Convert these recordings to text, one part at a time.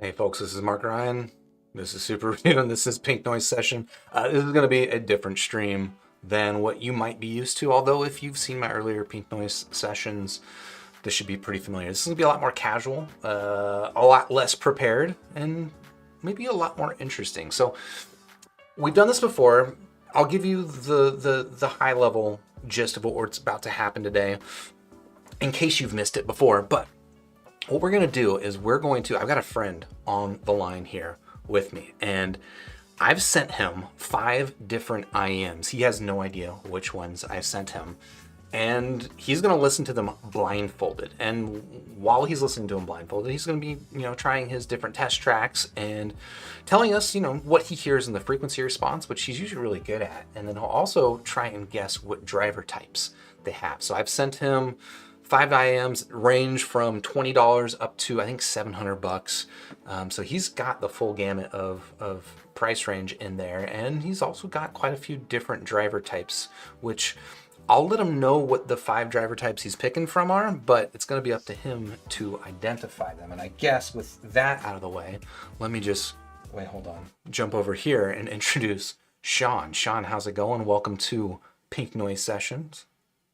Hey folks, this is Mark Ryan. This is Super Review, and this is Pink Noise Session. This is going to be a different stream than what you might be used to, although if you've seen my earlier Pink Noise sessions, this should be pretty familiar. This is going to be a lot more casual, a lot less prepared, and maybe a lot more interesting. So we've done this before. I'll give you the high level gist of what's about to happen today in case you've missed it before, but what we're going to do is I've got a friend on the line here with me, and I've sent him 5 different IEMs. He has no idea which ones I've sent him, and he's going to listen to them blindfolded. And while he's listening to them blindfolded, he's going to be, trying his different test tracks and telling us, what he hears in the frequency response, which he's usually really good at. And then he'll also try and guess what driver types they have. So I've sent him 5 IEMs, range from $20 up to I think $700. So he's got the full gamut of price range in there, and he's also got quite a few different driver types, which I'll let him know what the 5 driver types he's picking from are, but it's going to be up to him to identify them. And I guess with that out of the way, let me just jump over here and introduce Sean. Sean, how's it going? Welcome to Pink Noise Sessions.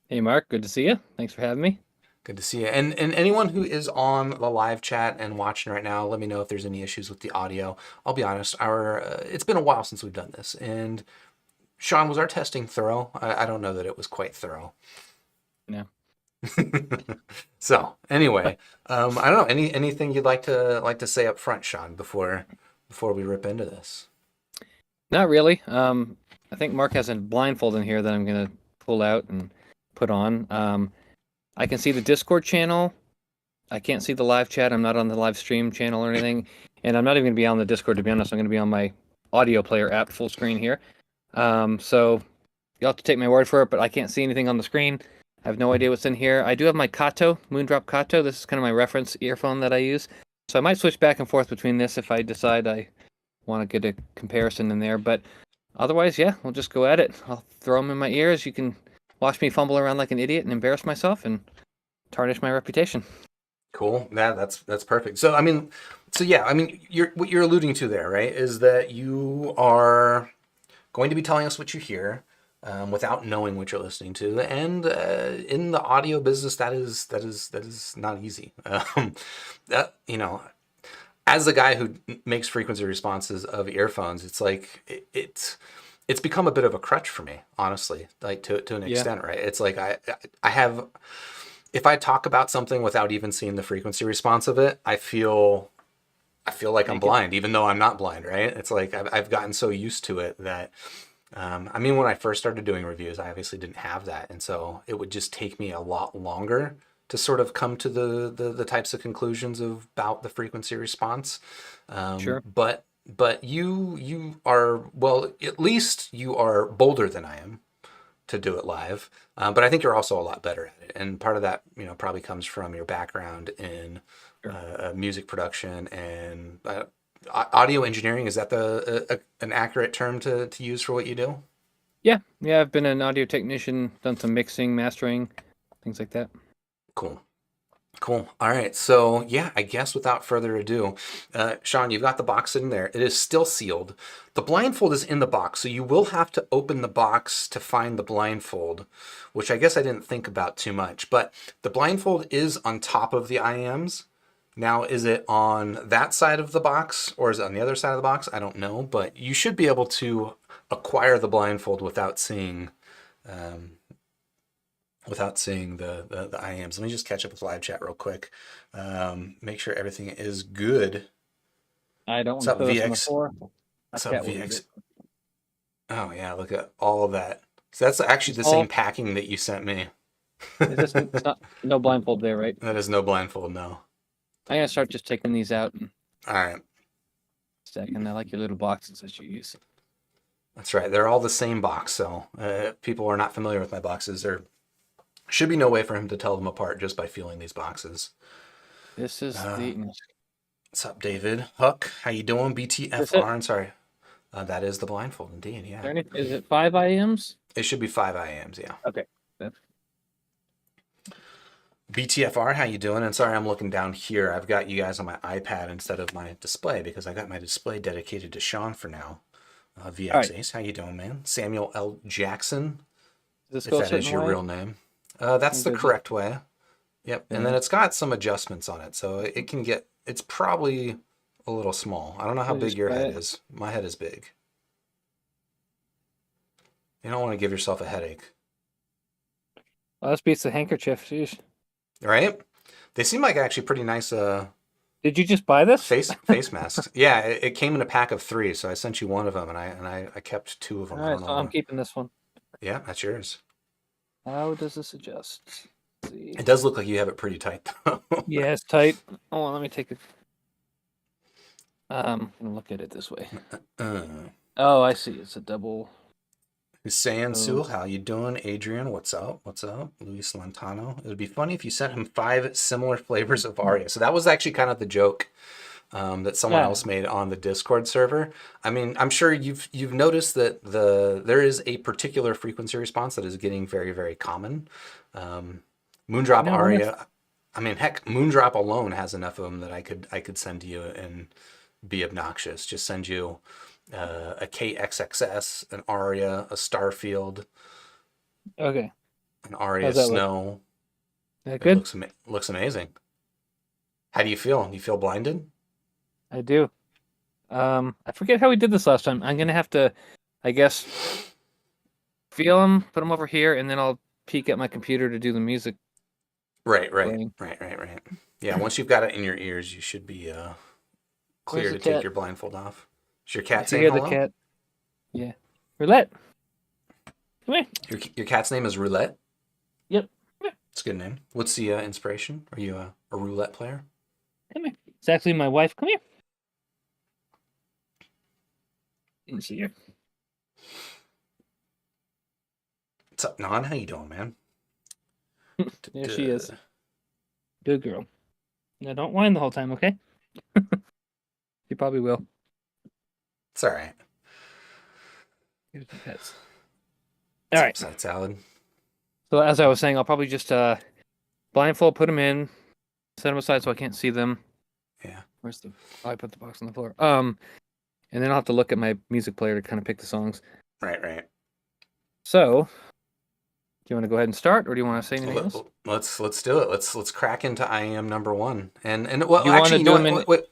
Hey Mark, good to see you. Thanks for having me. Good to see you. And anyone who is on the live chat and watching right now, let me know if there's any issues with the audio. I'll be honest, it's been a while since we've done this. And Sean, was our testing thorough? I don't know that it was quite thorough. No. So anyway, I don't know. Anything you'd like to say up front, Sean, before we rip into this? Not really. I think Mark has a blindfold in here that I'm gonna pull out and put on. I can see the Discord channel. I can't see the live chat. I'm not on the live stream channel or anything. And I'm not even going to be on the Discord, to be honest. I'm going to be on my audio player app full screen here. So you'll have to take my word for it, but I can't see anything on the screen. I have no idea what's in here. I do have my Kato, Moondrop Kato. This is kind of my reference earphone that I use. So I might switch back and forth between this if I decide I want to get a comparison in there. But otherwise, yeah, we'll just go at it. I'll throw them in my ears. You can watch me fumble around like an idiot and embarrass myself and tarnish my reputation. Cool. Yeah, that's perfect. So what you're alluding to there, right, is that you are going to be telling us what you hear without knowing what you're listening to, and in the audio business, that is not easy. As a guy who makes frequency responses of earphones, it's like it's become a bit of a crutch for me, honestly, like to an extent, right? It's like I have, if I talk about something without even seeing the frequency response of it, I feel like I'm blind, even though I'm not blind, right? It's like I've gotten so used to it that, when I first started doing reviews, I obviously didn't have that. And so it would just take me a lot longer to sort of come to the types of conclusions about the frequency response. Sure. But you are, well, at least you are bolder than I am to do it live. But I think you're also a lot better at it. And part of that, probably comes from your background in music production and audio engineering. Is that an accurate term to use for what you do? Yeah. I've been an audio technician, done some mixing, mastering, things like that. Cool. All right. So yeah, I guess without further ado, Sean, you've got the box sitting there. It is still sealed. The blindfold is in the box, so you will have to open the box to find the blindfold, which I guess I didn't think about too much. But the blindfold is on top of the IEMs. Now, is it on that side of the box or is it on the other side of the box? I don't know, but you should be able to acquire the blindfold without seeing the IEMs. Let me just catch up with live chat real quick. Make sure everything is good. I don't What's up, want to VX? What's up, VX? Oh yeah, look at all of that. So that's actually the same packing that you sent me. It's not no blindfold there, right? That is no blindfold, no. I'm gonna start just taking these out. All right. Second, I like your little boxes that you use. That's right. They're all the same box. So people who are not familiar with my boxes, there should be no way for him to tell them apart just by feeling these boxes. This is What's up, David? Huck, how you doing? BTFR, I'm sorry. That is the blindfold, indeed, yeah. Is it 5 IEMs? It should be 5 IEMs, yeah. Okay. BTFR, how you doing? And sorry, I'm looking down here. I've got you guys on my iPad instead of my display because I got my display dedicated to Sean for now. All VX right. Ace, how you doing, man? Samuel L. Jackson, Does this if go a that is certain your way? real name. That's the Go correct way. Yep. And then yeah. it's got some adjustments on it, so it can get. It's probably a little small. I don't know how I'll big just your try head it. is. My head is big. You don't want to give yourself a headache, Well, this beats the handkerchief. Jeez. right? They seem like actually pretty nice. Did you just buy this? Face masks. Yeah, it came in a pack of 3, so I sent you one of them, and I kept 2 of them. All I right, don't so I'm know. keeping this one. Yeah, that's yours. How does this adjust? Let's see. It does look like you have it pretty tight, though. Yeah, it's tight. Hold on, let me take it. I'm gonna look at it this way. uh, Oh, I see. It's a double. Hussein Oh. Sul, how you doing? Adrian, what's up? What's up? Luis Lantano. It would be funny if you sent him 5 similar flavors of Aria. So that was actually kind of the joke that someone else made on the Discord server. I mean, I'm sure you've noticed that there is a particular frequency response that is getting very, very common. Moondrop Aria. I mean, heck, Moondrop alone has enough of them that I could send to you and be obnoxious. Just send you a KXXS, an Aria, a Starfield, Okay. an Aria How's that Snow. That good? It looks amazing. How do you feel? Do you feel blinded? I do. I forget how we did this last time. I'm gonna have to, I guess, feel them, put them over here, and then I'll peek at my computer to do the music. Right. playing. Yeah, once you've got it in your ears, you should be clear Where's to the take cat? your blindfold off. Is your cat If you saying hear hello? the cat. Yeah. Roulette. Come here. Your cat's name is Roulette? Yep. It's a good name. What's the inspiration? Are you a roulette player? Come here. It's actually my wife. Come here. You see her? What's up, Non? How you doing, man? There she is. Good girl. Now don't whine the whole time, okay? You probably will. It's all right. Here's the pets. All All right. Side salad. So as I was saying, I'll probably just blindfold, put them in, set them aside so I can't see them. Yeah. Where's the? Oh, I put the box on the floor. And then I'll have to look at my music player to kind of pick the songs. Right. So, do you want to go ahead and start, or do you want to say anything else? Let's do it. Let's crack into IEM number 1. And well, You actually, want to do them wait.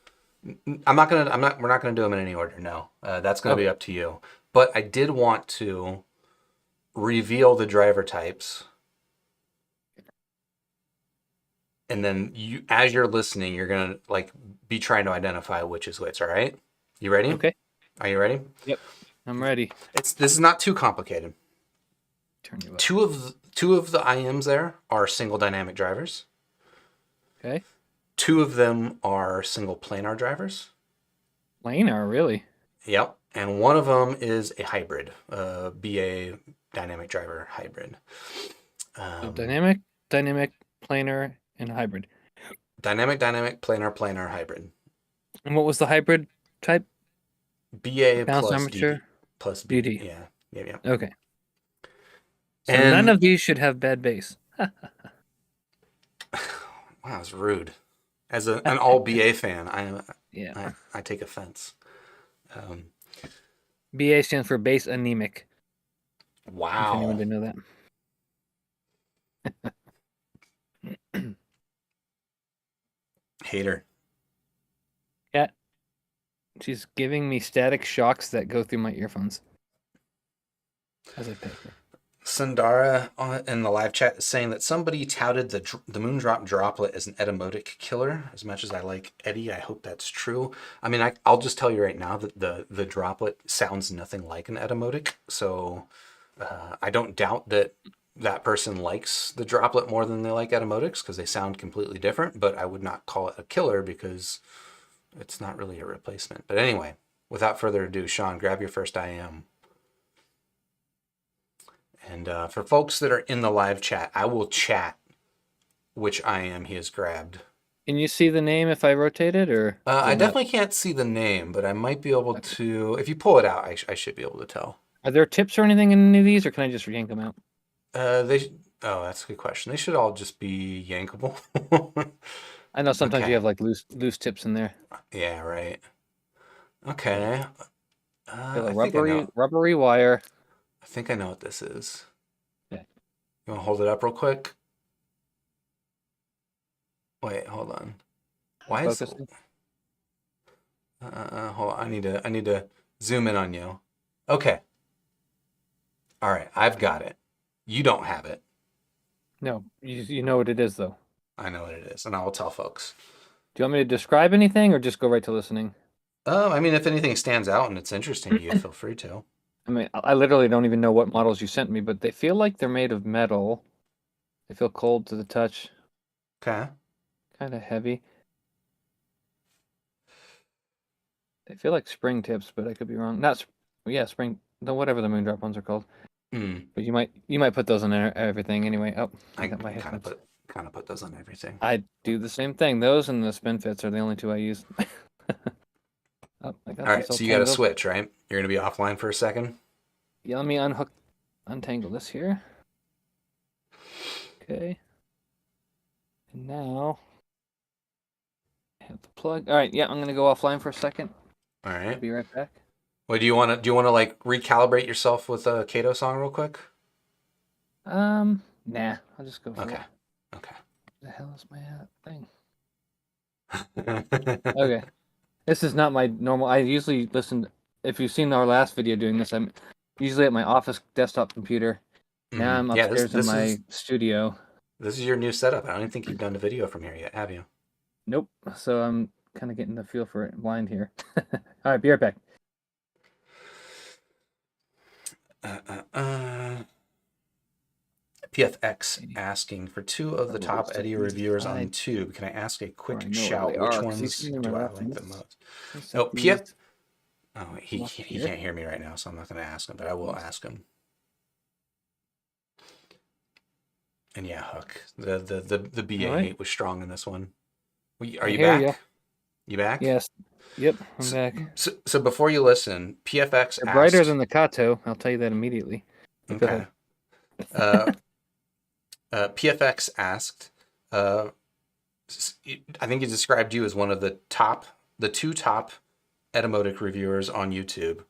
We're not gonna do them in any order. No, that's gonna be up to you. But I did want to reveal the driver types, and then as you're listening, you're gonna be trying to identify which is which. All right, you ready? Okay. Are you ready? Yep, I'm ready. This is not too complicated. Turn you up. Two of the IEMs there are single dynamic drivers. Okay. 2 of them are single planar drivers. Planar, really? Yep. And one of them is a hybrid, BA dynamic driver hybrid. So dynamic, planar, and hybrid. Dynamic, planar, hybrid. And what was the hybrid type? BA Bounce plus armature DD. Plus BD. Yeah. Okay. So And none of these should have bad bass. wow, that's rude. As an all BA fan, I take offense. BA stands for bass anemic. Wow. If anyone didn't know that. Hater. Yeah. She's giving me static shocks that go through my earphones. As I pay her. Sundara in the live chat is saying that somebody touted the Moondrop droplet as an etymotic killer. As much as I like Eddie, I hope that's true. I mean, I'll just tell you right now that the droplet sounds nothing like an etymotic. So I don't doubt that person likes the droplet more than they like etymotics because they sound completely different. But I would not call it a killer because it's not really a replacement. But anyway, without further ado, Sean, grab your first IM. And for folks that are in the live chat, I will chat which IM he has grabbed. Can you see the name if I rotate it, or? I definitely can't see the name, but I might be able to. If you pull it out, I should be able to tell. Are there tips or anything in any of these, or can I just yank them out? Oh, that's a good question. They should all just be yankable. I know sometimes you Okay. have like loose tips in there. Yeah, right. Okay. Feel a I think I know. rubbery wire. I think I know what this is. Okay. You want to hold it up real quick? Wait, hold on. Why is Focusing. hold on. I need to zoom in on you. Okay. All right, I've got it. You don't have it. No, you know what it is though. I know what it is, and I will tell folks. Do you want me to describe anything or just go right to listening? I mean, if anything stands out and it's interesting to you, feel free to. I mean, I literally don't even know what models you sent me, but they feel like they're made of metal. They feel cold to the touch, Okay. kind of heavy. They feel like spring tips, but I could be wrong. Yeah, spring. No, whatever the moondrop ones are called. Hmm. But you might put those on everything anyway. Oh, I I got my kind of headphones. put those on everything. I do the same thing. Those and the spin fits are the only two I use. Oh, I got All this right, all so you got to tangled. switch, right? You're gonna be offline for a second. Yeah, let me untangle this here. Okay. And now I have the plug. All right, yeah, I'm gonna go offline for a second. All I'll right. be right back. Well, do you want to like recalibrate yourself with a Kato song real quick? Nah, I'll just go for Okay. it. Okay. The hell is my thing? Okay. This is not my normal. I usually listen. If you've seen our last video doing this, I'm usually at my office desktop computer. Now I'm Yeah, this upstairs in this my is studio. this is your new setup. I don't even think you've done a video from here yet, have you? Nope. So I'm kind of getting the feel for it blind here. All right, be right back. Uh, uh, uh. PFX asking for two of the Let me top just set Eddie these reviewers on aside, YouTube. Can I ask a or I quick know where they shout? Which are, because he's ones giving me do my I like the reference. most? Let's Oh, set PF. these Oh, up he here. can't hear me right now, so I'm not going to ask him, but I will ask him. And yeah, Hook. The All BA right. hate was strong in this one. Are I you hear you. back? You back? Yes. Yep. I'm So, back. so before you listen, PFX They're brighter asked. than the Kato. I'll tell you that immediately. Go Okay. ahead. Uh, PFX asked. Uh, I think he described you as one of the two top Etymotic reviewers on YouTube.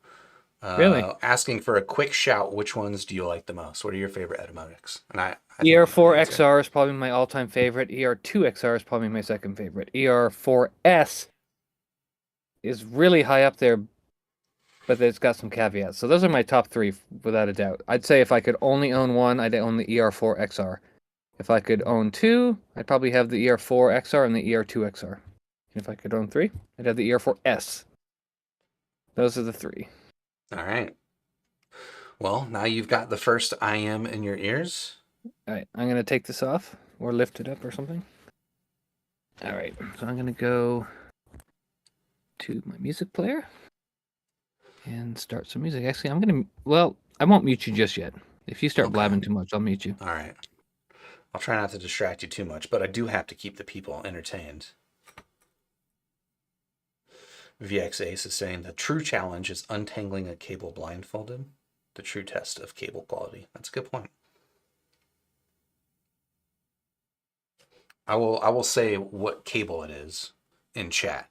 Really? Asking for a quick shout. Which ones do you like the most? What are your favorite Etymotics? And I think I know the answer. ER4XR is probably my all-time favorite. ER2XR is probably my second favorite. ER4S is really high up there, but it's got some caveats. So those are my top three, without a doubt. I'd say if I could only own one, I'd own the ER4XR. If I could own two, I'd probably have the ER4XR and the ER2XR. And if I could own three, I'd have the ER4S. Those are the three. All right. Well, now you've got the first IM in your ears. All right, I'm going to take this off or lift it up or something. All right, so I'm going to go to my music player and start some music. Actually, I won't mute you just yet. If you start Okay. blabbing too much, I'll mute you. All right. I'll try not to distract you too much, but I do have to keep the people entertained. VX Ace is saying the true challenge is untangling a cable blindfolded. The true test of cable quality. That's a good point. I will say what cable it is in chat.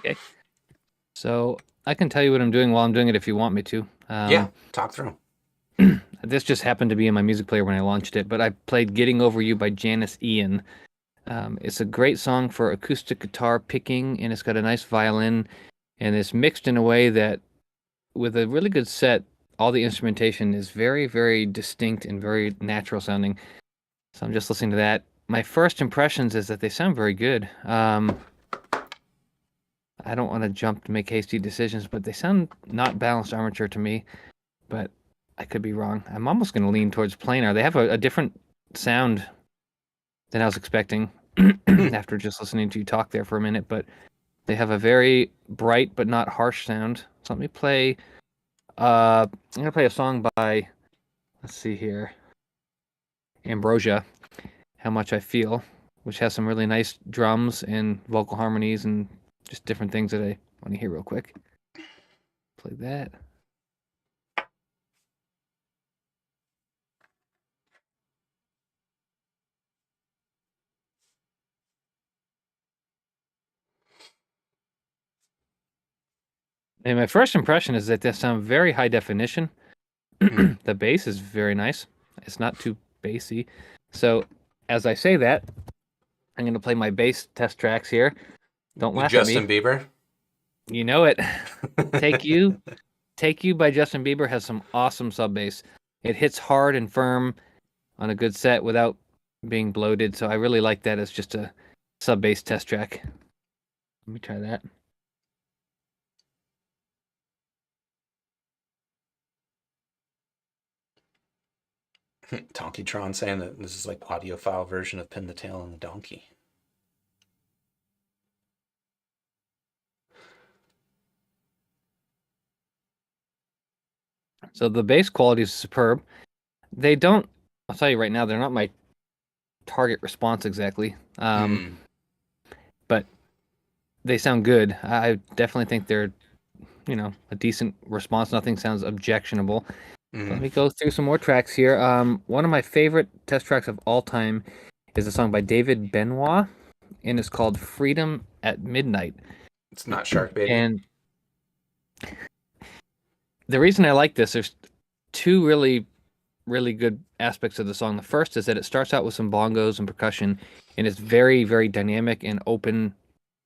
Okay. So I can tell you what I'm doing while I'm doing it if you want me to. Yeah, talk through. This just happened to be in my music player when I launched it, but I played Getting Over You by Janice Ian. It's a great song for acoustic guitar picking, and it's got a nice violin, and it's mixed in a way that, with a really good set, all the instrumentation is very, very distinct and very natural sounding. So I'm just listening to that. My first impressions is that they sound very good. I don't want to jump to make hasty decisions, but they sound not balanced armature to me, but I could be wrong. I'm almost going to lean towards planar. They have a different sound than I was expecting after just listening to you talk there for a minute, but they have a very bright but not harsh sound. So let me play. I'm gonna play a song by, let's see here, Ambrosia, "How Much I Feel," which has some really nice drums and vocal harmonies and just different things that I Want to hear real quick? Play that. And my first impression is that they sound very high definition. The bass is very nice. It's not too bassy. So as I say that, I'm going to play my bass test tracks here. Don't laugh at Justin me. Bieber. You know it. Take You. Take You by Justin Bieber has some awesome sub bass. It hits hard and firm on a good set without being bloated. So I really like that as just a sub bass test track. Let me try that. Donkeytron saying that this is like audiophile version of Pin the Tail on the Donkey. So the bass quality is superb. They don't, I'll tell you right now, they're not my target response exactly. But they sound good. I definitely think they're, a decent response. Nothing sounds objectionable. Let me go through some more tracks here. One of my favorite test tracks of all time is a song by David Benoit, and it's called Freedom at Midnight. It's not Shark Baby. And the reason I like this, there's two really, really good aspects of the song. The first is that it starts out with some bongos and percussion, and it's very, very dynamic and open,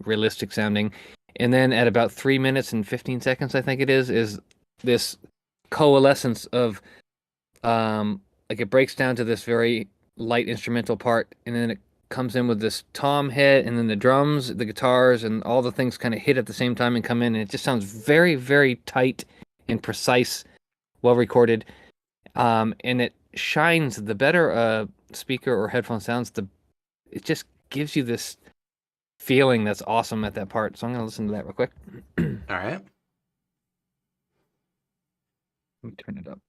realistic sounding. And then at about 3 minutes and 15 seconds, I think it is this coalescence of like it breaks down to this very light instrumental part, and then it comes in with this tom hit, and then the drums, the guitars, and all the things kind of hit at the same time and come in, and it just sounds very, very tight and precise, well recorded. And it shines. The better a speaker or headphone sounds, it just gives you this feeling that's awesome at that part. So I'm gonna listen to that real quick. All right. Let me turn it up.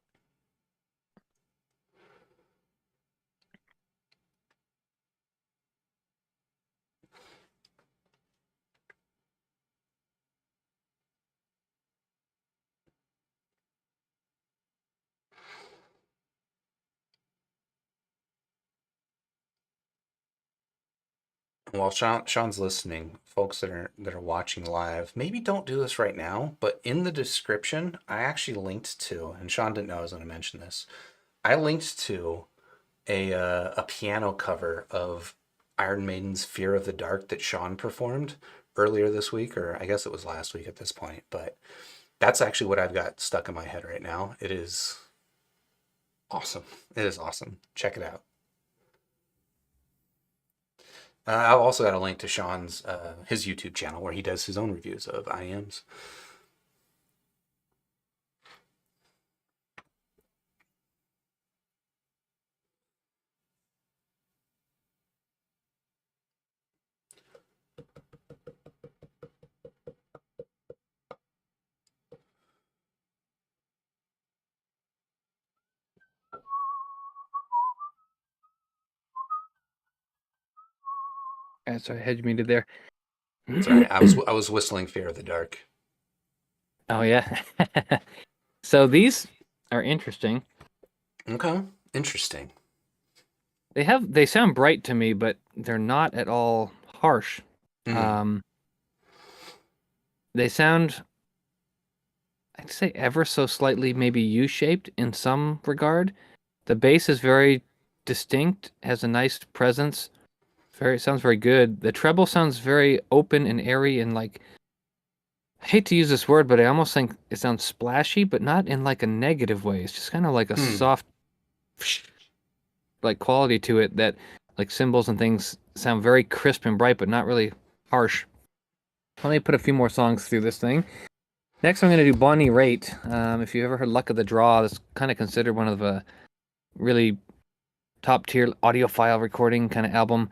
While Sean's listening, folks that are watching live, maybe don't do this right now, but in the description, I actually linked to, and Sean didn't know I was going to mention this. I linked to a piano cover of Iron Maiden's "Fear of the Dark" that Sean performed earlier this week, or I guess it was last week at this point. But that's actually what I've got stuck in my head right now. It is awesome. It is awesome. Check it out. I've also got a link to Sean's his YouTube channel where he does his own reviews of IEMs. Sorry, I had you muted there. Sorry, I was whistling "Fear of the Dark." Oh yeah. So these are interesting. Okay, interesting. They sound bright to me, but they're not at all harsh. They sound, I'd say, ever so slightly maybe U-shaped in some regard. The bass is very distinct, has a nice presence. Sounds very good. The treble sounds very open and airy and like, I hate to use this word, but I almost think it sounds splashy, but not in like a negative way. It's just kind of like a soft like quality to it that like cymbals and things sound very crisp and bright, but not really harsh. Let me put a few more songs through this thing. Next, I'm going to do Bonnie Raitt. If you ever heard Luck of the Draw, that's kind of considered one of a really top tier audiophile recording kind of album.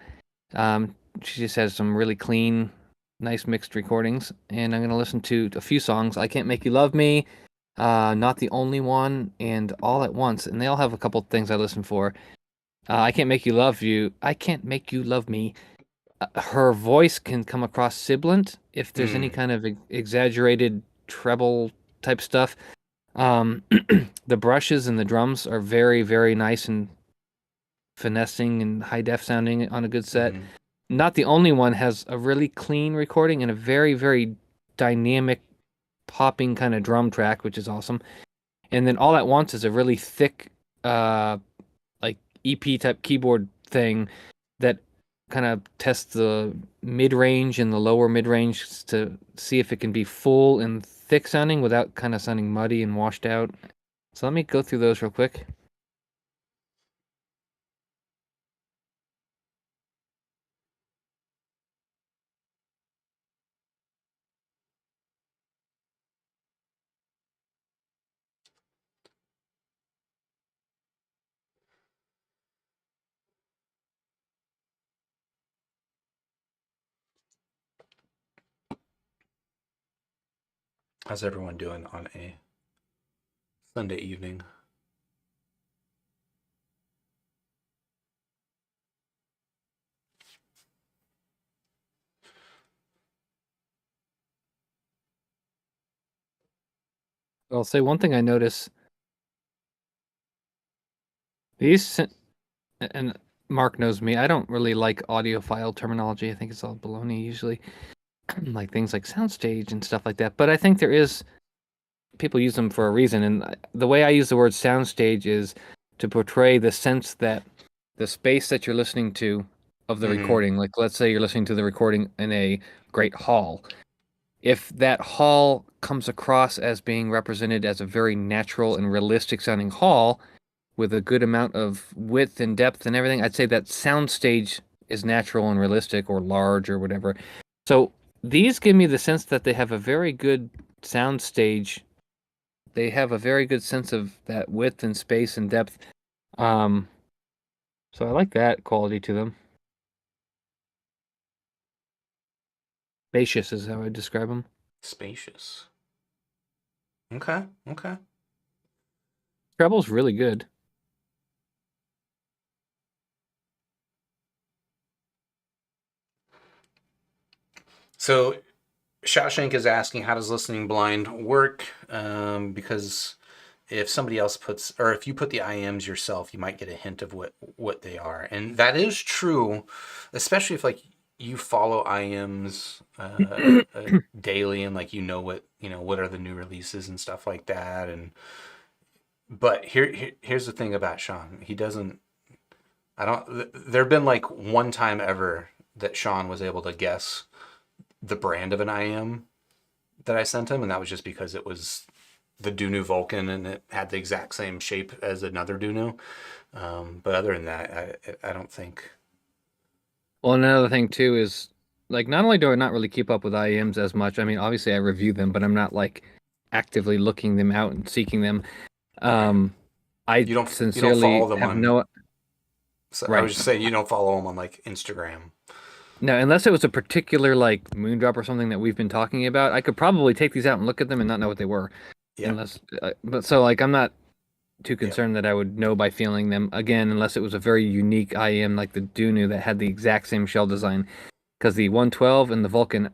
She just has some really clean, nice mixed recordings, and I'm going to listen to a few songs. I Can't Make You Love Me, Not the Only One, and All at Once, and they all have a couple things I listen for. I Can't Make You Love You. I Can't Make You Love Me her voice can come across sibilant if there's any Mm. kind of exaggerated treble type stuff. Um, the brushes and the drums are very, very nice and finessing and high def sounding on a good set. Mm-hmm. Not the only one has a really clean recording and a very, very dynamic popping kind of drum track, which is awesome. And then all at once is a really thick, uh, like EP type keyboard thing that kind of tests the mid range and the lower mid range to see if it can be full and thick sounding without kind of sounding muddy and washed out. So let me go through those real quick. How's everyone doing on a Sunday evening? I'll say one thing I notice these, and Mark knows me, I don't really like audiophile terminology. I think it's all baloney usually, like things like soundstage and stuff like that. But I think there is people use them for a reason, and the way I use the word soundstage is to portray the sense that the space that you're listening to of the Mm-hmm. recording, like let's say you're listening to the recording in a great hall. If that hall comes across as being represented as a very natural and realistic sounding hall with a good amount of width and depth and everything, I'd say that soundstage is natural and realistic or large or whatever. So these give me the sense that they have a very good soundstage. They have a very good sense of that width and space and depth. Um, so I like that quality to them. Spacious is how I describe them. Spacious. Okay. Okay. Treble's really good. So Shawshank is asking, how does listening blind work? Because if somebody else puts, or if you put the IEMs yourself, you might get a hint of what they are, and that is true, especially if like you follow IEMs daily and like what are the new releases and stuff like that. And but here's the thing about Sean, he doesn't. I don't. There've been like one time ever that Sean was able to guess the brand of an IEM that I sent him, and that was just because it was the Dunu Vulcan and it had the exact same shape as another Dunu. But other than that, I don't think. Well, another thing too is like not only do I not really keep up with IEMs as much, I mean obviously I review them, but I'm not like actively looking them out and seeking them. Right. Um, I You don't follow sincerely them have on. no So I right. was just saying you don't follow them on like Instagram. No, unless it was a particular like Moondrop or something that we've been talking about, I could probably take these out and look at them and not know what they were. Yeah. Unless, but so like I'm not too Yeah. concerned that I would know by feeling them again, unless it was a very unique IEM like the Dunu that had the exact same shell design. Because the 112 and the Vulcan,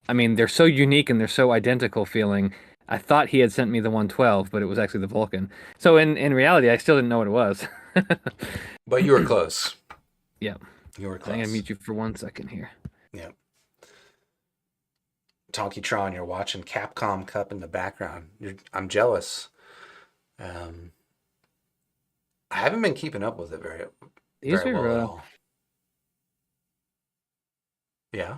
I mean, they're so unique and they're so identical feeling. I thought he had sent me the 112, but it was actually the Vulcan. So in reality, I still didn't know what it was. But you were close. Yeah, You were I'm gonna close. mute you for 1 second here. Yeah. Tron, you're watching Capcom Cup in the background. I'm jealous. Um, I haven't been keeping up with it These very are well at all. Yeah.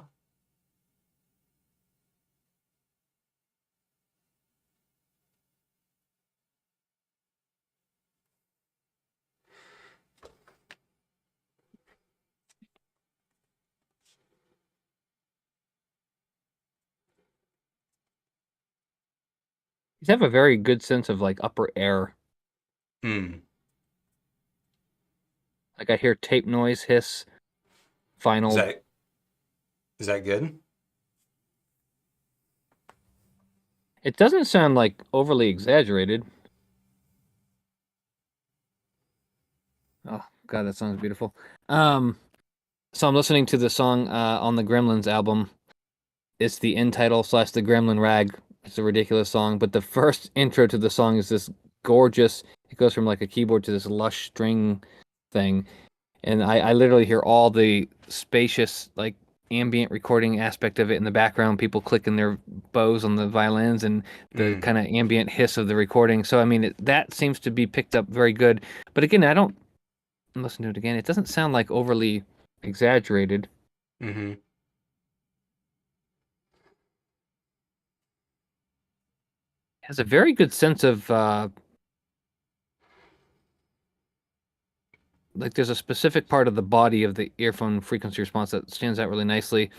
these have a very good sense of like upper air. Hmm. Like I hear tape noise, hiss, Is final. that is that good? It doesn't sound like overly exaggerated. Oh God, that sounds beautiful. Um, So I'm listening to the song on the Gremlins album. It's the end title slash the Gremlin Rag. It's a ridiculous song, but the first intro to the song is this gorgeous. It goes from like a keyboard to this lush string thing, and I literally hear all the spacious like ambient recording aspect of it in the background, people clicking their bows on the violins and the Mm. kind of ambient hiss of the recording. So I mean that seems to be picked up very good. But again, I don't listen to it again. It doesn't sound like overly exaggerated. Mm-hmm. It has a very good sense of like there's a specific part of the body of the earphone frequency response that stands out really nicely.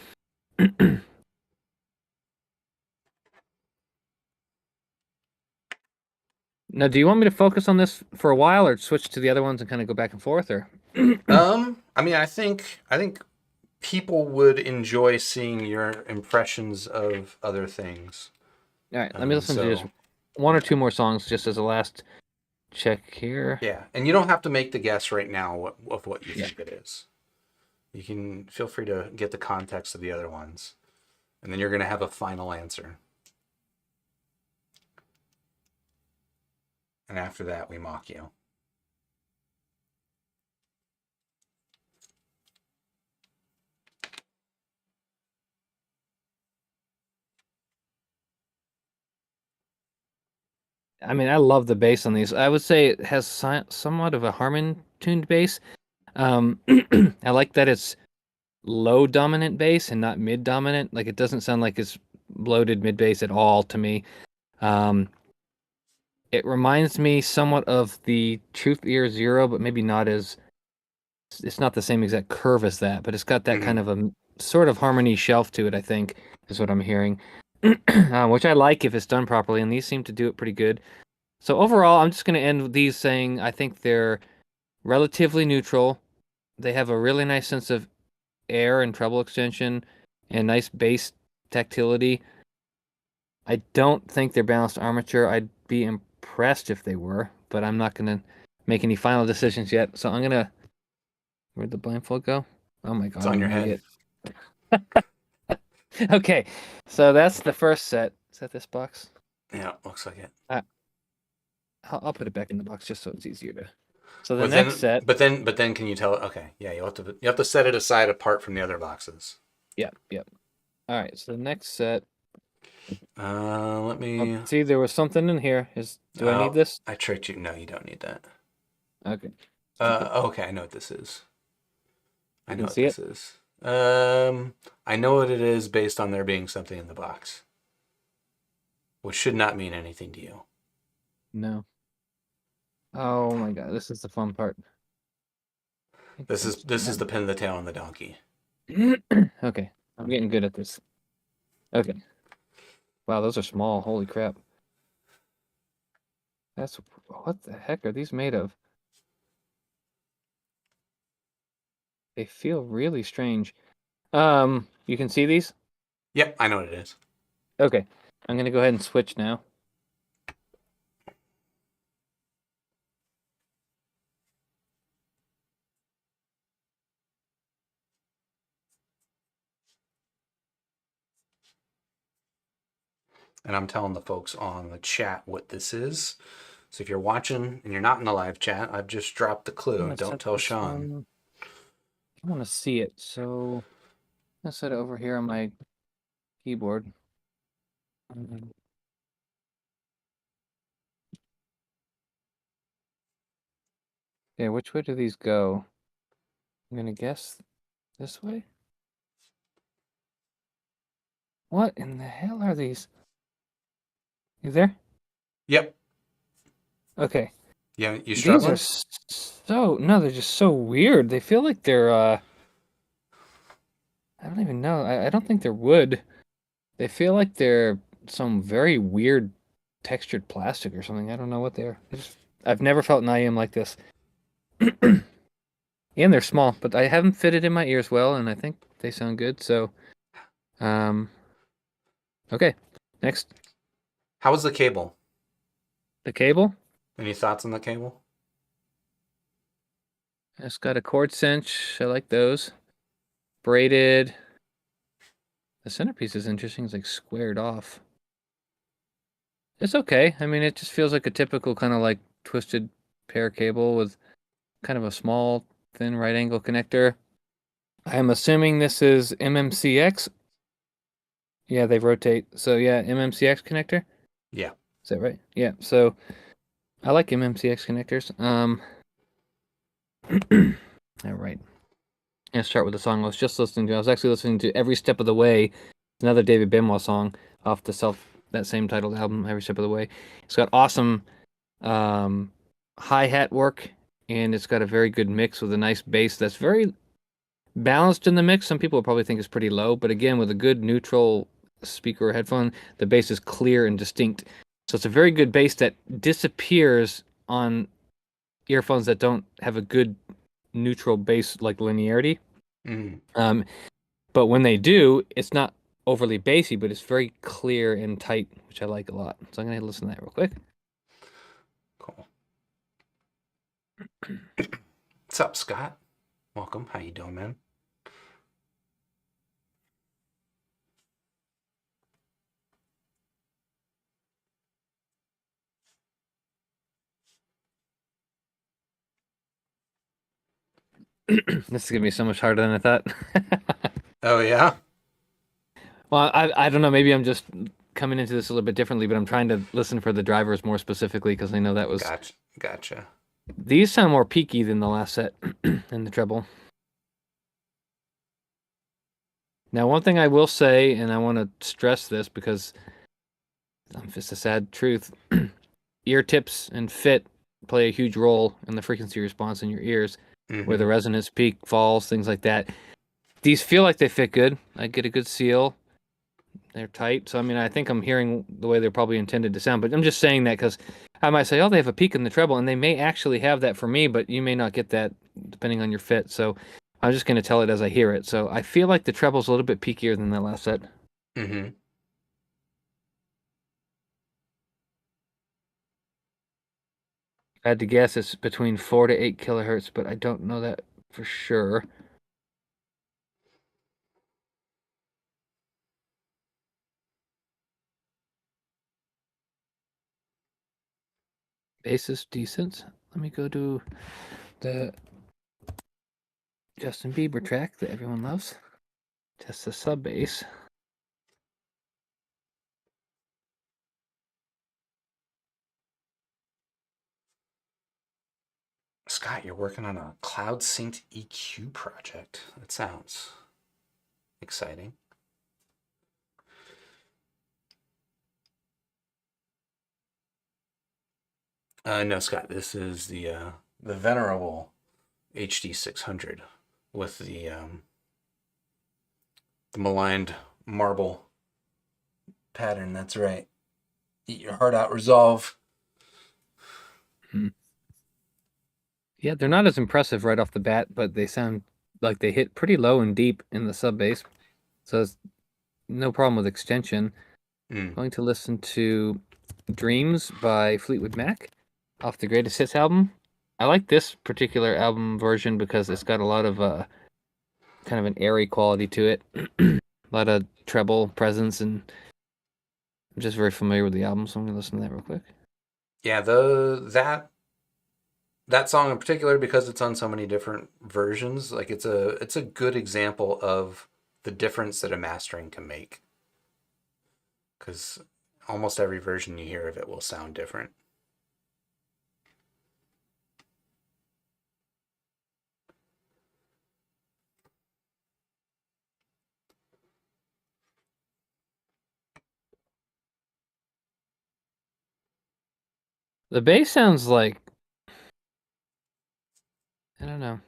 Now, do you want me to focus on this for a while or switch to the other ones and kind of go back and forth or I mean, I think people would enjoy seeing your impressions of other things. All right, let me listen to just So one or yeah. two more songs just as a last check here. Yeah, and you don't have to make the guess right now of what you Yeah. think it is. You can feel free to get the context of the other ones, and then you're going to have a final answer. And after that, we mock you. I mean, I love the bass on these. I would say it has somewhat of a Harman-tuned bass. I like that it's low dominant bass and not mid dominant. Like it doesn't sound like it's bloated mid bass at all to me. Um, it reminds me somewhat of the Truthear Zero, but maybe not as it's not the same exact curve as that, but it's got that kind Mm-hmm. of a sort of harmony shelf to it, I think, is what I'm hearing. Which I like if it's done properly, and these seem to do it pretty good. So overall, I'm just going to end with these saying I think they're relatively neutral. They have a really nice sense of air and treble extension and nice bass tactility. I don't think they're balanced armature. I'd be impressed if they were, but I'm not going to make any final decisions yet. So I'm going to. Where'd the blindfold go? Oh my It's God, on I'm your an head. idiot. Okay, so that's the first set. Is that this box? Yeah, looks like it. Uh, I'll put it back in the box just so it's easier to. So the But next then, set. but then, can you tell? Okay, yeah, you have to set it aside apart from the other boxes. Yep, yep. All right, so the next set. Let Oh, me. see, there was something in here. Do I need Oh, this? I tricked you. No, you don't need that. Okay. Okay, I know what this is. I You know can what see it? this is. I know what it is based on there being something in the box, which should not mean anything to you. No. Oh my God, this is the fun part. This is the pin, the tail, and the donkey. Okay, I'm getting good at this. Okay. Wow, those are small. Holy crap. What the heck are these made of? They feel really strange. You can see these? Yep, I know what it is. Okay. I'm gonna go ahead and switch now. And I'm telling the folks on the chat what this is. So if you're watching and you're not in the live chat, I've just dropped the I'm clue. gonna Don't set tell this Sean. one. I want to see it, so I'm gonna set it over here on my keyboard. Okay, which way do these go? I'm gonna guess this way. What in the hell are these? You there? Yep. Okay. Yeah, you These are struggling? no, they're just so weird. They feel like they're I don't even know. I don't think they're wood. They feel like they're some very weird textured plastic or something. I don't know what they are. I've never felt an IEM like this. And they're small, but I haven't fitted in my ears well, and I think they sound good. So, um, okay. Next, How was the cable? the cable. Any thoughts on the cable? It's got a cord cinch. I like those. braided. The centerpiece is interesting. It's like squared off. It's okay. I mean, it just feels like a typical kind of like twisted pair cable with kind of a small, thin right angle connector. I'm assuming this is MMCX. Yeah, they rotate. So yeah, MMCX connector. Yeah. Is that right? Yeah. So I like MMCX connectors. All right. Let's start with the song I was just listening to. I was actually listening to Every Step of the Way, another David Benoit song off that same titled album, Every Step of the Way. It's got awesome hi-hat work, and it's got a very good mix with a nice bass that's very balanced in the mix. Some people will probably think it's pretty low, but again, with a good neutral speaker or headphone, the bass is clear and distinct. So it's a very good bass that disappears on earphones that don't have a good neutral bass like linearity. Mm. But when they do, it's not overly bassy, but it's very clear and tight, which I like a lot. So I'm gonna listen to that real quick. Cool. What's up, Scott? Welcome. How you doing, man? This is gonna be so much harder than I thought. Oh yeah. Well, I don't know. Maybe I'm just coming into this a little bit differently, but I'm trying to listen for the drivers more specifically because I know that was. Gotcha. These sound more peaky than the last set in the treble. Now, one thing I will say, and I want to stress this because it's just a sad truth, ear tips and fit play a huge role in the frequency response in your ears, where the resonance peak falls, things like that. These feel like they fit good. I get a good seal. They're tight. So, I mean, I think I'm hearing the way they're probably intended to sound, but I'm just saying that because I might say, oh, they have a peak in the treble, and they may actually have that for me, but you may not get that depending on your fit. So I'm just going to tell it as I hear it. So I feel like the treble's a little bit peakier than that last set. Mm-hmm. I had to guess it's between 4 to 8 kilohertz, but I don't know that for sure. Bass is decent. Let me go to the Justin Bieber track that everyone loves. Test the sub bass. Scott, you're working on a cloud synced EQ project. That sounds exciting. No, Scott, this is the venerable HD 600 with the maligned marble pattern. That's right. Eat your heart out, Resolve. Yeah, they're not as impressive right off the bat, but they sound like they hit pretty low and deep in the sub bass. So it's no problem with extension. I'm going to listen to Dreams by Fleetwood Mac off the Greatest Hits album. I like this particular album version because it's got a lot of kind of an airy quality to it. A lot of treble presence, and I'm just very familiar with the album, so I'm gonna listen to that real quick. Yeah, that song in particular, because it's on so many different versions, like it's a good example of the difference that a mastering can make. Because almost every version you hear of it will sound different. The bass sounds like, I don't know.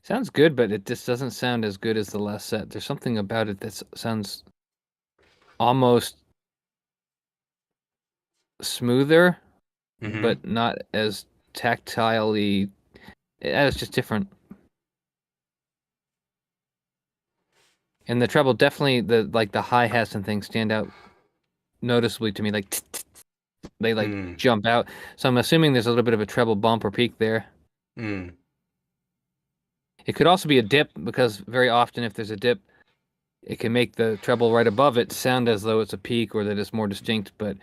Sounds good, but it just doesn't sound as good as the last set. There's something about it that sounds almost smoother, but not as tactilely. It's just different. And the treble definitely, the hi-hats and things stand out noticeably to me. Like they jump out. So I'm assuming there's a little bit of a treble bump or peak there. It could also be a dip because very often if there's a dip, it can make the treble right above it sound as though it's a peak or that it's more distinct, but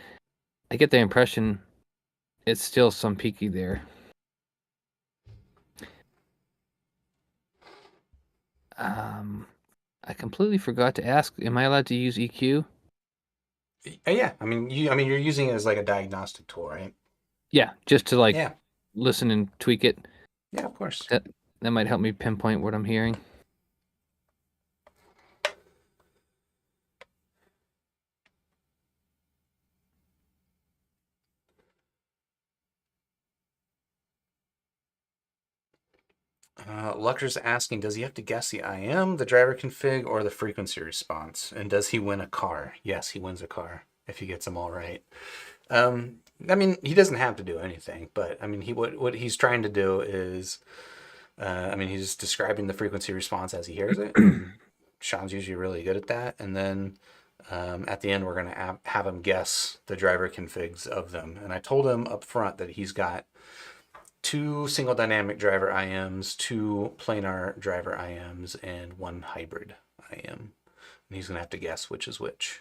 I get the impression it's still some peaky there. I completely forgot to ask, am I allowed to use EQ? Yeah, I mean, you're using it as like a diagnostic tool, right? Yeah, just to like Yeah, listen and tweak it. yeah, of course. That might help me pinpoint what I'm hearing. Lucker's asking, does he have to guess the IM, the driver config, or the frequency response? And does he win a car? Yes, he wins a car if he gets them all right. I mean, he doesn't have to do anything, but I mean, what he's trying to do is, I mean, he's describing the frequency response as he hears it. And Sean's usually really good at that. And then at the end, we're going to have him guess the driver configs of them. And I told him up front that he's got 2 single dynamic driver IMs, 2 planar driver IMs, and 1 hybrid IM. And he's going to have to guess which is which.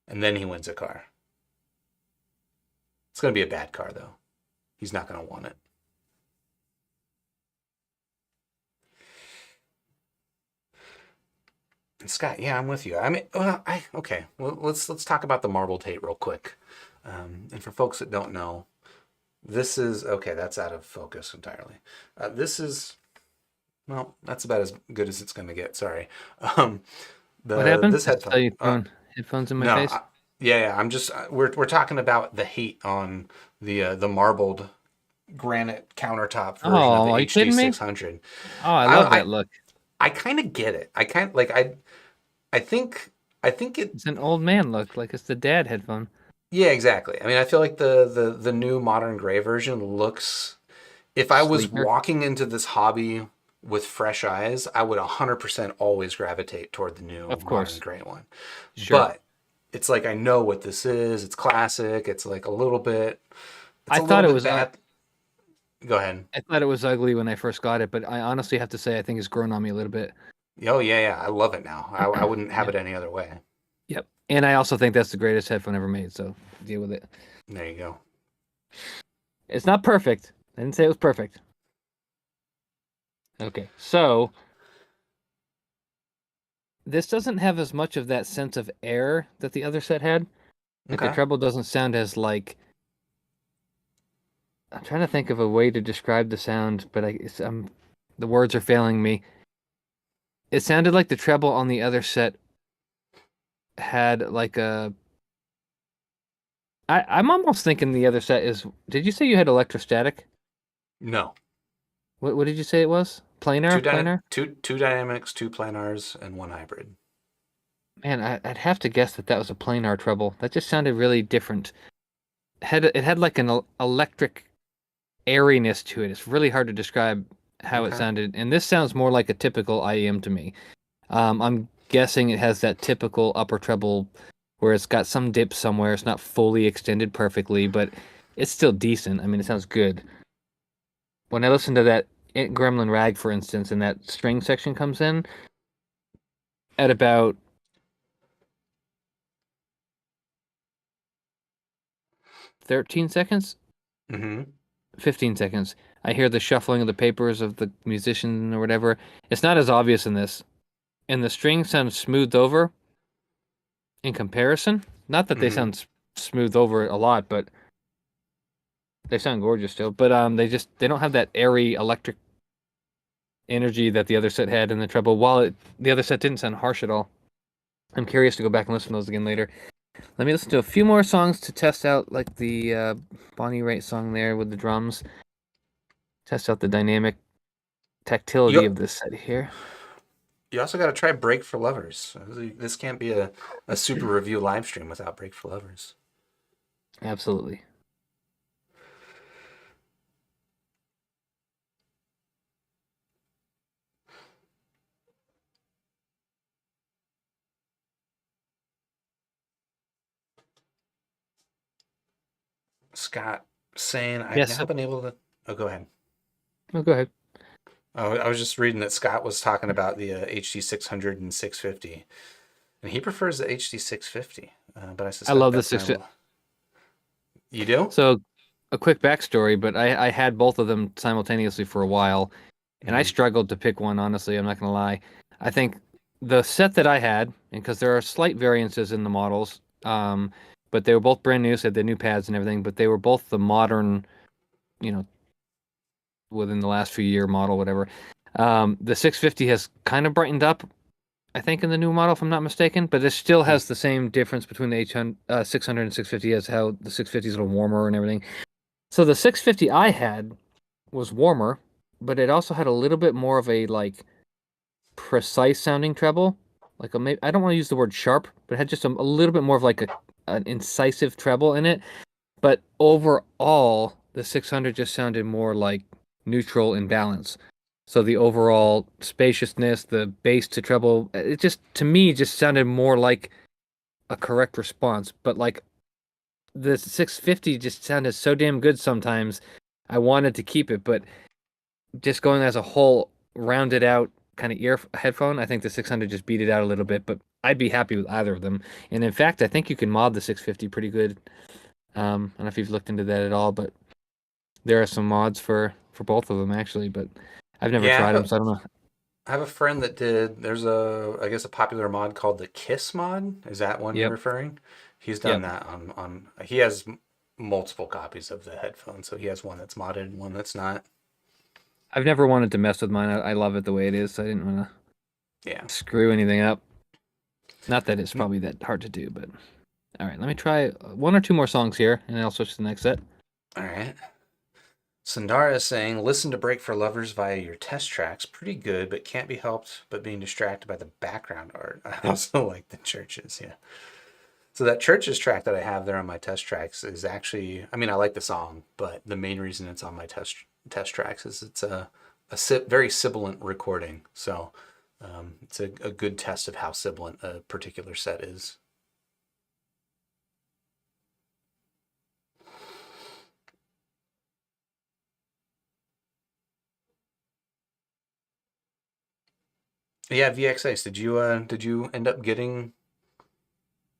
And then he wins a car. It's going to be a bad car, though. He's not going to want it. And Scott, yeah, I'm with you. I mean, okay. Well, let's talk about the marble tape real quick. And for folks that don't know, this is okay. That's out of focus entirely. This is, well, that's about as good as it's going to get. Sorry. What happened? This I saw you headphone. throwing headphones in my No, face. yeah. I'm just we're talking about the heat on the marbled granite countertop version of Oh, the are you HD kidding me? 600. Oh, I love that look. I kind of get it. I kind like I think it. It's an old man look, like it's the dad headphone. Yeah, exactly. I mean, I feel like the new modern gray version looks. If I was Sleeker. walking into this hobby with fresh eyes, I would 100% always gravitate toward the new Of modern course. gray one. Sure. But it's like I know what this is. It's classic. It's like a little bit. It's I a thought little it bit was bad. Go ahead. I thought it was ugly when I first got it, but I honestly have to say I think it's grown on me a little bit. Oh yeah. I love it now. I wouldn't have Yeah. it any other way. Yep. And I also think that's the greatest headphone ever made, so deal with it. There you go. It's not perfect. I didn't say it was perfect. Okay, so this doesn't have as much of that sense of air that the other set had. Like the Okay. treble doesn't sound as like. I'm trying to think of a way to describe the sound, but the words are failing me. It sounded like the treble on the other set had like a. I'm almost thinking the other set is. Did you say you had electrostatic? No. What did you say it was? Planar? Two dynamics, 2 planars, and 1 hybrid. Man, I'd have to guess that was a planar treble. That just sounded really different. It had like an electric airiness to it. It's really hard to describe how it Okay. sounded. And this sounds more like a typical IEM to me. I'm guessing it has that typical upper treble where it's got some dip somewhere. It's not fully extended perfectly, but it's still decent. I mean, it sounds good. When I listen to that Gremlin Rag, for instance, and that string section comes in at about 13 seconds, Mm-hmm. 15 seconds, I hear the shuffling of the papers of the musician or whatever. It's not as obvious in this. And the strings sound smoothed over in comparison. Not that they Mm-hmm. sound smoothed over a lot, but they sound gorgeous still. But they don't have that airy electric energy that the other set had in the treble. The other set didn't sound harsh at all. I'm curious to go back and listen to those again later. Let me listen to a few more songs to test out, like the Bonnie Raitt song there with the drums. Test out the dynamic tactility You of this set here. you also got to try Break for Lovers. This can't be a super review live stream without Break for Lovers. Absolutely. Scott saying I've Yes. now been able to. Oh, go ahead. Oh, go ahead. I was just reading that Scott was talking about the HD 600 and 650, and he prefers the HD 650. But I I suspect love the that's kind of 650. you do. So, a quick backstory, but I had both of them simultaneously for a while, and I Mm-hmm. struggled to pick one, honestly. I'm not going to lie. I think the set that I had, and because there are slight variances in the models, but they were both brand new, so they had the new pads and everything, but they were both the modern, you know, within the last few year model, whatever. The 650 has kind of brightened up, I think, in the new model, if I'm not mistaken, but it still has the same difference between the 600 and 650 as how the 650 is a little warmer and everything. So the 650 I had was warmer, but it also had a little bit more of a like precise sounding treble. Like I don't want to use the word sharp, but it had just a little bit more of like an incisive treble in it. But overall, the 600 just sounded more like neutral and balanced. So the overall spaciousness, the bass to treble, it just to me just sounded more like a correct response. But like the 650 just sounded so damn good sometimes. I wanted to keep it, but just going as a whole rounded out kind of ear headphone, I think the 600 just beat it out a little bit, but I'd be happy with either of them. And in fact, I think you can mod the 650 pretty good. I don't know if you've looked into that at all, but there are some mods for both of them actually, but I've never Yeah, tried them, so I don't know. I have a friend that did. There's I guess a popular mod called the Kiss mod. Is that one you're Yep, referring? He's done yep. that he has multiple copies of the headphones, so he has one that's modded and one that's not. I've never wanted to mess with mine. I love it the way it is, so I didn't want Yeah. to screw anything up. Not that it's Mm, probably that hard to do, but all right, let me try one or two more songs here, and then I'll switch to the next set. all right. Sundara is saying, listen to Break for Lovers via your test tracks. Pretty good, but can't be helped but being distracted by the background art. I also like the churches, yeah. So that churches track that I have there on my test tracks is actually, I mean, I like the song, but the main reason it's on my test tracks is it's very sibilant recording. So it's a good test of how sibilant a particular set is. Yeah, VXAs. Did you end up getting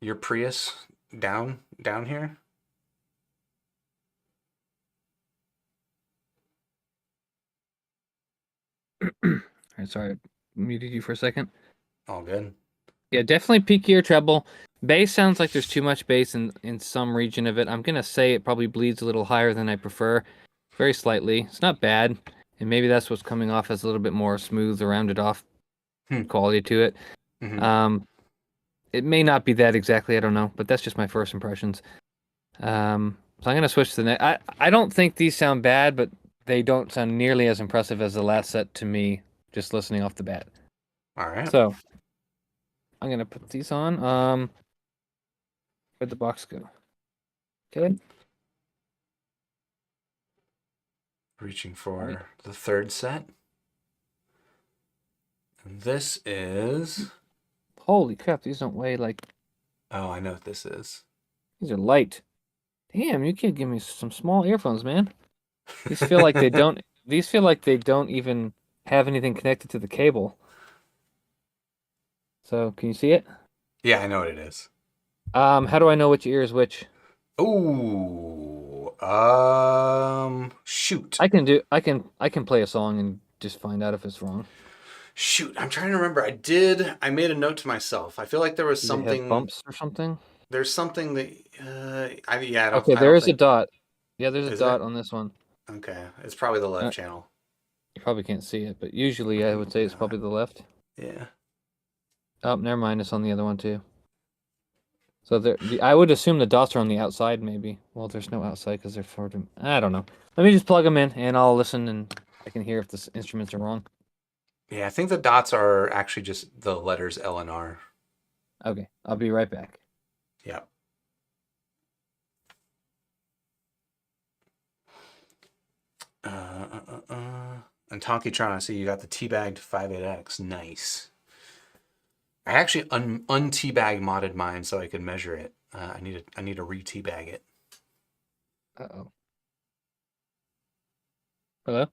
your Prius down here? All right, sorry, I muted you for a second. All good. Yeah, definitely peak ear treble. Bass sounds like there's too much bass in some region of it. I'm gonna say it probably bleeds a little higher than I prefer, very slightly. It's not bad, and maybe that's what's coming off as a little bit more smooth, rounded off Hmm. quality to it. Mm-hmm. Um, it may not be that exactly. I don't know, but that's just my first impressions. So I'm gonna switch to the next. I don't think these sound bad, but they don't sound nearly as impressive as the last set to me, just listening off the bat. All right. So I'm gonna put these on. Where'd the box go? Okay. Reaching All right. for the third set. And this is. Holy crap, these don't weigh like Oh, I know what this is. these are light. Damn, you can't give me some small earphones, man. These feel like they don't these feel like they don't even have anything connected to the cable. So can you see it? Yeah, I know what it is. How do I know which ear is which? Ooh. Shoot. I can play a song and just find out if it's wrong. Shoot. I'm trying to remember. I made a note to myself. I feel like there was Do they have something. bumps or something? There's something that. Yeah. Okay, I there don't is a think. dot. Yeah, there's a Is dot there? on this one. Okay. It's probably the left Uh, channel. you probably can't see it, but usually I Maybe would say it's not. probably the left. Yeah. Oh, never mind, it's on the other one too. So I would assume the dots are on the outside, maybe. Well, there's no outside because they're for them. I don't know. Let me just plug them in, and I'll listen, and I can hear if the instruments are wrong. Yeah. I think the dots are actually just the letters L and R. Okay, I'll be right back. Yeah. And Tonkytron, I see you got the teabagged 58X. Nice. I actually un-teabag modded mine so I could measure it. I need to re-teabag it. Uh-oh. Hello?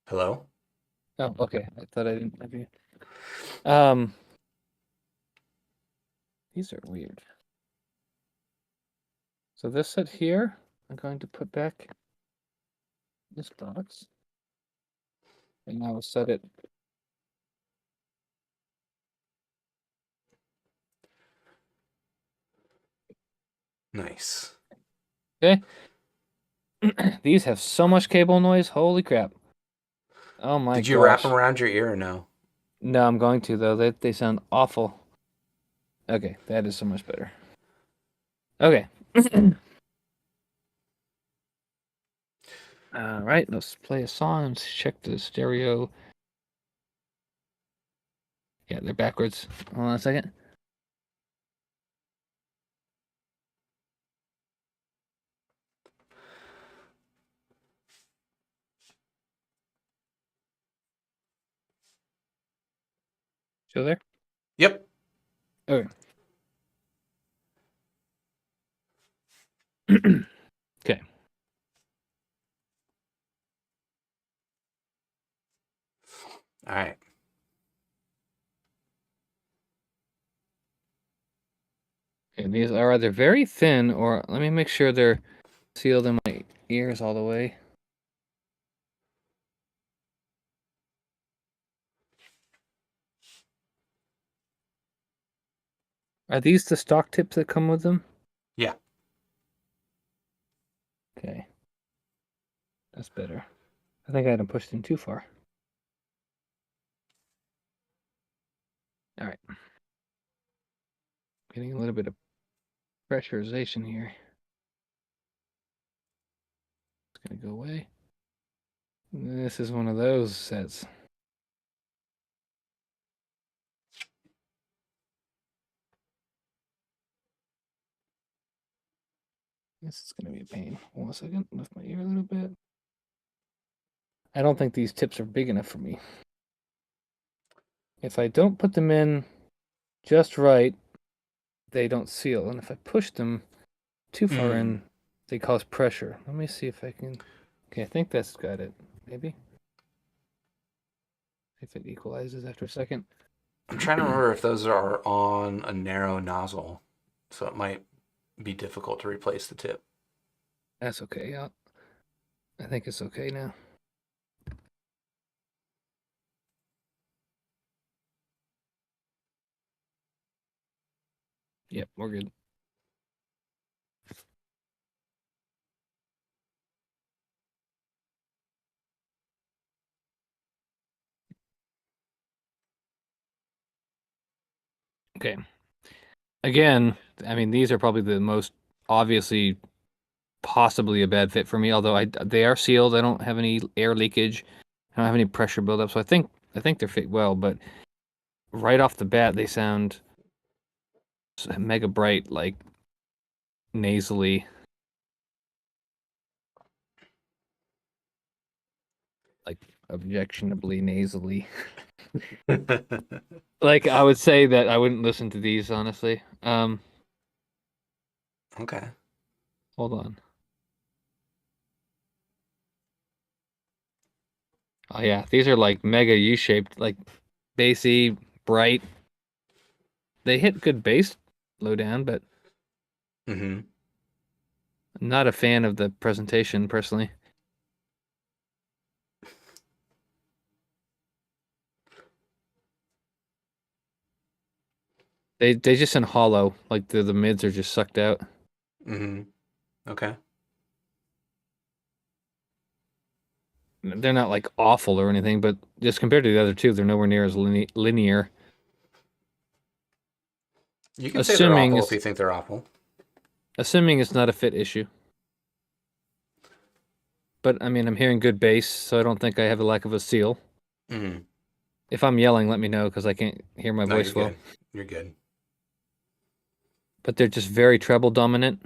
Hello? Oh, okay. I thought I didn't have you. Um, these are weird. So this set here, I'm going to put back this box, and I will set it. Nice. Okay. These have so much cable noise. Holy crap. Oh my Did you wrap gosh. them around your ear or no? No, I'm going to though. They sound awful. Okay, that is so much better. Okay. All right, let's play a song. Let's check the stereo. Yeah, they're backwards. Hold on a second. Still there? Yep. Okay. Okay. All right. And these are either very thin or let me make sure they're sealed in my ears all the way. Are these the stock tips that come with them? Yeah. Okay. That's better. I think I had them pushed in too far. All right. Getting a little bit of pressurization here. It's going to go away. This is one of those sets. This is going to be a pain. Hold on a second. Lift my ear a little bit. I don't think these tips are big enough for me. If I don't put them in just right, they don't seal. And if I push them too far in, they cause pressure. Let me see if I can. Okay, I think that's got it. Maybe. If it equalizes after a second. I'm trying to remember if those are on a narrow nozzle, so it might be difficult to replace the tip. That's okay. I think it's okay now. Yep, we're good. Okay. Again, I mean, these are probably the most obviously possibly a bad fit for me, although they are sealed. I don't have any air leakage. I don't have any pressure buildup, so I think they're fit well, but right off the bat they sound mega bright, like nasally. Like objectionably nasally. Like I would say that I wouldn't listen to these honestly. Okay. Hold on. Oh yeah, these are like mega U-shaped, like bassy, bright. They hit good bass low down, but Mm-hmm. I'm not a fan of the presentation personally. They just sound hollow, like the mids are just sucked out. Mm-hmm. Okay. They're not like awful or anything, but just compared to the other two, they're nowhere near as linear. You can say they're Assuming awful if it's you think they're awful. not a fit issue. But I mean, I'm hearing good bass, so I don't think I have a lack of a seal. Mm-hmm. If I'm yelling, let me know because I can't hear my No, voice you're well. good. You're good. But they're just very treble dominant.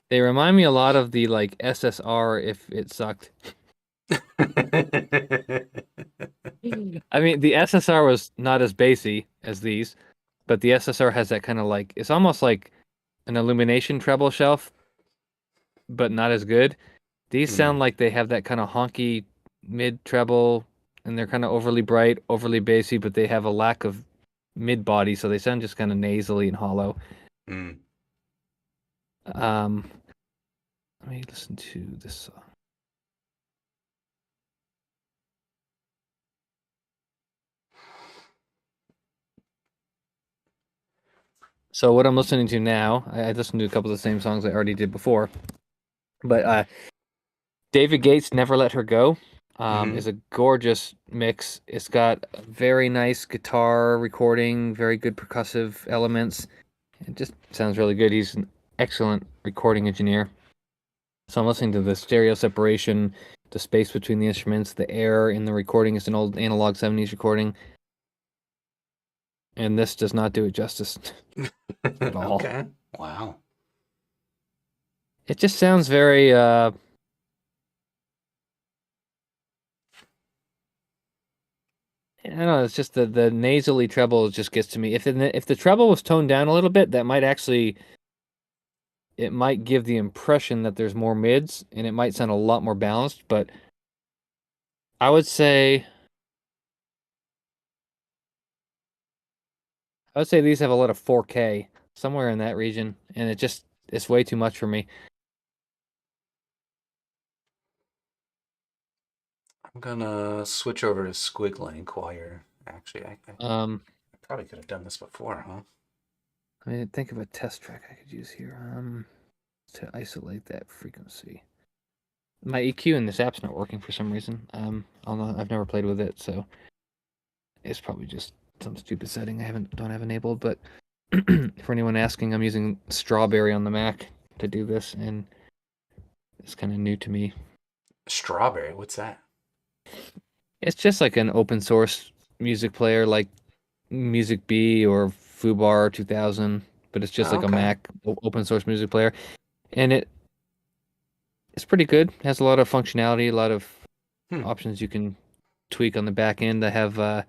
They remind me a lot of the like SSR if it sucked. I mean, the SSR was not as bassy as these, but the SSR has that kind of like it's almost like an illumination treble shelf, but not as good. These sound like they have that kind of honky mid treble, and they're kind of overly bright, overly bassy, but they have a lack of mid body, so they sound just kind of nasally and hollow. Mm. Let me listen to this song. So what I'm listening to now, I listened to a couple of the same songs I already did before, but David Gates' "Never Let Her Go" is a gorgeous mix. It's got a very nice guitar recording, very good percussive elements. It just sounds really good. He's an excellent recording engineer. So I'm listening to the stereo separation, the space between the instruments, the air in the recording. It's an old analog 70s recording. And this does not do it justice at all. Okay. Wow. It just sounds very I don't know, it's just the nasally treble just gets to me. If the treble was toned down a little bit, that might actually it might give the impression that there's more mids and it might sound a lot more balanced, but I would say these have a lot of 4K somewhere in that region, and it's way too much for me. I'm gonna switch over to Squiglink while you're actually. I probably could have done this before, huh? I mean, think of a test track I could use here. To isolate that frequency. My EQ in this app's not working for some reason. I've never played with it, so it's probably just some stupid setting I don't have enabled. But for anyone asking, I'm using Strawberry on the Mac to do this, and it's kind of new to me. Strawberry, what's that? It's just like an open source music player, like Music B or Fubar 2000, but it's just Oh, like a okay. Mac open source music player, and it's pretty good. It has a lot of functionality, a lot of Hmm. options you can tweak on the back end. I have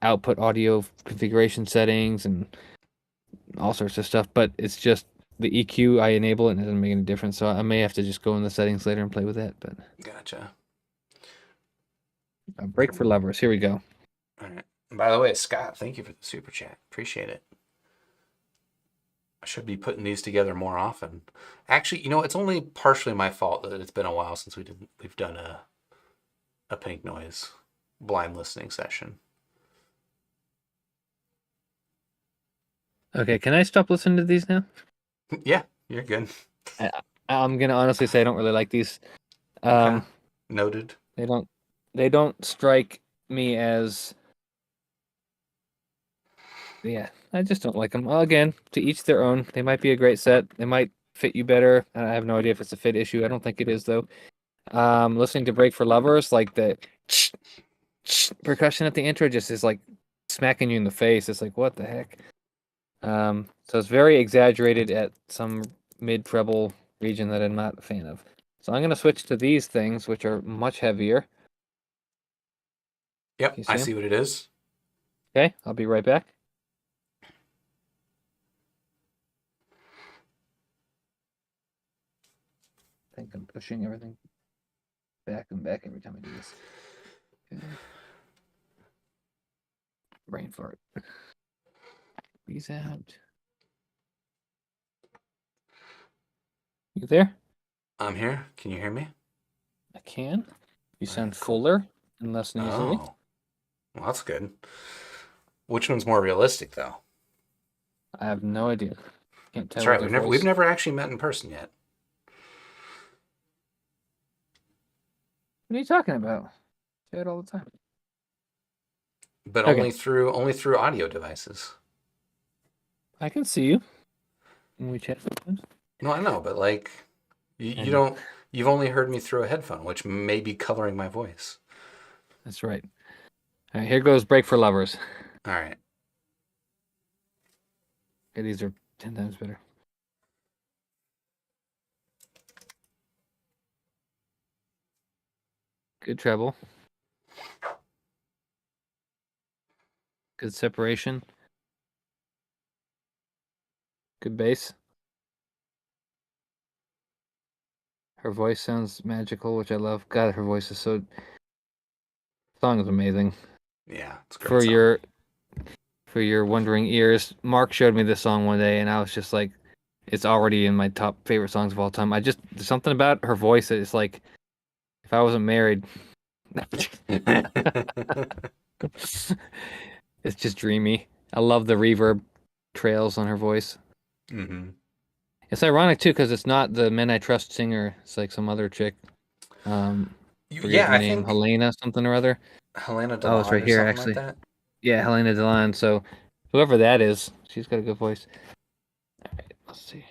output audio configuration settings and all sorts of stuff, but it's just the EQ I enable it and it doesn't make any difference. So I may have to just go in the settings later and play with that. But Gotcha. a break for lovers. Here we go. All right. By the way, Scott, thank you for the super chat. Appreciate it. I should be putting these together more often. Actually, it's only partially my fault that it's been a while since we've done a pink noise blind listening session. Okay, can I stop listening to these now? Yeah, you're good. I, I'm gonna honestly say I don't really like these. Okay. Um, Noted. they don't strike me as yeah. I just don't like them. Well, again, to each their own. They might be a great set. They might fit you better. I have no idea if it's a fit issue. I don't think it is though. Listening to Break for Lovers, like the percussion at the intro just is like smacking you in the face. It's like, what the heck? So it's very exaggerated at some mid treble region that I'm not a fan of. So I'm gonna switch to these things, which are much heavier. Can Yep, you I see them? see what it is. Okay, I'll be right back. I think I'm pushing everything back and back every time I do this. Okay. Brain fart. Squeeze out. You there? I'm here. Can you hear me? I can. You All right, sound cool. fuller and less nasally. Oh, well, that's good. Which one's more realistic, though? I have no idea. Can't That's tell right. with We've your never we've voice. never actually met in person yet. What are you talking about? Say it all the time. But Okay, only through audio devices. I can see you when we chat sometimes. No, I know, but like you And don't. You've only heard me through a headphone, which may be coloring my voice. that's right. All right, here goes Break for Lovers. All right. Okay, these are 10 times better. Good treble. Good separation. Good bass. Her voice sounds magical, which I love. God, her voice is so. Song is amazing. Yeah, it's a great For song. your wondering ears, Mark showed me this song one day, and I was just like, it's already in my top favorite songs of all time. There's something about her voice that is like, if I wasn't married, it's just dreamy. I love the reverb trails on her voice. hmm It's ironic too, because it's not the Men I Trust singer. It's like some other chick. Forget Yeah, her I name, think Helena something or other. Helena Oh, it's Delon right or here something like actually. that. Yeah, Helena Delan. So whoever that is, she's got a good voice. All right, let's see.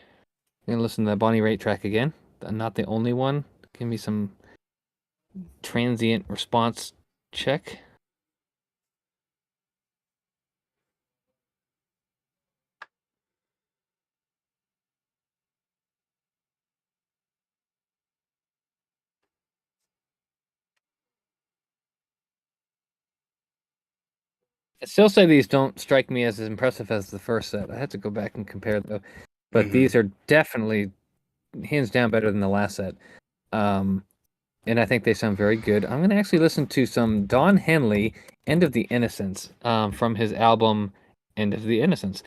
I'm gonna listen to that Bonnie Raitt track again. Not the only one. Give me some transient response check. I still say these don't strike me as impressive as the first set. I had to go back and compare though, but hmm these are definitely hands down better than the last set. Um, and I think they sound very good. I'm gonna actually listen to some Don Henley, "End of the Innocence," from his album "End of the Innocence."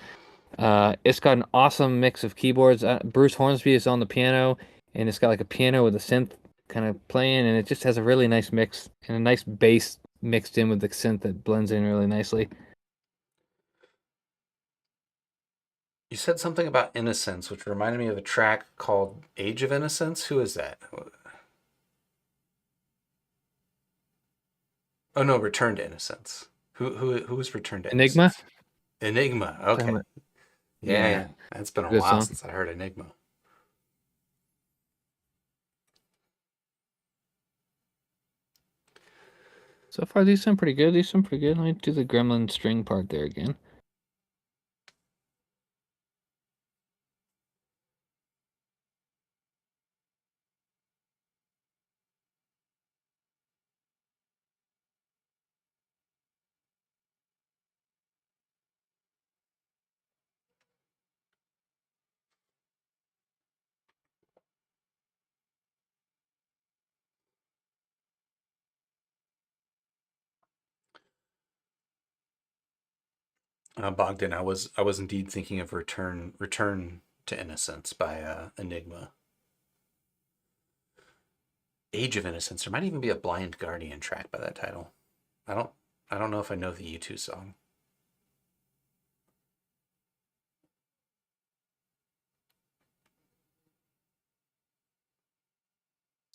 It's got an awesome mix of keyboards. Bruce Hornsby is on the piano, and it's got like a piano with a synth kind of playing, and it just has a really nice mix and a nice bass mixed in with the synth that blends in really nicely. You said something about Innocence, which reminded me of a track called Age of Innocence. Who is that? Oh no, Return to Innocence. Who was Return to Enigma? Innocence? Enigma. Talking Okay. about- Yeah, Yeah, yeah. It's been a good while song. since I heard Enigma. So far, these sound pretty good. These sound pretty good. Let me do the gremlin string part there again. Bogdan, I was indeed thinking of Return to Innocence by Enigma. Age of Innocence. There might even be a Blind Guardian track by that title. I don't I don't know if I know the U2 song.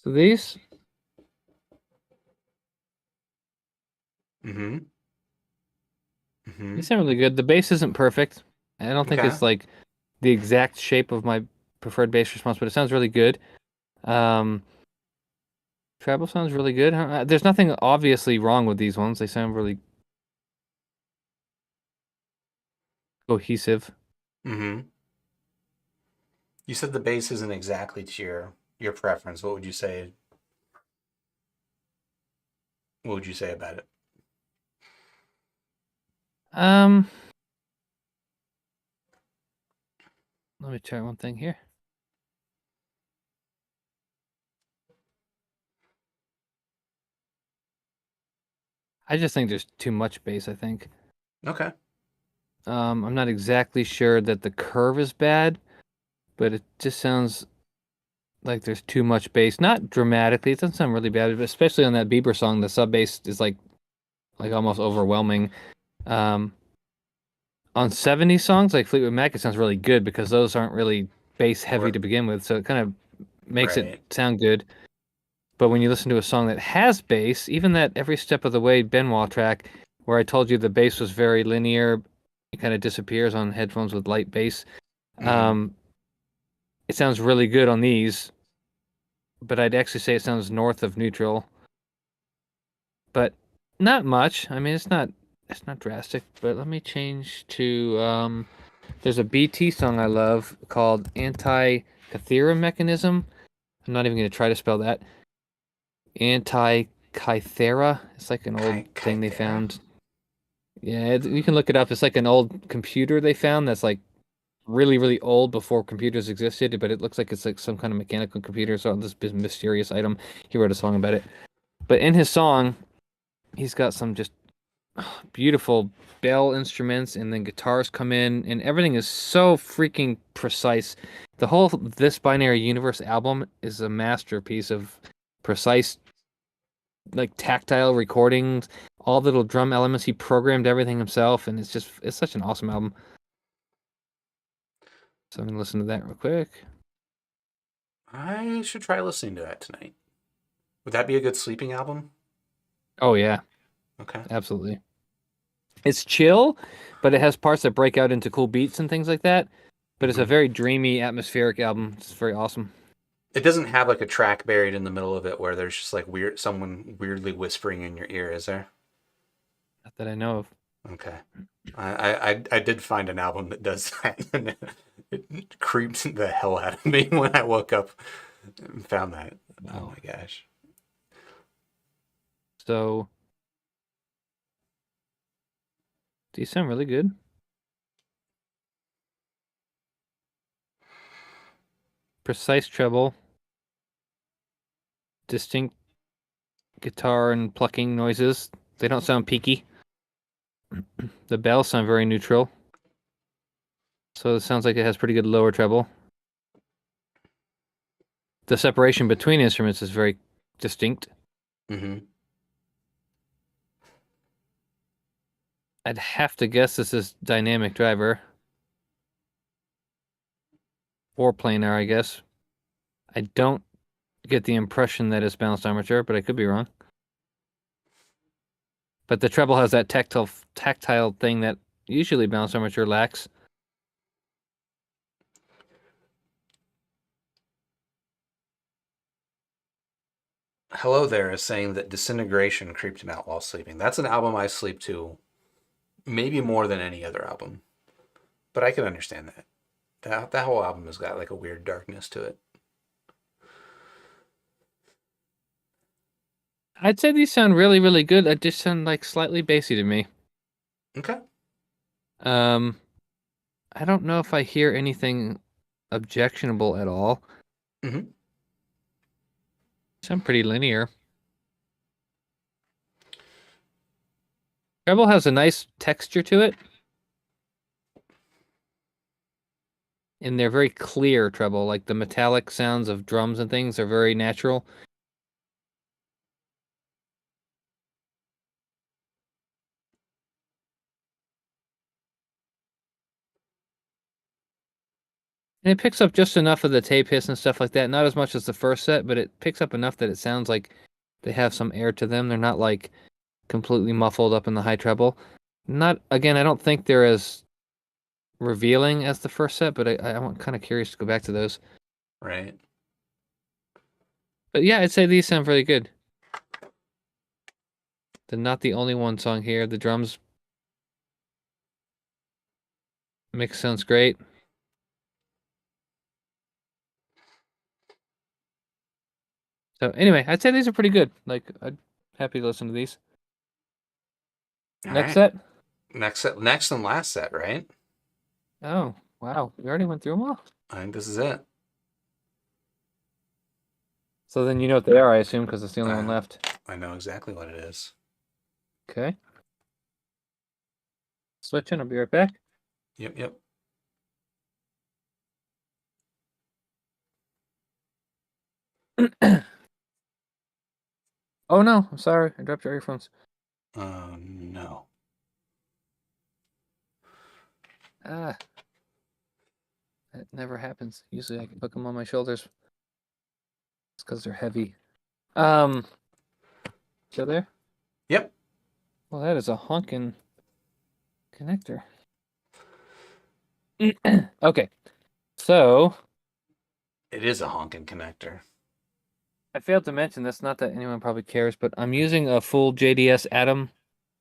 So these Mm-hmm. Mm-hmm. these sound really good. The bass isn't perfect. I don't think Okay. it's like the exact shape of my preferred bass response, but it sounds really good. Um, Treble sounds really good. There's nothing obviously wrong with these ones. They sound really cohesive. Mm-hmm. You said the bass isn't exactly to your preference. What would you say about it? Um, Let me try one thing here. I just think there's too much bass, I think. Okay. I'm not exactly sure that the curve is bad, but it just sounds like there's too much bass. Not dramatically, it doesn't sound really bad, but especially on that Bieber song, the sub bass is like almost overwhelming. Um, on 70s songs like Fleetwood Mac, it sounds really good because those aren't really bass heavy Right. to begin with, so it kind of makes it Right. sound good. But when you listen to a song that has bass, even that Every Step of the Way Benoit track, where I told you the bass was very linear, it kind of disappears on headphones with light bass. Mm-hmm. Um, it sounds really good on these, but I'd actually say it sounds north of neutral, but not much. I mean, it's not drastic. But let me change to there's a BT song I love called Anti-Cathera Mechanism. I'm not even going to try to spell that. Anti-Kythera. It's like an old thing they Kythera? found. Yeah, you can look it up. It's like an old computer they found that's like really, really old before computers existed, but it looks like it's like some kind of mechanical computer. So this mysterious item. He wrote a song about it. But in his song, he's got some just beautiful bell instruments, and then guitars come in, and everything is so freaking precise. The whole This Binary Universe album is a masterpiece of precise, like tactile recordings, all the little drum elements. He programmed everything himself, and it's such an awesome album. So I'm gonna listen to that real quick. I should try listening to that tonight. Would that be a good sleeping album? Oh yeah, Okay. absolutely. It's chill, but it has parts that break out into cool beats and things like that. But it's a Mhm. very dreamy, atmospheric album. It's very awesome. It doesn't have like a track buried in the middle of it where there's just like someone weirdly whispering in your ear, is there? Not that I know of. Okay. I did find an album that does that, and it creeped the hell out of me when I woke up and found that. Oh Wow. my gosh. So these sound really good. Precise treble, distinct guitar and plucking noises. They don't sound peaky. The bells sound very neutral. So it sounds like it has pretty good lower treble. The separation between instruments is very distinct. Mm-hmm. I'd have to guess this is dynamic driver. Or planar, I guess. I don't get the impression that it's balanced armature, but I could be wrong. But the treble has that tactile thing that usually balanced armature lacks. Hello There is saying that Disintegration creeped him out while sleeping. That's an album I sleep to maybe more than any other album. But I can understand that. That whole album has got like a weird darkness to it. I'd say these sound really, really good. They just sound like slightly bassy to me. Okay. Um, I don't know if I hear anything objectionable at all. Mm-hmm. Sound pretty linear. Treble has a nice texture to it. And they're very clear treble. Like the metallic sounds of drums and things are very natural. And it picks up just enough of the tape hiss and stuff like that. Not as much as the first set, but it picks up enough that it sounds like they have some air to them. They're not like completely muffled up in the high treble. Not again, I don't think they're as revealing as the first set, but I'm kind of curious to go back to those. Right. But yeah, I'd say these sound really good. They're not the only one song here. The drums mix sounds great. So anyway, I'd say these are pretty good. Like, I'm happy to listen to these. All Next right. set. Next and last set, right? Oh, wow. We already went through them all. I think this is it. So then you know what they are, I assume, because it's the only one Uh, left. I know exactly what it is. Okay. Switching. I'll be right back. Yep, yep. Oh no, I'm sorry. I dropped your earphones. No. Ah, that never happens. Usually I can hook them on my shoulders. It's because they're heavy. Still there? Yep. Well, that is a honkin' connector. Okay, so It is a honking connector. I failed to mention this. Not that anyone probably cares, but I'm using a full JDS Atom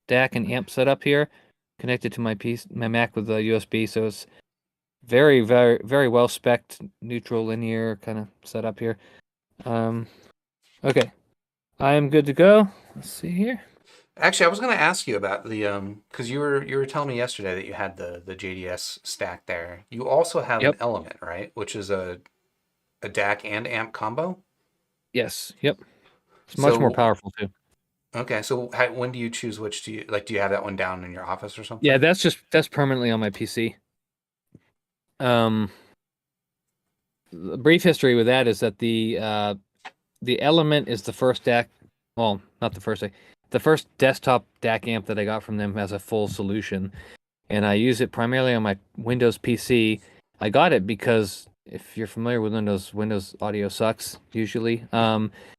DAC and amp setup here, connected to my Mac with a USB. So it's very, very, very well spec'd, neutral, linear kind of setup here. Okay, I am good to go. Let's see here. Actually, I was going to ask you about the because you were telling me yesterday that you had the JDS stack there. You also have an Yep. Element, right? Which is a DAC and amp combo. Yes. Yep. It's much more So powerful too. okay, so when do you choose which do you like? Do you have that one down in your office or Yeah, something? that's permanently on my PC. Um, the brief history with that is that the Element is the first DAC, well, not the first DAC, the first desktop DAC amp that I got from them as a full solution, and I use it primarily on my Windows PC. I got it because if you're familiar with Windows audio sucks usually,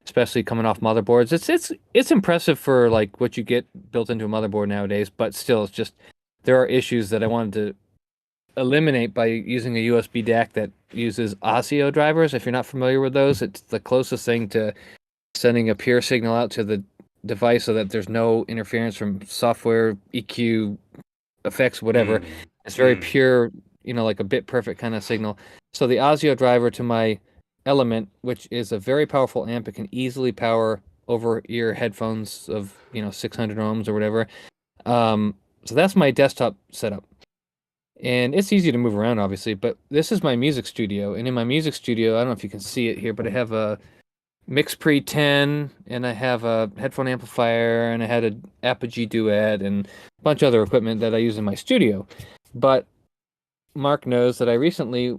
especially coming off motherboards. It's impressive for like what you get built into a motherboard nowadays, but still, it's just there are issues that I wanted to eliminate by using a USB DAC that uses ASIO drivers. If you're not familiar with those, it's the closest thing to sending a pure signal out to the device so that there's no interference from software, EQ, effects, whatever. Mm, It's very mm, pure, like a bit perfect kind of signal. So the ASIO driver to my Element, which is a very powerful amp, it can easily power over ear headphones of 600 ohms or whatever. So that's my desktop setup. And it's easy to move around, obviously, but this is my music studio. And in my music studio, I don't know if you can see it here, but I have a Mix-Pre 10, and I have a headphone amplifier, and I had an Apogee Duet, and a bunch of other equipment that I use in my studio. But Mark knows that I recently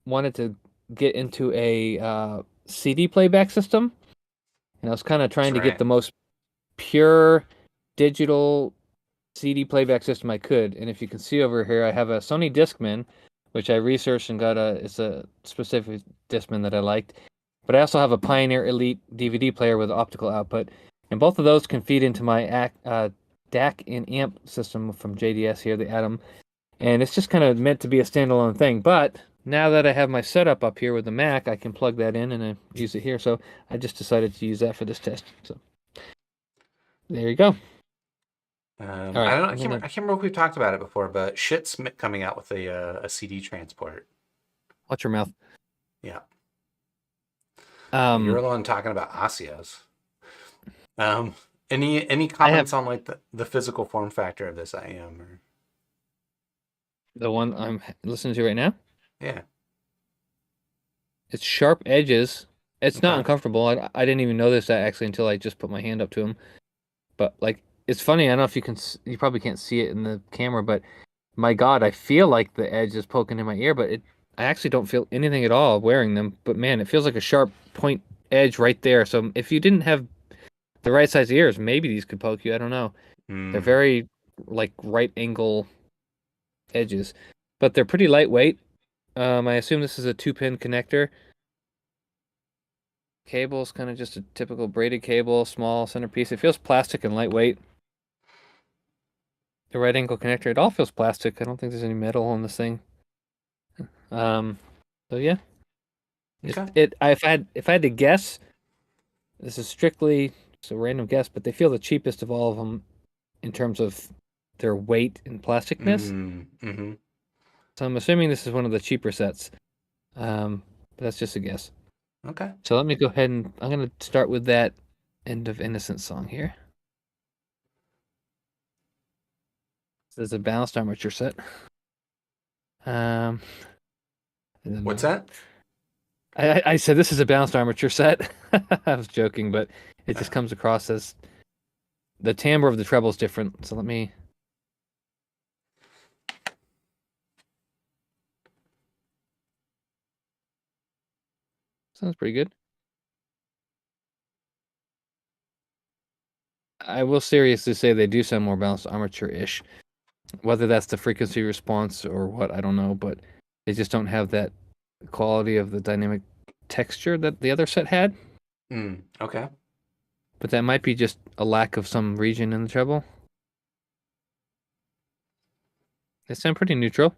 wanted to get into a CD playback system, and I was kind of that's trying to get right. the most pure digital CD playback system I could. And if you can see over here, I have a Sony Discman, which I researched and it's a specific Discman that I liked. But I also have a Pioneer Elite DVD player with optical output, and both of those can feed into my DAC and amp system from JDS here, the Atom. And it's just kind of meant to be a standalone thing. But now that I have my setup up here with the Mac, I can plug that in and I use it here. So I just decided to use that for this test. So there you go. All I right, don't know. I'm gonna. I can't remember if we've talked about it before, but coming out with a CD transport. Watch your mouth. Yeah, you're Um, alone talking about Asios. Um, any I have comments on like the physical form factor of this IEM or the one I'm listening to right now. yeah, It's sharp edges. It's not okay. uncomfortable. I didn't even know this actually until I just put my hand up to him. But like, it's funny. I don't know if you probably can't see it in the camera, but my God, I feel like the edge is poking in my ear, but I actually don't feel anything at all wearing them. But man, it feels like a sharp point edge right there. So if you didn't have the right size ears, maybe these could poke you. I don't know. They're Hmm. very like right angle edges, but they're pretty lightweight. I assume this is a 2-pin connector. Cable's kind of just a typical braided cable, small centerpiece. It feels plastic and lightweight. The right angle connector, it all feels plastic. I don't think there's any metal on this thing. Um, so yeah, Okay. if I had to guess, this is strictly just a random guess, but they feel the cheapest of all of them in terms of their weight and plasticness. Mm, mm-hmm. So I'm assuming this is one of the cheaper sets. But that's just a guess. Okay. So let me go ahead and I'm gonna start with that End of Innocence song here. This is a balanced armature set. Um, and then, What's that? I said this is a balanced armature set. I was joking, but it just Uh, comes across as the timbre of the treble is different. So let me. Sounds pretty good. I will seriously say they do sound more balanced armature-ish. Whether that's the frequency response or what, I don't know, but they just don't have that quality of the dynamic texture that the other set had. okay. But that might be just a lack of some region in the treble. They sound pretty neutral.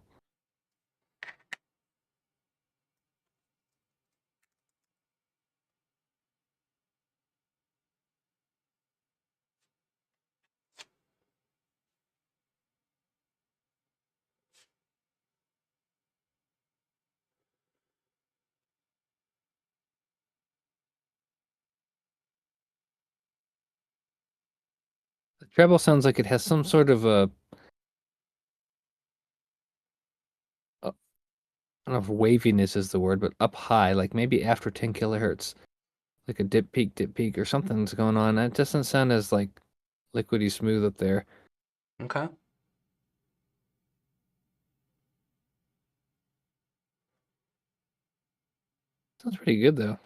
Treble sounds like it has some sort of I don't know if waviness is the word, but up high, like maybe after 10 kilohertz, like a dip peak, or something's going on. It doesn't sound as like liquidy smooth up there. Okay. Sounds pretty good though.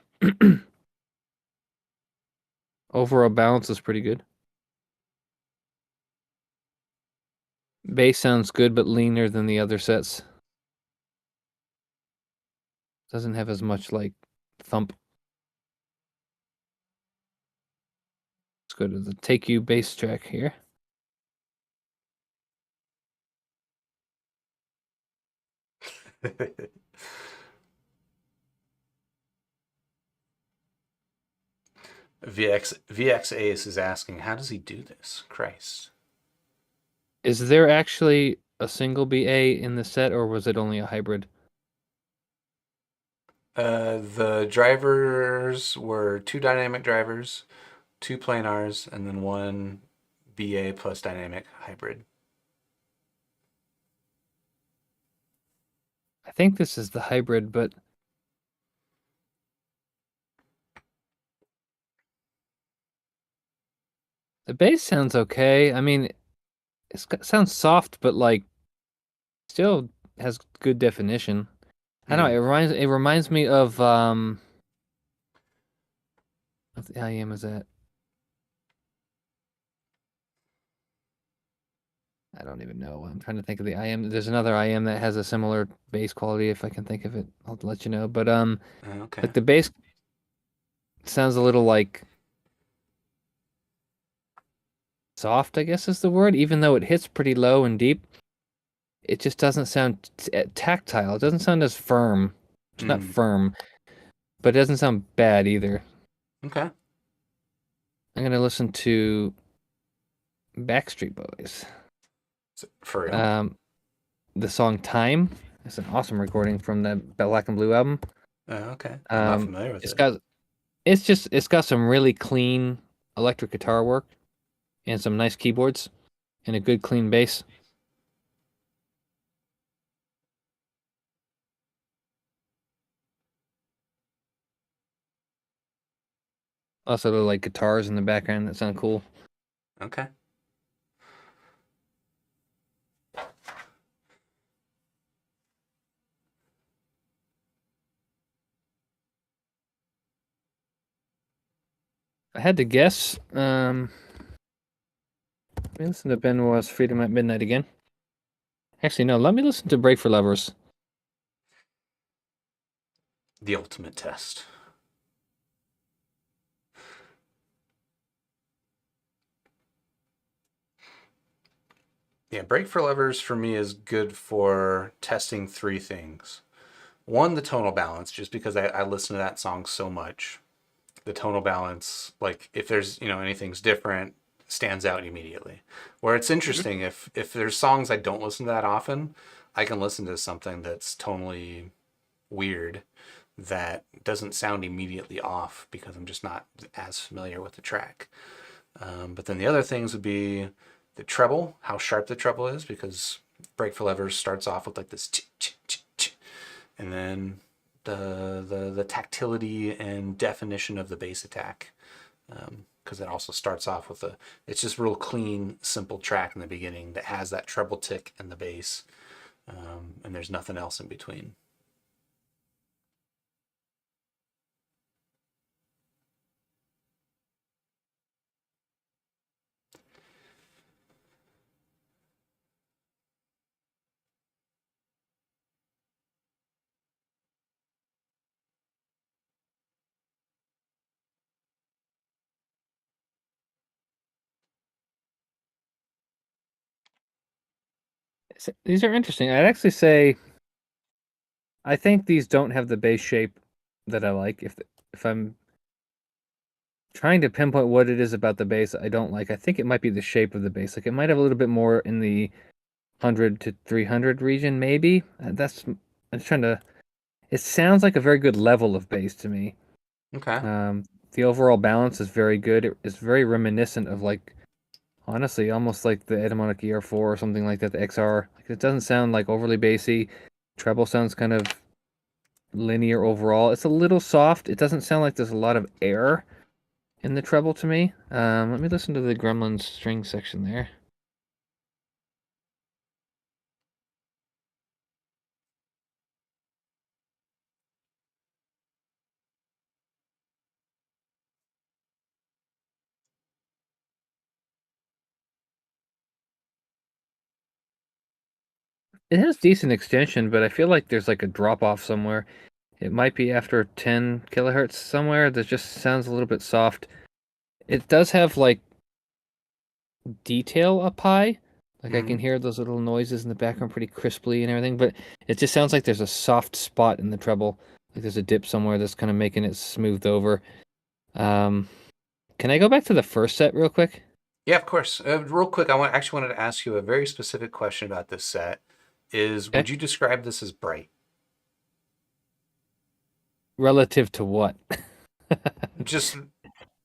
Overall balance is pretty good. Bass sounds good, but leaner than the other sets. Doesn't have as much like thump. Let's go to the Take You bass track here. VX Ace is asking, how does he do this? Christ. Is there actually a single BA in the set, or was it only a hybrid? The drivers were 2 dynamic drivers, 2 planars, and then 1 BA plus dynamic hybrid. I think this is the hybrid, but the bass sounds okay. I mean, sounds soft, but like still has good definition. I don't know. It reminds me of what the IEM is that? I don't even know. I'm trying to think of the IEM. There's another IEM that has a similar bass quality. If I can think of it, I'll let you know. But Okay. like the bass sounds a little like soft, I guess is the word. Even though it hits pretty low and deep, it just doesn't sound tactile. It doesn't sound as firm. It's not firm, but it doesn't sound bad either. Okay. I'm gonna listen to Backstreet Boys. For real? The song "Time." It's an awesome recording from the Black and Blue album. Okay. I'm not familiar with It's it. got it's got some really clean electric guitar work and some nice keyboards and a good clean bass. Also, the like guitars in the background that sound cool. Okay. I had to guess. Let me listen to Benoit's "Freedom at Midnight" again. Actually, no. Let me listen to "Break for Lovers." The ultimate test. Yeah, Break for Lovers for me is good for testing 3 things. One, the tonal balance, just because I listen to that song so much. The tonal balance, like if there's, anything's different, stands out immediately. Where it's interesting, if there's songs I don't listen to that often, I can listen to something that's tonally weird that doesn't sound immediately off because I'm just not as familiar with the track. But then the other things would be the treble, how sharp the treble is, because Break for Lovers starts off with like this, and then the tactility and definition of the bass attack, because it also starts off with it's just real clean, simple track in the beginning that has that treble tick and the bass, and there's nothing else in between. These are interesting. I'd actually say I think these don't have the bass shape that I like. If I'm trying to pinpoint what it is about the bass I don't like, I think it might be the shape of the bass. Like it might have a little bit more in the 100 to 300 region, maybe. I'm trying to. It sounds like a very good level of bass to me. Okay. The overall balance is very good. It's very reminiscent of like honestly, almost like the Etymotic ER4 or something like that, the XR. Like, it doesn't sound like overly bassy. Treble sounds kind of linear overall. It's a little soft. It doesn't sound like there's a lot of air in the treble to me. Let me listen to the Gremlins string section there. It has decent extension, but I feel like there's like a drop off somewhere. It might be after 10 kilohertz somewhere that just sounds a little bit soft. It does have like detail up high. Like I can hear those little noises in the background pretty crisply and everything, but it just sounds like there's a soft spot in the treble. Like there's a dip somewhere that's kind of making it smoothed over. Um, can I go back to the first set real quick? Yeah, of course. Real quick, actually wanted to ask you a very specific question about this set. Okay. Would you describe this as bright? Relative to what? Just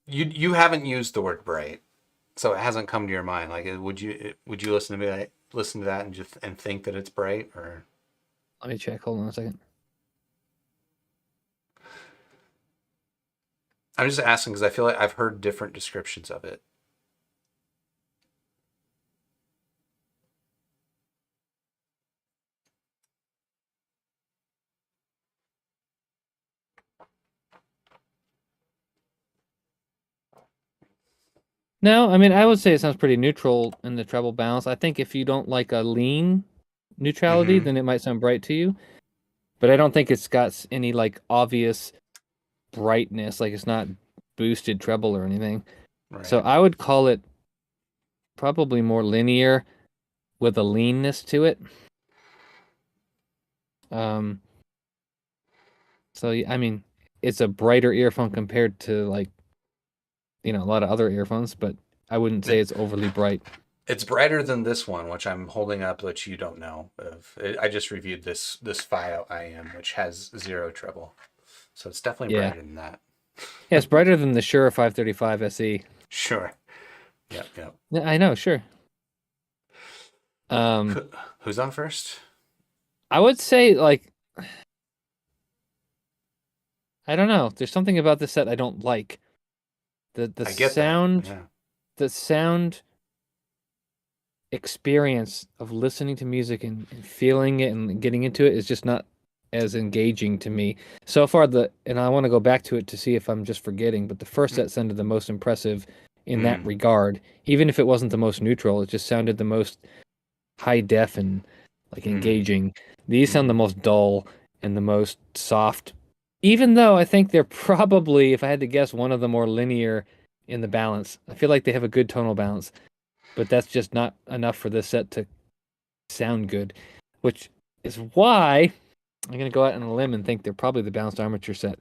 you haven't used the word bright, so it hasn't come to your mind. Like, would you listen to that and just and think that it's bright, or Let me check. Hold on a second. I'm just asking because I feel like I've heard different descriptions of it. No, I mean I would say it sounds pretty neutral in the treble balance. I think if you don't like a lean neutrality, Mm-hmm. then it might sound bright to you. But I don't think it's got any like obvious brightness, like it's not boosted treble or anything. So Right. I would call it probably more linear with a leanness to it. Um, I mean, it's a brighter earphone compared to like, a lot of other earphones, but I wouldn't say It, it's overly bright. it's brighter than this one, which I'm holding up, which you don't know of. I just reviewed this File IEM, which has zero treble, so it's definitely Yeah. brighter than that. Yeah, it's brighter than the Shure 535 SE. Sure. Yep. Yep. Yeah, I know, sure. Um, Who's on first? I would say like I don't know. There's something about this set I don't like. The I get that. sound Yeah. the sound experience of listening to music and feeling it and getting into it is just not as engaging to me. So far and I want to go back to it to see if I'm just forgetting, but the first set sounded the most impressive in that Mm, regard. Even if it wasn't the most neutral, it just sounded the most high def and like mm, engaging. These sound the mm, most dull and the most soft. Even though I think they're probably, if I had to guess, one of the more linear in the balance. I feel like they have a good tonal balance, but that's just not enough for this set to sound good, which is why I'm gonna go out on a limb and think they're probably the balanced armature set.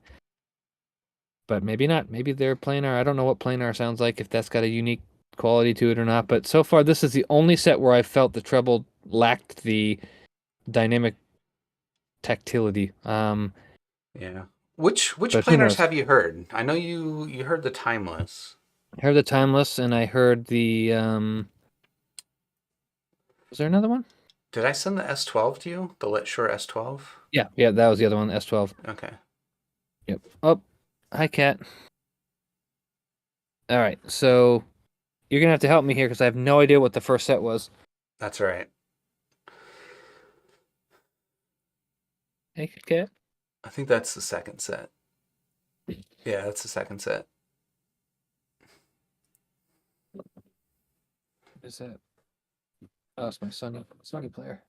But maybe not. Maybe they're planar. I don't know what planar sounds like, if that's got a unique quality to it or not. But so far, this is the only set where I felt the treble lacked the dynamic tactility. yeah. Which But who planers knows? have you heard? I know you heard the Timeless. I heard the timeless, and I heard the was there another one? Did I send the S12 to you? The Let Sure S12? Yeah, yeah, that was the other one, S12. Okay. Yep. Oh, hi, cat. All right, so you're gonna have to help me here because I have no idea what the first set was. That's right. Hey, cat. I think that's the second set. Yeah, that's the second set. What is that? Oh, it's my Sony player.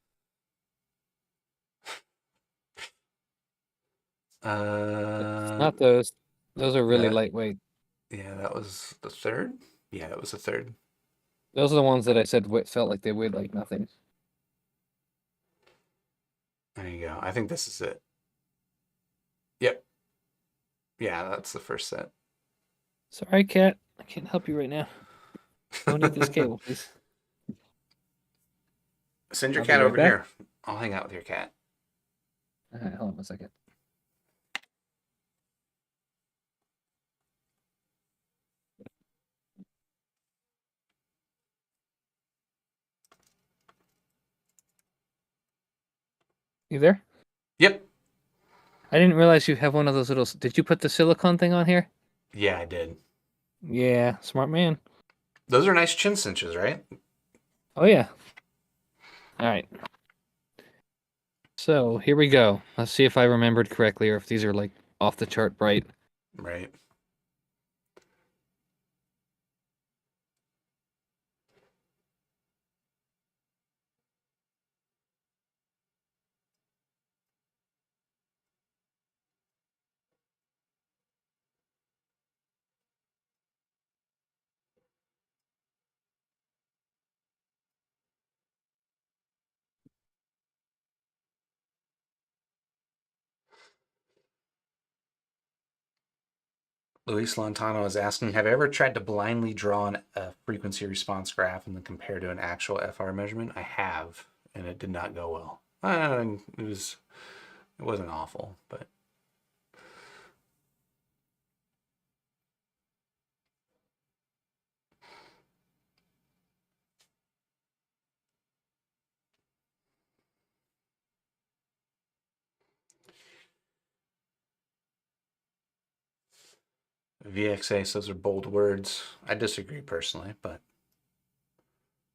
Uh, Not those. Those are really that lightweight. yeah, that was the third. Yeah, it was the third. Those are the ones that I said felt like they weighed like nothing. There you go. I think this is it. Yep. Yeah, that's the first set. Sorry, cat. I can't help you right now. Donate this cable, please. Send your I'll be cat right over back. here. I'll hang out with your cat. All right, hold on one second. You there? Yep. I didn't realize you have one of those little. Did you put the silicone thing on here? Yeah, I did. Yeah, smart man. Those are nice chin cinches, right? Oh yeah. All right. So here we go. Let's see if I remembered correctly or if these are like off the chart bright. Right. Luis Lantano is asking, have I ever tried to blindly draw a frequency response graph and then compare to an actual FR measurement? I have, and it did not go well. It wasn't awful, but VXA says are bold words. I disagree personally, but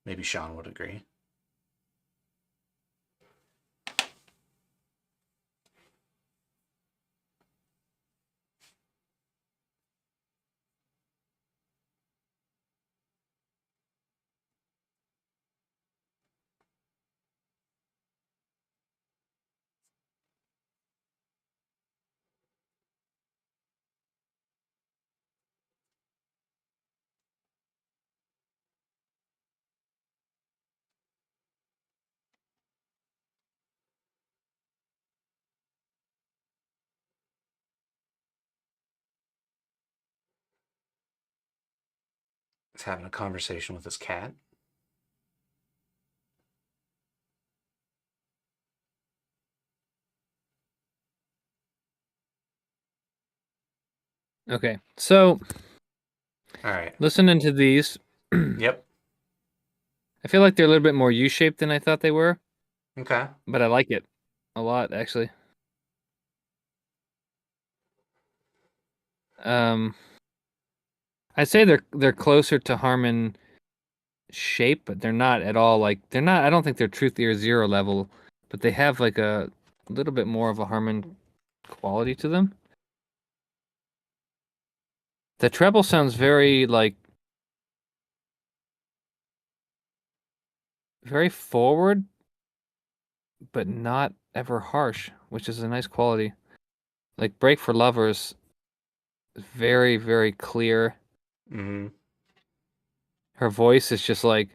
maybe Sean would agree. He's having a conversation with his cat. Okay. So All right. listening to these, Yep. I feel like they're a little bit more U-shaped than I thought they were, Okay. but I like it a lot actually. Um, I'd say they're closer to Harman shape, but they're not at all like they're not. I don't think they're Truthear 0 level, but they have like a little bit more of a Harman quality to them. The treble sounds very like very forward, but not ever harsh, which is a nice quality. Like Break for Lovers is very, very clear. Mm-hmm. Her voice is just like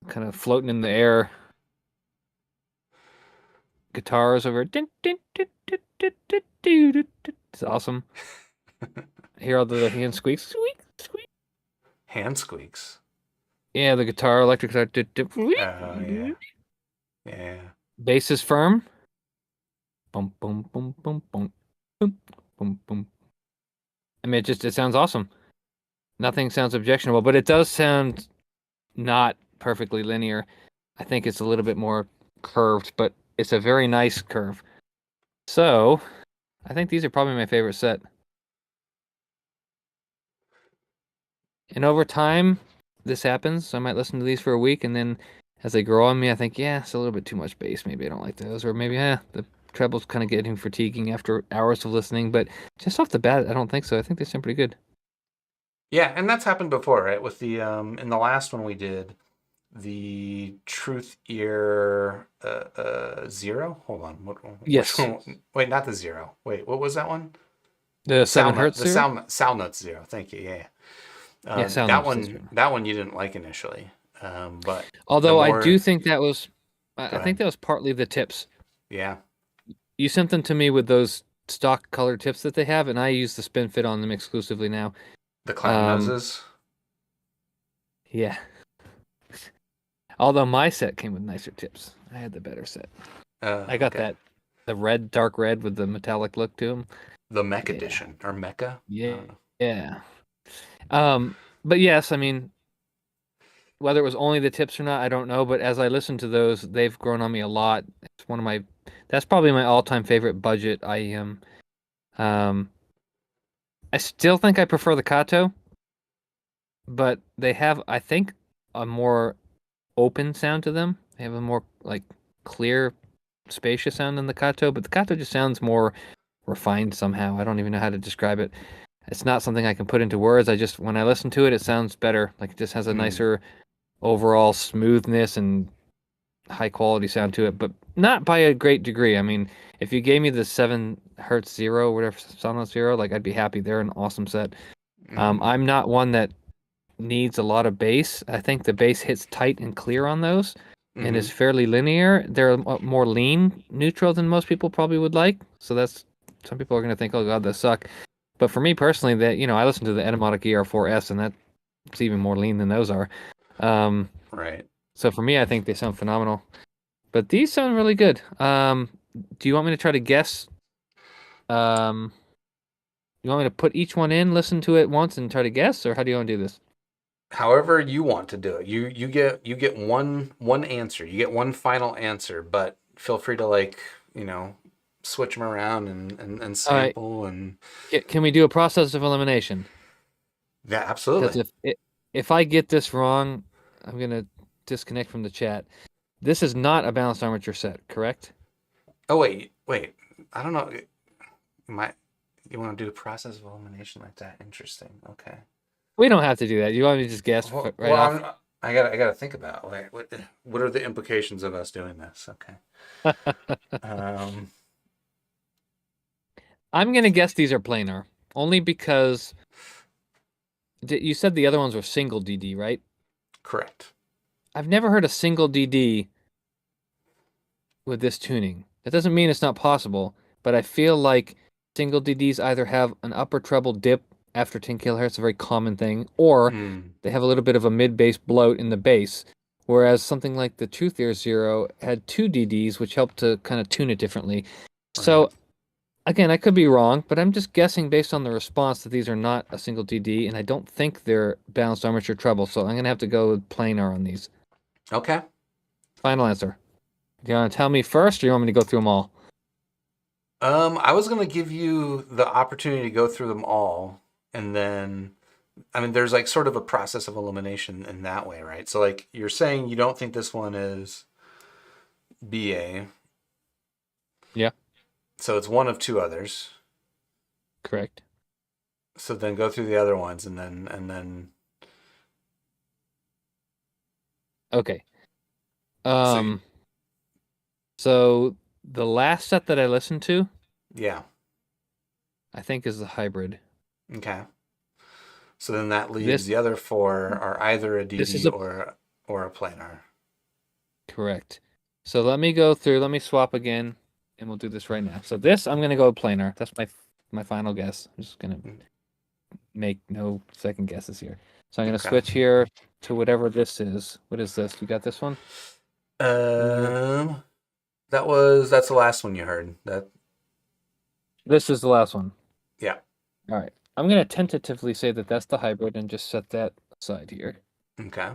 kind of floating in the air. Guitars over. It's awesome. Hear all the little hand squeaks. Squeak, squeak. Hand squeaks. Yeah, the guitar, electric guitar. Oh, yeah. Yeah. Bass is firm. Boom, boom, boom, boom, boom, boom, boom, boom. I mean, it sounds awesome. Nothing sounds objectionable, but it does sound not perfectly linear. I think it's a little bit more curved, but it's a very nice curve. So, I think these are probably my favorite set. And over time, this happens. I might listen to these for a week, and then as they grow on me, I think, yeah, it's a little bit too much bass. Maybe I don't like those, or maybe, the treble's kind of getting fatiguing after hours of listening. But just off the bat, I don't think so. I think they sound pretty good. Yeah, and that's happened before, right? With the in the last one we did, the Truthear 0. Hold on, which Yes, one? Wait, not the 0. Wait, what was that one? the 7 hertz The zero. sound note 0. Thank you. Yeah. Yeah, sound That notes. That's right. one you didn't like initially, but the Although I do more think that was, go I think ahead. that was partly the tips. Yeah, You sent them to me with those stock color tips that they have, and I use the spin fit on them exclusively now. the clown Um, noses. yeah. Although my set came with nicer tips. I had the better set. I got Okay. that the red, dark red with the metallic look to them. The Mech Yeah. edition or Mecha. I Yeah. don't know. Yeah. But yes, I mean, whether it was only the tips or not, I don't know. But as I listen to those, they've grown on me a lot. It's one of my, that's probably my all-time favorite budget IEM. I still think I prefer the Kato, but they have, I think, a more open sound to them. They have a more like clear, spacious sound than the Kato, but the Kato just sounds more refined somehow. I don't even know how to describe it. It's not something I can put into words. I just when I listen to it, it sounds better. Like it just has a Mm, nicer overall smoothness and high quality sound to it, but not by a great degree. I mean, if you gave me the 7 Hertz Zero, whatever Sonos Zero, like I'd be happy. They're an awesome set. mm, I'm not one that needs a lot of bass. I think the bass hits tight and clear on those and mm-hmm. is fairly linear. They're more lean neutral than most people probably would like. So that's some people are going to think, oh God, they suck. But for me personally, that I listen to the Etymotic ER4S and that's even more lean than those are. Um, Right. so for me, I think they sound phenomenal. But these sound really good. Do you want me to try to guess? Um, you want me to put each one in, listen to it once, and try to guess, or how do you want to do this? However you want to do it. You get one answer. You get one final answer, but feel free to switch them around and All right. sample and Can we do a process of elimination? yeah, Because absolutely. if I get this wrong, I'm gonna disconnect from the chat. This is not a balanced armature set, correct? Oh wait. I don't know. Might you want to do a process of elimination like that? Interesting. Okay. We don't have to do that. You want me to just guess Well, right off? I gotta think about what are the implications of us doing this? Okay. Um, I'm gonna guess these are planar, only because you said the other ones were single DD, right? correct. I've never heard a single DD with this tuning. That doesn't mean it's not possible, but I feel like single DDs either have an upper treble dip after 10 kilohertz, a very common thing, or Hmm. they have a little bit of a mid-bass bloat in the bass. Whereas something like the Truthear Zero had 2 DDs, which helped to kind of tune it differently. Right. So again, I could be wrong, but I'm just guessing based on the response that these are not a single DD, and I don't think they're balanced armature treble. So I'm gonna have to go with planar on these. Okay. Final answer. Do you want to tell me first, or you want me to go through them all? I was gonna give you the opportunity to go through them all, and then, I mean, there's like sort of a process of elimination in that way, right? So like you're saying you don't think this one is BA, Yeah, so it's one of two others. correct. So then go through the other ones, and then Okay. so Um, so the last set that I listened to, yeah, I think is the hybrid. okay. So then that leaves This the other four are either a this is DD a or a planar. correct. So let me go through, let me swap again, and we'll do this right now. So this I'm gonna go planar. That's my final guess. I'm just gonna make no second guesses here. So I'm gonna Okay. switch here to whatever this is. What is this? You got this one? Uh, Um, that's the last one you heard. That this is the last one. yeah. All right. I'm gonna tentatively say that that's the hybrid and just set that aside here. Okay.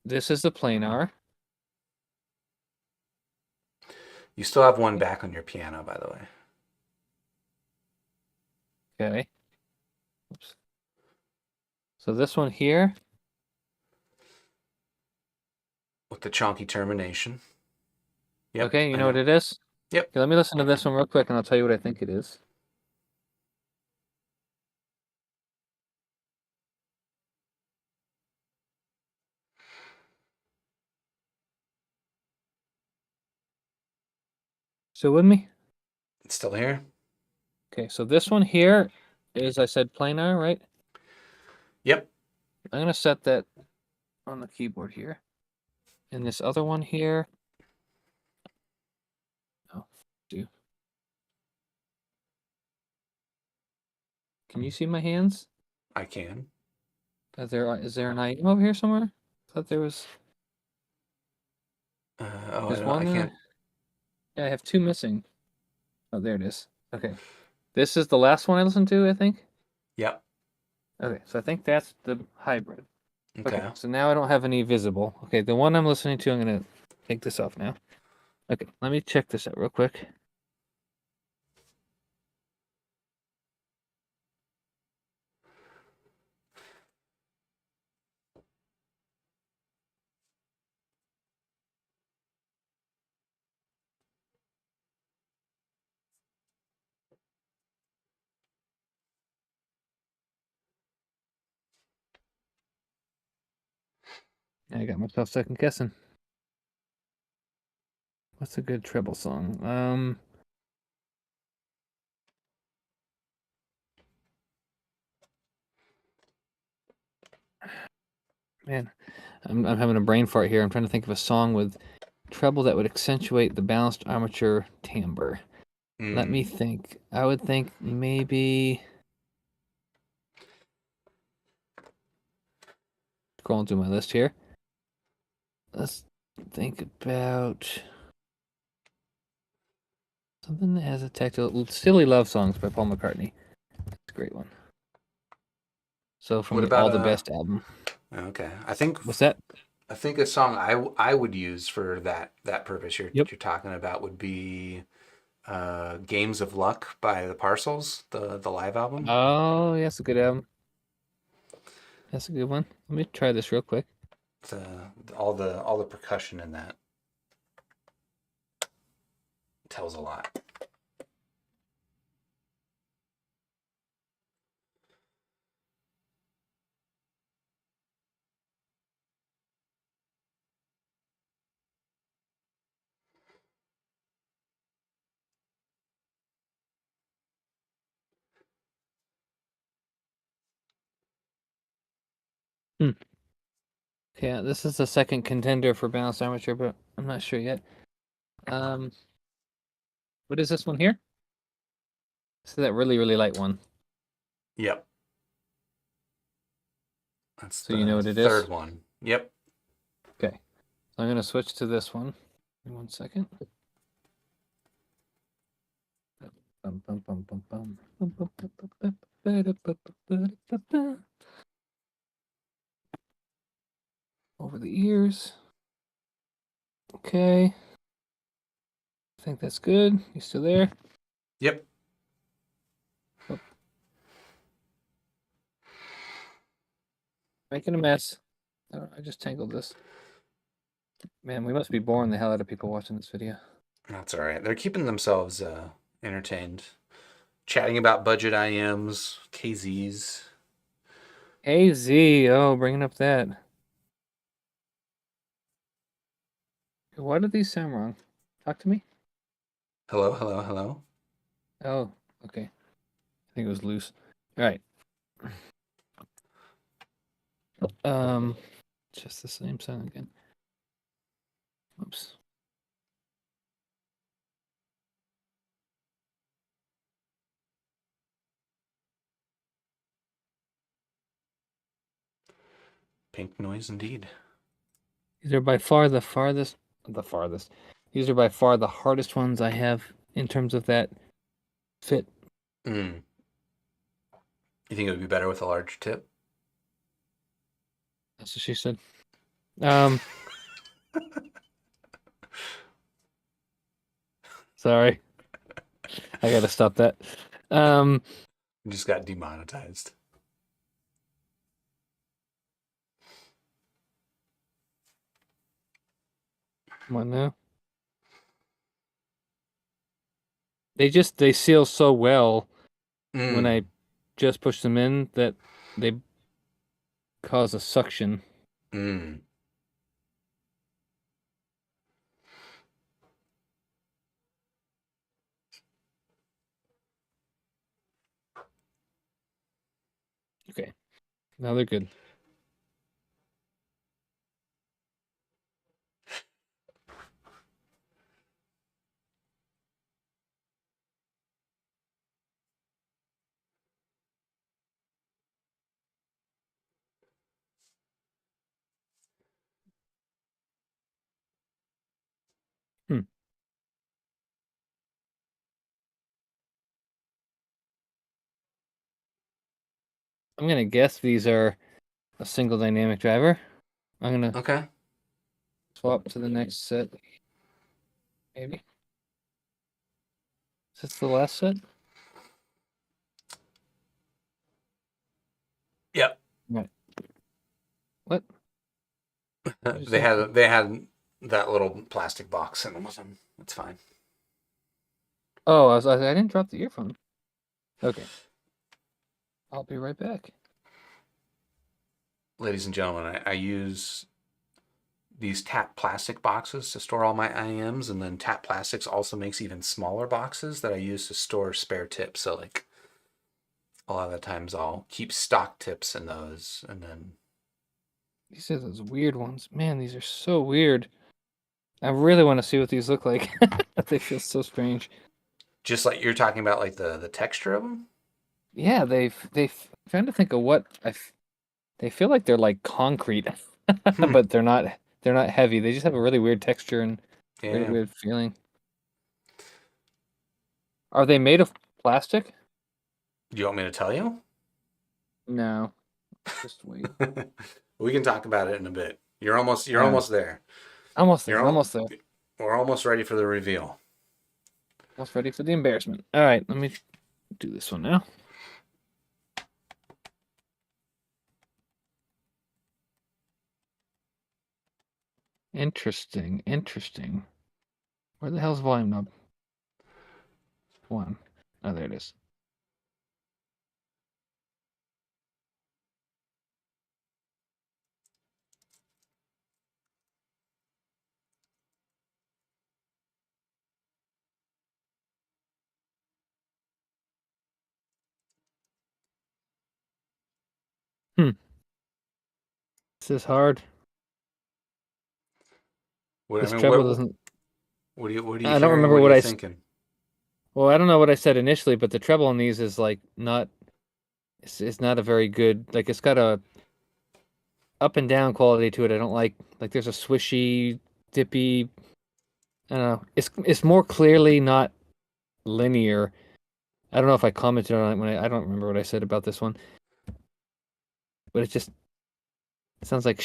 This is the planar. You still have one back on your piano, by the way, Okay. Oops. So this one here. with the chonky termination. Yep, Okay, you I know what know. it is? Yep. Okay, let me listen to this one real quick and I'll tell you what I think it is. So with me? It's still here. Okay, so this one here is, I said planar, right? Yep. I'm gonna set that on the keyboard here. And this other one here. Oh, do. Can you see my hands? I can. Is there an item over here somewhere? I thought there was. Oh, There's I one can't. there. Yeah, I have two missing. Oh, there it is. Okay. This is the last one I listened to, I think. Yep. Okay, so I think that's the hybrid. Okay. So now I don't have any visible. Okay, the one I'm listening to, I'm gonna take this off now. Okay, let me check this out real quick. I got myself second guessing. What's a good treble song? Man, I'm having a brain fart here. I'm trying to think of a song with treble that would accentuate the balanced armature timbre. Let me think. I would think maybe scrolling through my list here. Let's think about something that has a tactile. Silly Love Songs by Paul McCartney. That's a great one. So from What the about All the Best album. Okay, I think What's that? a song I would use for that purpose Yep. you're talking about would be Games of Luck by the Parcels, the live album. Oh, yeah, that's a good album. That's a good one. Let me try this real quick. All the percussion in that tells a lot. Hmm. Okay, this is the second contender for balanced armature, but I'm not sure yet. What is this one here? This is that really, really light one. Yep. That's So you know the what it is? third one. Yep. Okay. So I'm going to switch to this one. In 1 second. Bum, bum, bum, bum, bum. Bum, bum, bum, bum, bum, ba-da, ba, ba, ba-da, ba, ba. Over the ears. Okay. I think that's good. You still there? Yep. Oh, making a mess. I just tangled this. Man, we must be boring the hell out of people watching this video. That's all right. They're keeping themselves entertained, chatting about budget IEMs, KZs. Hey Z, oh, bringing up that. Why do these sound wrong? Talk to me. Hello, hello, hello. Oh, okay. I think it was loose. All right. Just the same sound again. Oops. Pink noise indeed. These are by far the farthest. The farthest. These are by far the hardest ones I have in terms of that fit. Mm. You think it would be better with a large tip? That's what she said. Um, sorry. I gotta stop that. Um, You just got demonetized. what now? They seal so well when I Mm. just push them in that they cause a suction. Mm. Okay. Now they're good. Hmm. I'm gonna guess these are a single dynamic driver. I'm gonna Okay. swap to the next set. Maybe. Is this the last set? Yep. Right. What? They had that little plastic box in them. It's fine. Oh, I didn't drop the earphone. Okay. I'll be right back. Ladies and gentlemen, I use these Tap Plastic boxes to store all my IEMs, and then Tap Plastics also makes even smaller boxes that I use to store spare tips. So like a lot of the times I'll keep stock tips in those, and then These are those weird ones. Man, these are so weird. I really want to see what these look like. They feel so strange. just like you're talking about, like the texture of them. Yeah, I'm trying to think of they feel like they're like concrete, but they're not heavy. They just have a really weird texture and really Yeah. weird feeling. Are they made of plastic? Do you want me to tell you? No. Just wait. We can talk about it in a bit. You're almost All right. there. Almost there. You're al- Almost there. We're almost ready for the reveal. Almost ready for the embarrassment. All right, let me do this one now. Interesting. Interesting. Where the hell's volume knob? One. Oh, there it is. Hmm. This is hard. What I This mean, treble doesn't. what are you I don't hearing? remember What are what you I. thinking? Well, I don't know what I said initially, but the treble on these is like not. It's not a very good. Like it's got a up and down quality to it. I don't like. There's a swishy, dippy. I don't know. It's more clearly not linear. I don't know if I commented on it when I don't remember what I said about this one, but it sounds like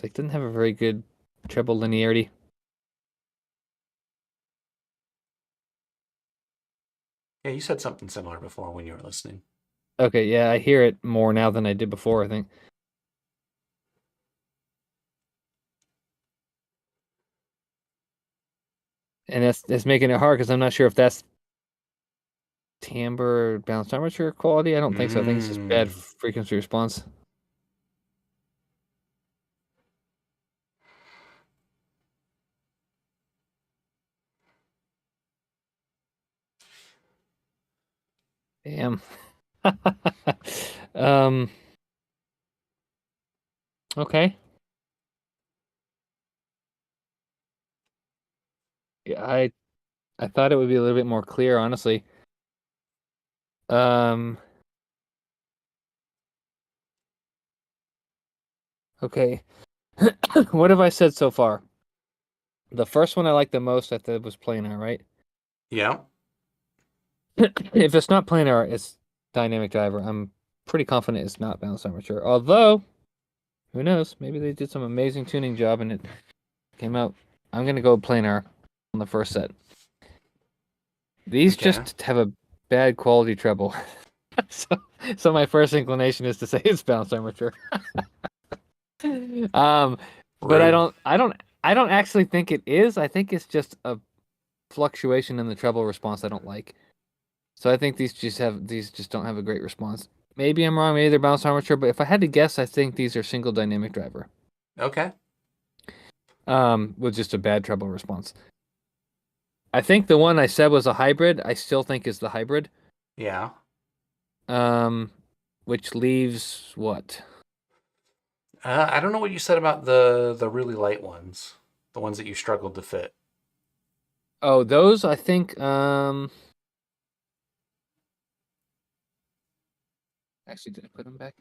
like doesn't have a very good treble linearity. Yeah, you said something similar before when you were listening. Okay, yeah, I hear it more now than I did before, I think. And that's making it hard because I'm not sure if that's timbre or balanced armature quality. I don't think so. I think it's just bad Mm. frequency response. Damn. Um, okay. Yeah, I thought it would be a little bit more clear, honestly. Um, okay. What have I said so far? The first one I liked the most I thought was planar, right? Yeah. If it's not planar, it's dynamic driver. I'm pretty confident it's not balanced armature. Although, who knows? Maybe they did some amazing tuning job and it came out. I'm gonna go planar on the first set. These Okay. just have a bad quality treble. so, so my first inclination is to say it's balanced armature. But Rude. I don't actually think it is. I think it's just a fluctuation in the treble response I don't like. So I think these just don't have a great response. Maybe I'm wrong. Maybe they're balanced armature. But if I had to guess, I think these are single dynamic driver. Okay. With just a bad treble response. I think the one I said was a hybrid. I still think is the hybrid. Yeah. Um, which leaves what? I don't know what you said about the really light ones, the ones that you struggled to fit. Oh, those I think. Actually, did I put them back?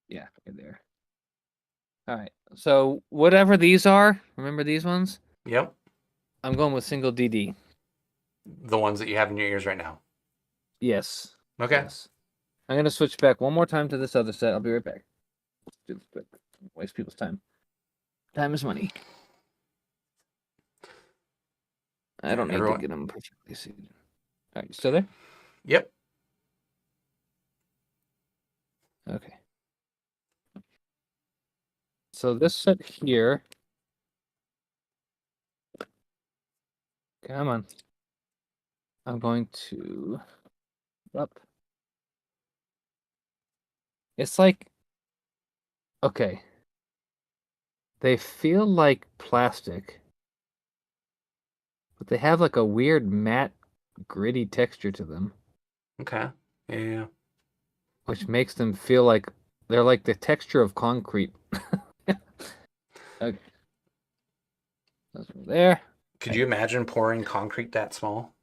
Yeah, right there. All right. So whatever these are, remember these ones? Yep. I'm going with single DD. The ones that you have in your ears right now. Yes. Okay. Yes. I'm gonna switch back one more time to this other set. I'll be right back. Let's do this quick. Waste people's time. Time is money. I don't need Everyone. to get them perfectly seated. All right, you still there? Yep. Okay. So this set here. Come on. I'm going to up. It's like, okay. They feel like plastic, but they have like a weird matte, gritty texture to them, Okay. Yeah. which makes them feel like they're like the texture of concrete. Okay. Those are there. Could you imagine pouring concrete that small?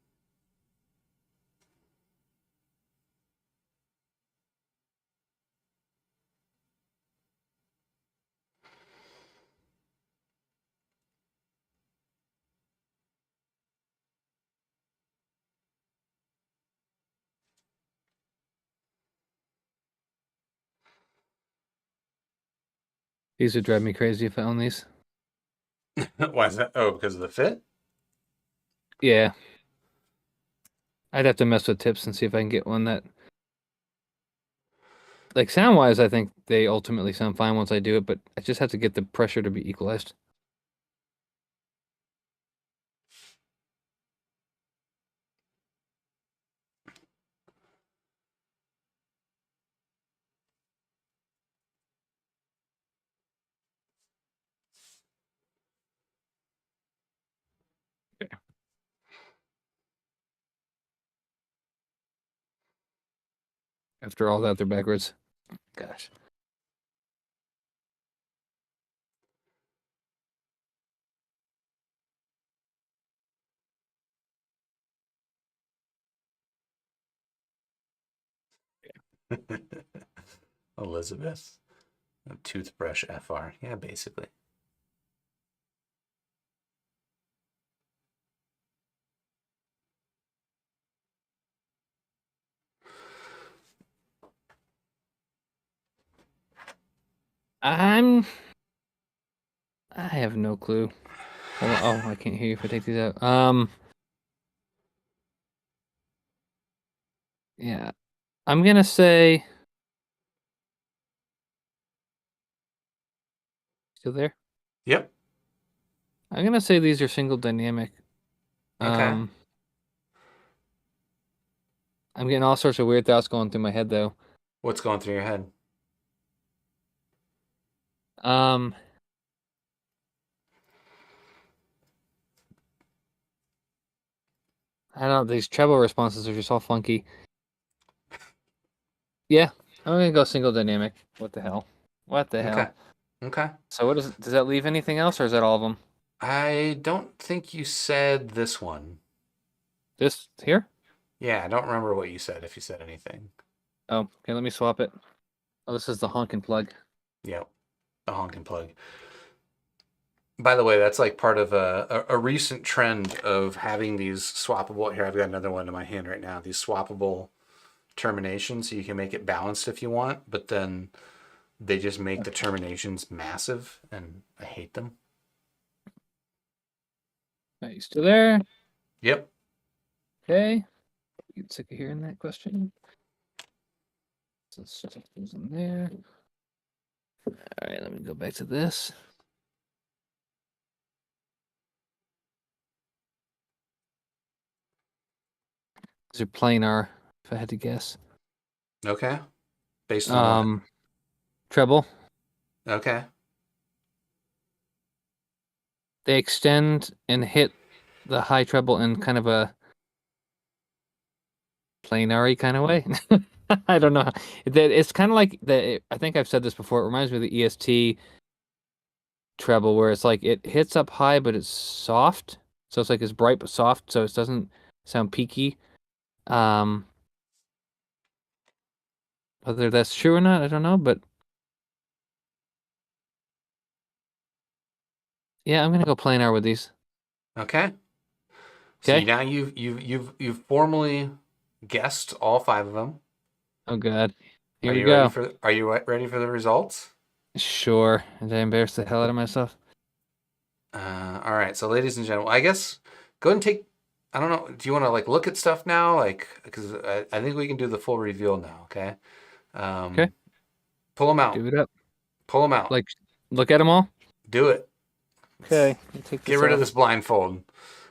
These would drive me crazy if I own these. Why is that? Oh, because of the fit? Yeah. I'd have to mess with tips and see if I can get one that, like, sound wise, I think they ultimately sound fine once I do it, but I just have to get the pressure to be equalized. After all that, they're backwards. Gosh. Elizabeth. A toothbrush FR. Yeah, basically. I have no clue. Hold on. Oh, I can't hear you if I take these out. Yeah. I'm gonna say still there? Yep. I'm gonna say these are single dynamic. Okay. Um I'm getting all sorts of weird thoughts going through my head though. What's going through your head? Um I don't know, these treble responses are just all funky. Yeah, I'm gonna go single dynamic. What the hell? What the Okay. hell? Okay. So what does that leave anything else or is that all of them? I don't think you said this one. This here? Yeah, I don't remember what you said, if you said anything. Oh, okay, let me swap it. Oh, this is the honkin' plug. Yep. A honking plug. By the way, that's like part of a recent trend of having these swappable. Here, I've got another one in my hand right now. These swappable terminations, so you can make it balanced if you want, but then they just make the terminations massive, and I hate them. Are you still there? Yep. Okay. Get sick of hearing that question. So stuff goes in there. All right, let me go back to this. These are planar, if I had to guess. Okay. Based on what? Treble. Okay. They extend and hit the high treble in kind of a planar kind of way. I don't know. It's kind of like the. I think I've said this before. It reminds me of the EST treble, where it's like it hits up high, but it's soft. So it's like it's bright but soft, so it doesn't sound peaky. Um, Whether that's true or not, I don't know. But yeah, I'm gonna go planar with these. Okay. So Okay. now you've formally guessed all five of them. Oh God. Here Are we you ready go. for ready for the results? Sure. Did I embarrass the hell out of myself? All right, so ladies and gentlemen, I guess go ahead and take. I don't know. Do you want to like look at stuff now? Like, because I think we can do the full reveal now. Okay. Okay. Um, pull them out. Do it up. Pull them out. Like, look at them all. Do it. Okay. Let me take Get this rid of off. this blindfold.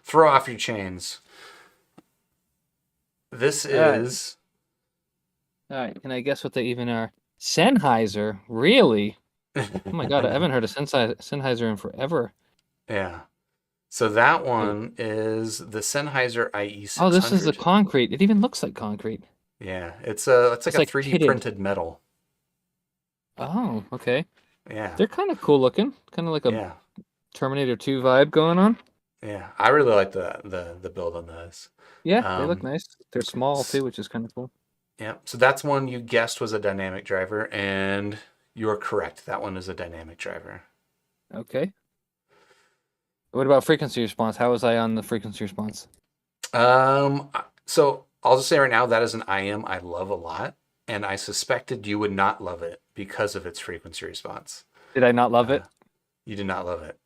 Throw off your chains. This All right. is. All right. Can I guess what they even are? Sennheiser. Really? Oh my God. I haven't heard of Sennheiser in forever. Yeah. So that Oh, one is the Sennheiser oh, this is the IE600. concrete. It even looks like concrete. Yeah, it's like It's a like 3D pitted. printed metal. Oh, okay. Yeah. They're kind of cool looking. Kind of like a Yeah. Terminator 2 vibe going on. Yeah. I really like the build on those. Yeah, they look Um nice. They're small s- too, which is kind of cool. yeah. So that's one you guessed was a dynamic driver, and you're correct. That one is a dynamic driver. Okay. What about frequency response? How was I on the frequency response? So I'll just say right now that is an IM I love a lot, and I suspected you would not love it because of its frequency response. Did I not love Uh, it? you did not love it.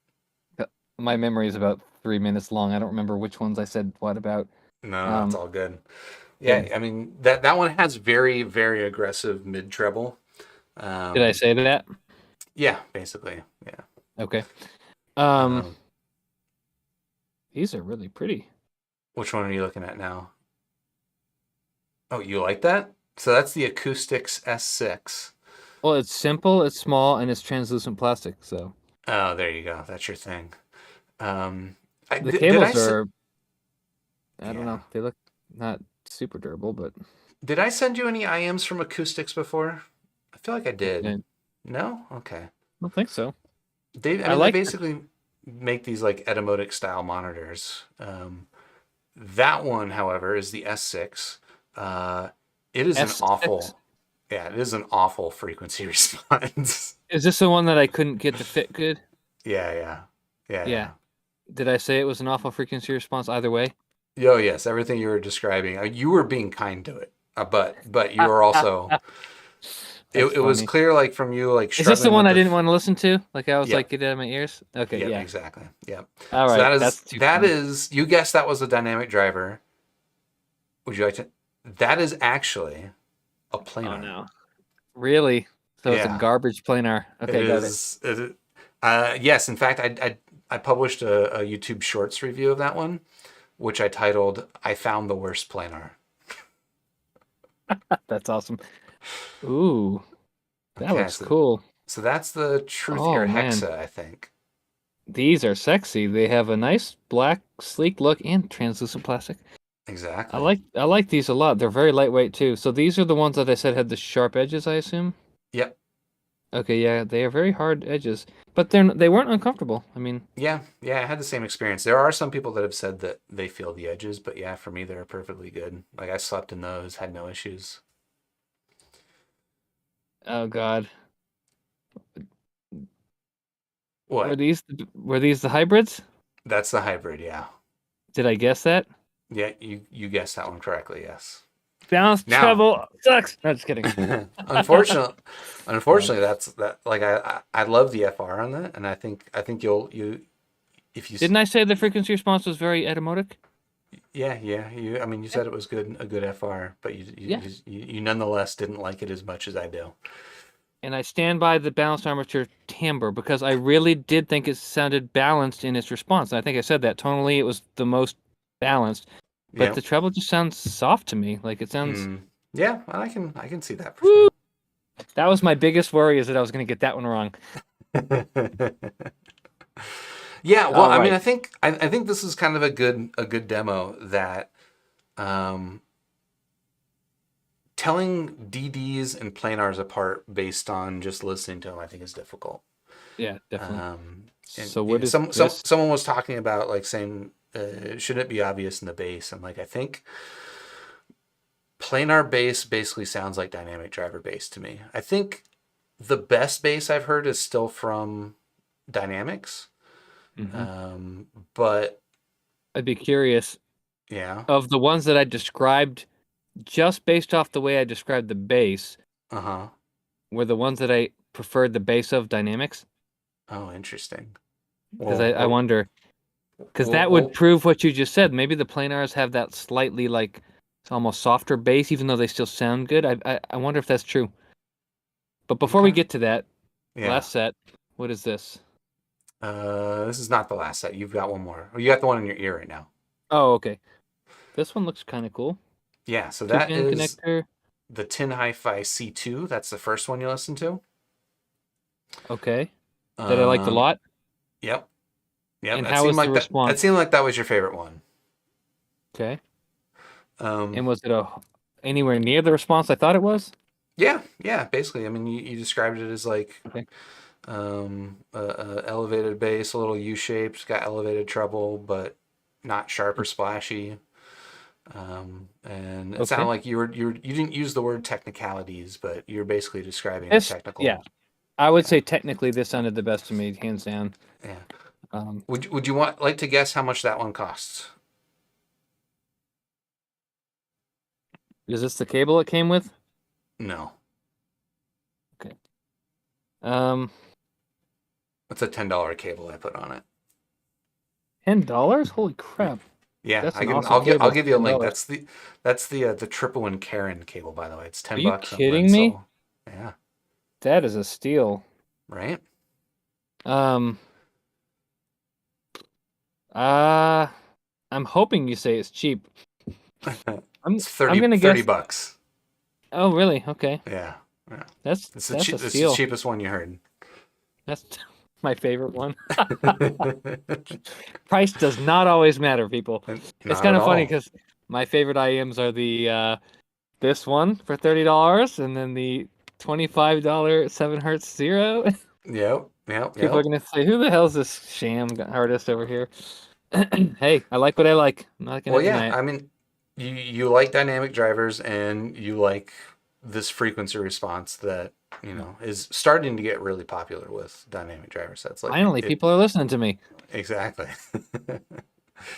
My memory is about 3 minutes long. I don't remember which ones I said what about. No, it's Um, all good. good. Yeah, I mean that one has very very aggressive mid treble. Did I Um, say that? yeah, basically. Yeah. Okay. Um, Um, these are really pretty. which one are you looking at now? Oh, you like that? So that's the Acoustics S6. Well, it's simple, it's small, and it's translucent plastic. So Oh, there you go. That's your thing. Um, the did I cables are, I don't yeah. know, they look not super durable, but Did I send you any IMs from Acoustics before? I feel like I I did. No? Okay. don't think so. I I mean, they like. basically make these like Etymotic style monitors. That one, however, is the S6. Uh, it is an S6. awful, yeah, it is an awful frequency response. Is this the one that I couldn't get to fit good? Yeah, yeah, yeah, Yeah. yeah. Did I say it was an awful frequency response either way? Oh, yes, everything you were describing, you were being kind to it, but you were also. That's It was funny. clear, like from you, like Is this the struggling one with I the. didn't want to listen to? Like I was like, Yep, get it out of my ears? Okay, yep, yeah. exactly. Yep. All So right, that's too that funny. is you guessed that was a dynamic driver. Would you like to? That is actually a Oh planar. no. Really? So it's a Yeah, garbage planar. it Okay, got it. is. Yes, in fact, I published a YouTube Shorts review of that one, which I titled "I found the worst planar." That's awesome. Ooh, that Okay, looks cool. so that's the Oh Truthear man, Hexa, I think. these are sexy. They have a nice black, sleek look and translucent plastic. Exactly. I like these a lot. They're very lightweight too. So these are the ones that I said had the sharp edges, I assume. Yep. Okay, yeah, they are very hard edges, but they weren't uncomfortable. I mean, Yeah, yeah, I had the same experience. There are some people that have said that they feel the edges, but yeah, for me, they're perfectly good. Like I slept in those, had no issues. oh God, What? were these the hybrids? That's the hybrid, yeah. Did I guess that? Yeah, you guessed that one correctly, yes. Balance Now, treble sucks. No, just kidding. unfortunately, Um, that's that. Like I love the FR on that, and I think you if you didn't I say the frequency response was very etymotic? yeah you I mean you Yeah. said it was good a good FR, but Yeah. you nonetheless didn't like it as much as I do. And I stand by the balanced armature timbre because I really did think it sounded balanced in its response. And I think I said that tonally it was the most balanced, but Yeah. the treble just sounds soft to me. Like it sounds. Yeah, I can see that for Woo! sure. That was my biggest worry is that I was going to get that one wrong. Yeah, well, All I mean, right. I think this is kind of a good demo that um, telling DDs and planars apart based on just listening to them, I think is difficult. Yeah, definitely. Um, and So what is this? someone was talking about like saying, should it be obvious in the bass? And like I think planar bass basically sounds like dynamic driver bass to me. I think the best bass I've heard is still from Dynamics. Hmm. But I'd be curious yeah, of the ones that I described just based off the way I described the bass, Uh-huh. were the ones that I preferred the bass of dynamics. Oh, interesting. Because Well, I wonder, because well, that would well, prove what you just said. Maybe the planars have that slightly like it's almost softer bass, even though they still sound good. I wonder if that's true. But before we okay. get to that, Yeah. last set, what is this? This is not the last set. You've got one more. Oh, you got the one in your ear right now. Oh, okay. This one looks kind of cool. Yeah, so Two that pin is connector. the Tin Hi-Fi C2. That's the first one you listen to. Okay. That I liked a Um, lot. yep, yep. And That how seemed was the like that. That response? seemed like that was your favorite one. Okay. Um, And was it anywhere near the response I thought it was? yeah, yeah. Basically, I mean, you described it as like Okay. elevated bass, a little U-shaped, got elevated treble, but not sharp or splashy. And it sounded Okay. like you didn't use the word technicalities, but you're basically describing the Yeah, technical. I would Yeah, say technically this sounded the best to me, hands down. yeah. Um, Would you want like to guess how much that one costs? is this the cable it came with? No, Okay. Um, it's a $10 cable I put on it. $10? Holy Yeah, crap! yeah. That's I an can. awesome I'll cable for give you a link. $10. That's the Triple and Karen cable, by the way. It's Are ten you bucks on kidding me? Lenso. Yeah, That is a steal. right. Um, uh, I'm hoping you say it's cheap. It's I'm gonna 30 guess. bucks. Oh, really? Okay. Yeah, yeah. That's a It's the steal. cheapest one you heard. That's my favorite one. Price does not always matter, people. It's Not kind at of funny all. because my favorite IEMs are the this one for $30 and then the $25 7 Hertz Zero. Yep, yep, People are yep. gonna say, "Who the hell is this sham artist over here?" Hey, I like what I like. I'm not gonna Well, yeah. deny it. I mean, you like dynamic drivers, and you like this frequency response that is starting to get really popular with dynamic driver sets. Like Finally, it people are listening to me. exactly.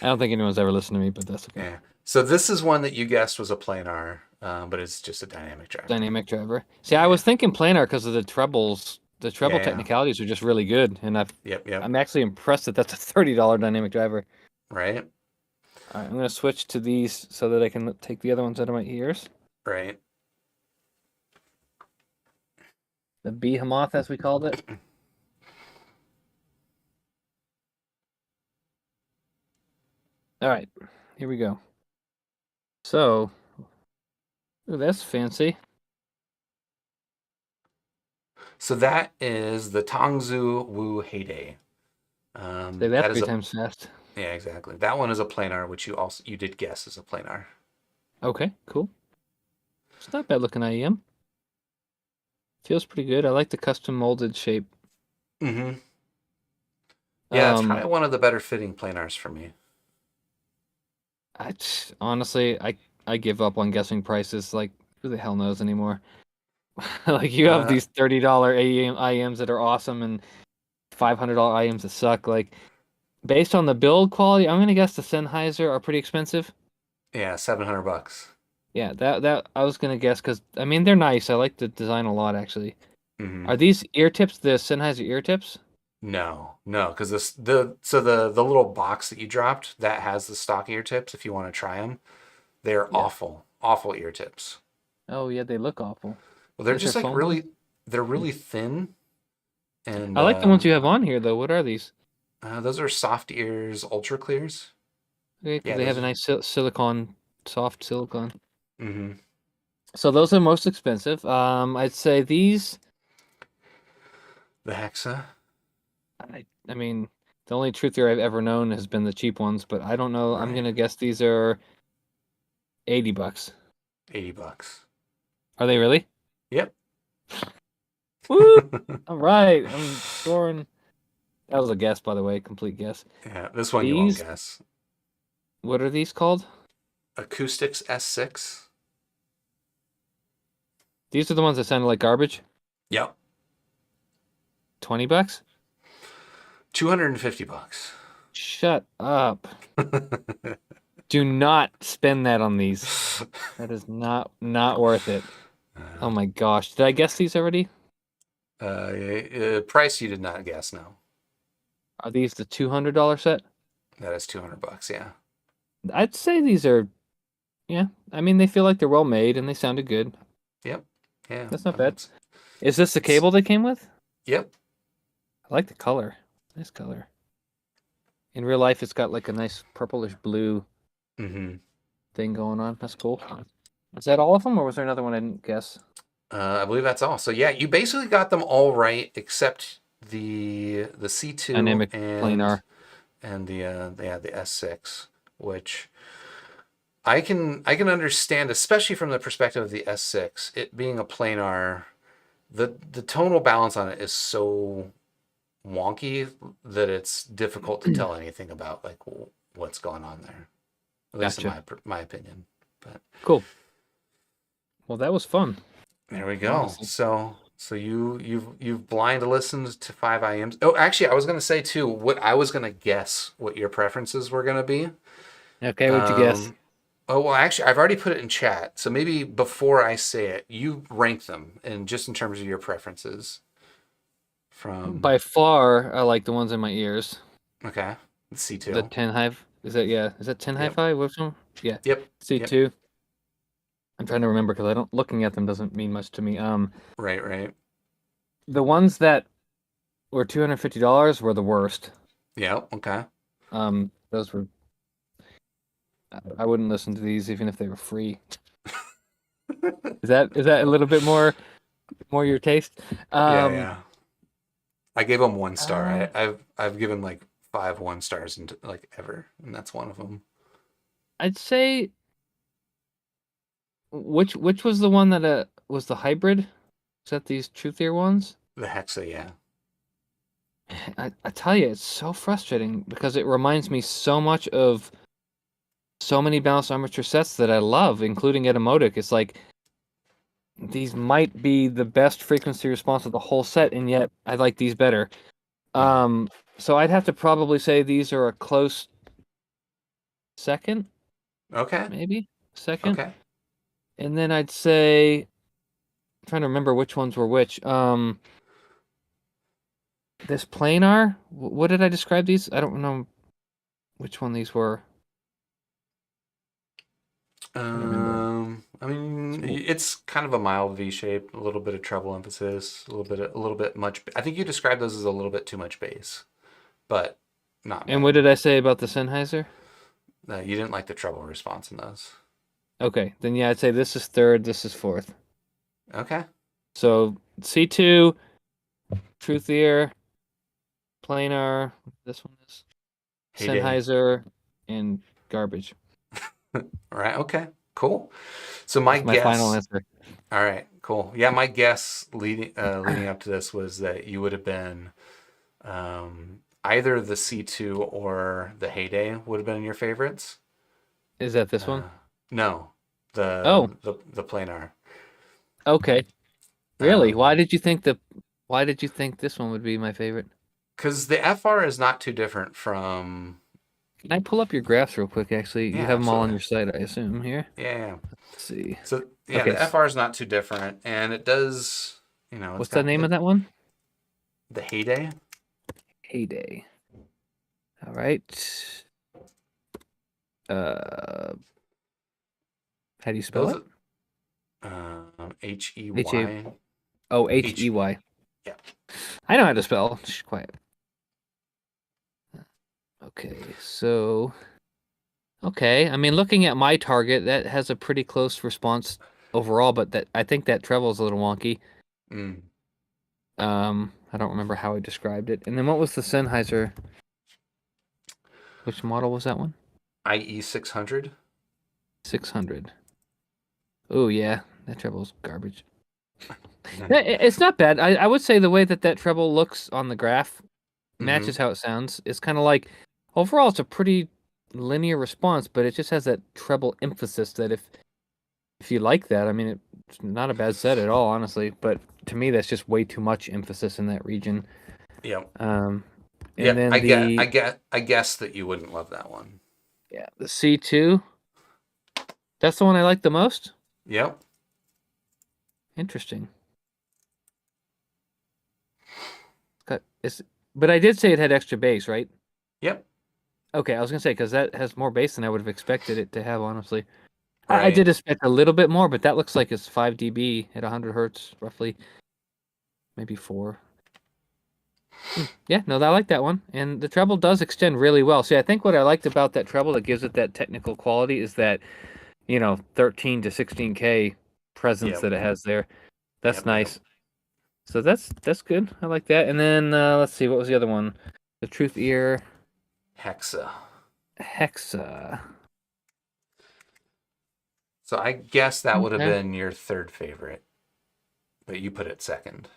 I don't think anyone's ever listened to me, but that's okay. Yeah. So this is one that you guessed was a planar, but it's just a dynamic driver. Dynamic driver. See, I Yeah. was thinking planar because of the trebles. The treble Yeah. technicalities are just really good, and Yep. Yep. I'm actually impressed that that's a $30 dynamic driver. Right. All right, I'm gonna switch to these so that I can take the other ones out of my ears. Right. The behemoth, as we called it. All right, here we go. So, ooh, that's fancy. So that is the Tongzu Wu Heyday. Say that That is three a times fast. Yeah, exactly. That one is a planar, which you did guess is a planar. Okay, cool. It's not bad looking IEM. Feels pretty good. I like the custom molded shape. Mm-hmm. Yeah, it's Um, probably one of the better fitting planars for me. honestly, I give up on guessing prices. Like, who the hell knows anymore? Like, you have Uh, these $30 IEMs that are awesome and $500 IEMs that suck. Like, based on the build quality, I'm gonna guess the Sennheiser are pretty expensive. yeah, $700. Yeah, that I was gonna guess because I mean they're nice. I like the design a lot actually. Mm-hmm. Are these ear tips the Sennheiser ear tips? No, no, because the little box that you dropped that has the stock ear tips. If you want to try them, they're Yeah. awful ear tips. Oh yeah, they look awful. Well, they're Is there just like foam ones? they're really thin, and I like the ones you have on here though. What are these? those are soft ears ultra clears. Okay, because Yeah, they have those a are. nice silicone, soft silicone. Mm-hmm. So those are most expensive. I'd say these. The Hexa. I mean, the only Truthear I've ever known has been the cheap ones, but I don't know. I'm Right. gonna guess these are $80. $80. Are they really? Yep. Woo! All right, I'm scoring. That was a guess, by the way, complete guess. Yeah, this one you won't These, guess. what are these called? Acoustics S6. These are the ones that sounded like garbage. Yep. $20? $250. Shut up. Do not spend that on these. That is not worth it. Oh my gosh. Did I guess these already? Price you did not guess, no. Are these the $200 set? That is $200, yeah. I'd say these are, yeah. I mean, they feel like they're well made and they sounded good. Yep. Yeah. That's not bad. Is this the cable they came with? Yep. I like the color. Nice color. In real life, it's got like a nice purplish blue thing going on. That's cool. Is that all of them, or was there another one I didn't guess? I believe that's all. So yeah, you basically got them all right except the C2 Dynamic and planar. and the S6, which I can understand, especially from the perspective of the S6, it being a planar. The tonal balance on it is so wonky that it's difficult to tell anything about like what's going on there. At least in my opinion. But cool. Well, that was fun. There we go. Honestly. So you've blind listened to 5 IEMs. Oh, actually, I was gonna say too. What I was gonna guess what your preferences were gonna be. Okay, what'd you guess? Oh well, actually, I've already put it in chat. So maybe before I say it, you rank them and just in terms of your preferences. By far, I like the ones in my ears. Okay, the C2. The 10 high. Is that 10 hi-fi? Which one? Yeah. Yep. C2. Yep. I'm trying to remember because looking at them doesn't mean much to me. Right. The ones that were $250 were the worst. Yeah. Okay. Those were. I wouldn't listen to these even if they were free. Is that a little bit more your taste? Yeah. I gave them 1 star. I've given like 5 1-stars into like ever, and that's one of them. I'd say. Which was the one that was the hybrid? Is that these Truthear ones? The Hexa, yeah. I tell you, it's so frustrating because it reminds me so much of so many balanced armature sets that I love, including Etymotic. It's like these might be the best frequency response of the whole set, and yet I like these better. So I'd have to probably say these are a close second. Okay. Maybe second. Okay. And then I'd say, I'm trying to remember which ones were which. This planar. What did I describe these? I don't know which one these were. I mean, it's kind of a mild V shape, a little bit of treble emphasis, a little bit much. I think you described those as a little bit too much bass, but not. And what did I say about the Sennheiser? You didn't like the treble response in those. Okay, then yeah, I'd say this is third, this is fourth. Okay. So C2, Truthear, planar. This one is Sennheiser, and garbage. All right. Okay. Cool. So my final answer. All right. Cool. Yeah, my guess leading up to this was that you would have been either the C2 or the Heyday would have been your favorites. Is that this one? No. The planar. Okay. Really? Why did you think this one would be my favorite? Because the FR is not too different from. Can I pull up your graphs real quick? Actually, you have them all on your site, I assume. Here. Yeah. Let's see. So yeah, okay. The FR is not too different, and it does. What's the name of that one? The Heyday. Heyday. All right. How do you spell it? H-E-Y. Oh, H-E-Y. Yeah. I know how to spell. Shh, quiet. Okay, so... Okay, I mean, looking at my target, that has a pretty close response overall, but I think that treble is a little wonky. I don't remember how I described it. And then what was the Sennheiser? Which model was that one? IE 600. 600. Oh, yeah. That treble's garbage. It's not bad. I would say the way that treble looks on the graph matches how it sounds. It's kind of like, overall, it's a pretty linear response, but it just has that treble emphasis that if you like that, I mean, it's not a bad set at all, honestly. But to me, that's just way too much emphasis in that region. Yeah. And yeah, then I guess that you wouldn't love that one. Yeah, the C2. That's the one I like the most. Yep. Interesting. But I did say it had extra bass, right? Yep. Okay, I was gonna say because that has more bass than I would have expected it to have. Honestly, I Right. did expect a little bit more, but that looks like it's 5 dB at 100 hertz, roughly, maybe 4. Yeah, no, I like that one, and the treble does extend really well. See, I think what I liked about that treble that gives it that technical quality is that 13 to 16K presence Yep. that it has there. That's Yep. Yep. nice. So that's good. I like that. And then let's see, what was the other one? The Truthear Hexa. Hexa. So I guess that would have Okay. been your third favorite, but you put it second.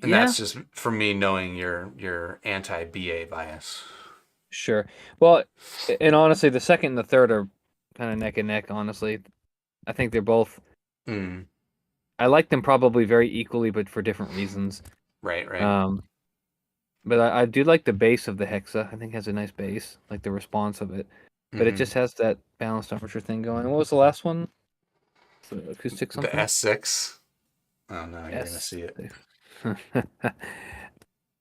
And Yeah, that's just for me knowing your anti BA bias. sure. Well, and honestly, the second and the third are kind of neck and neck, honestly. I think they're both. Mm, I like them probably very equally, but for different reasons. right, right. Um, but I do like the bass of the Hexa. I think it has a nice bass, like the response of it. But it Hmm. just has that balanced temperature thing going. And what was the last one? The acoustic The something? S6. Oh no, you're gonna S. see it.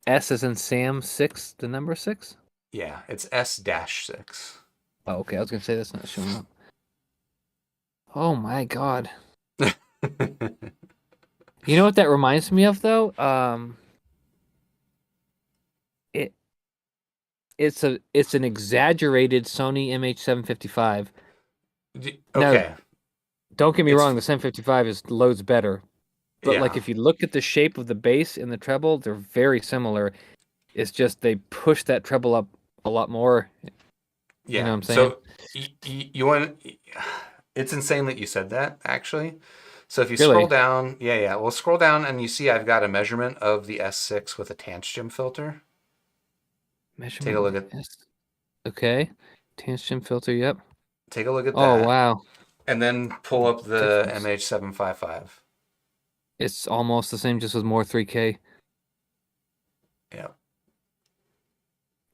S is in Sam 6, the number 6? Yeah, it's S-6. Oh, okay. I was gonna say that's not showing up. Oh my God. You know what that reminds me of though? It it's an exaggerated Sony MH755. Now, Okay, don't get me it's wrong, the 755 is loads better. But like yeah, if you look at the shape of the bass and the treble, they're very similar. It's just they push that treble up a lot more. You know yeah. what I'm saying? So you want it's insane that you said that actually. So if you scroll Really? down, yeah, yeah, well, scroll down and you see I've got a measurement of the S6 with a tangent filter. Take a Measurement look with at S. Okay. Tangent filter, yep. take a look at Oh that, wow. and then pull up the Difference. MH755. It's almost the same, just with more 3K. Yeah.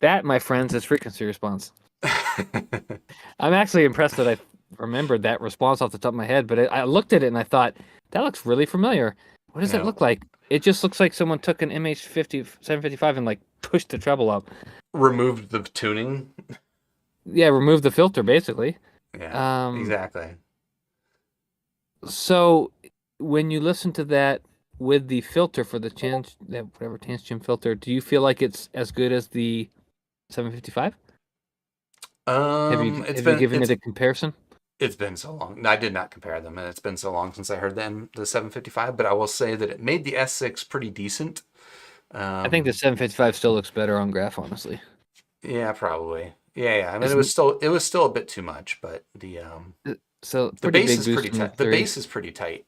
That, my friends, is frequency response. I'm actually impressed that I remembered that response off the top of my head, but I looked at it and I thought, that looks really familiar. What does that Yeah. look like? It just looks like someone took an MH50 755 and like pushed the treble up. Removed the tuning. Yeah, remove the filter basically. Yeah, Um, exactly. so when you listen to that with the filter for the chance, that whatever tangent filter, do you feel like it's as good as the 755? Have you It's have you been given it a comparison? it's been so long. I did not compare them, and it's been so long since I heard the 755. But I will say that it made the S6 pretty decent. I think the Um, 755 still looks better on graph, honestly. yeah, probably. Yeah, yeah. I mean, It's it was still a bit too much, but so the pretty bass big is boost pretty from the tight. The 3. bass is pretty tight.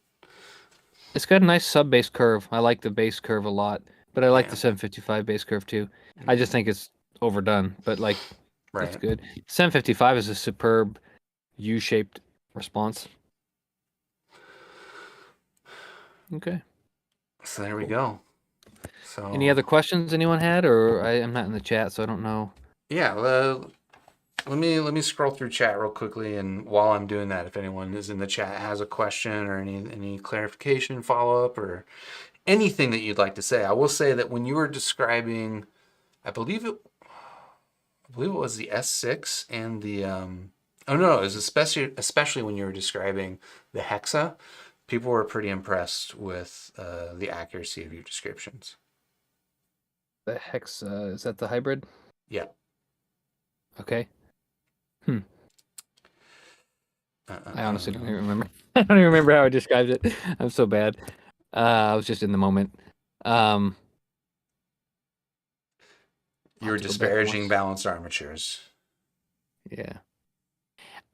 It's got a nice sub bass curve. I like the bass curve a lot, but I like Yeah. the 755 bass curve too. I Mm, just think it's overdone, but like it's right. good. 755 is a superb U-shaped response. Okay, So there we cool. go. Any So other questions anyone had, or I'm not in the chat, so I don't know. yeah, let me scroll through chat real quickly, and while I'm doing that, if anyone is in the chat has a question or any clarification, follow up, or anything that you'd like to say, I will say that when you were describing, I believe it, I believe it was the S6 and the oh no, it was especially when you were describing the Hexa, people were pretty impressed with the accuracy of your descriptions. The Hex, is that the hybrid? Yeah. Okay. Hmm. Uh, I uh, honestly don't even uh. remember. I don't even remember how I described it. I'm so bad. I was just in the moment. Um, I'll You have were to go back and disparaging watch. balanced armatures. Yeah.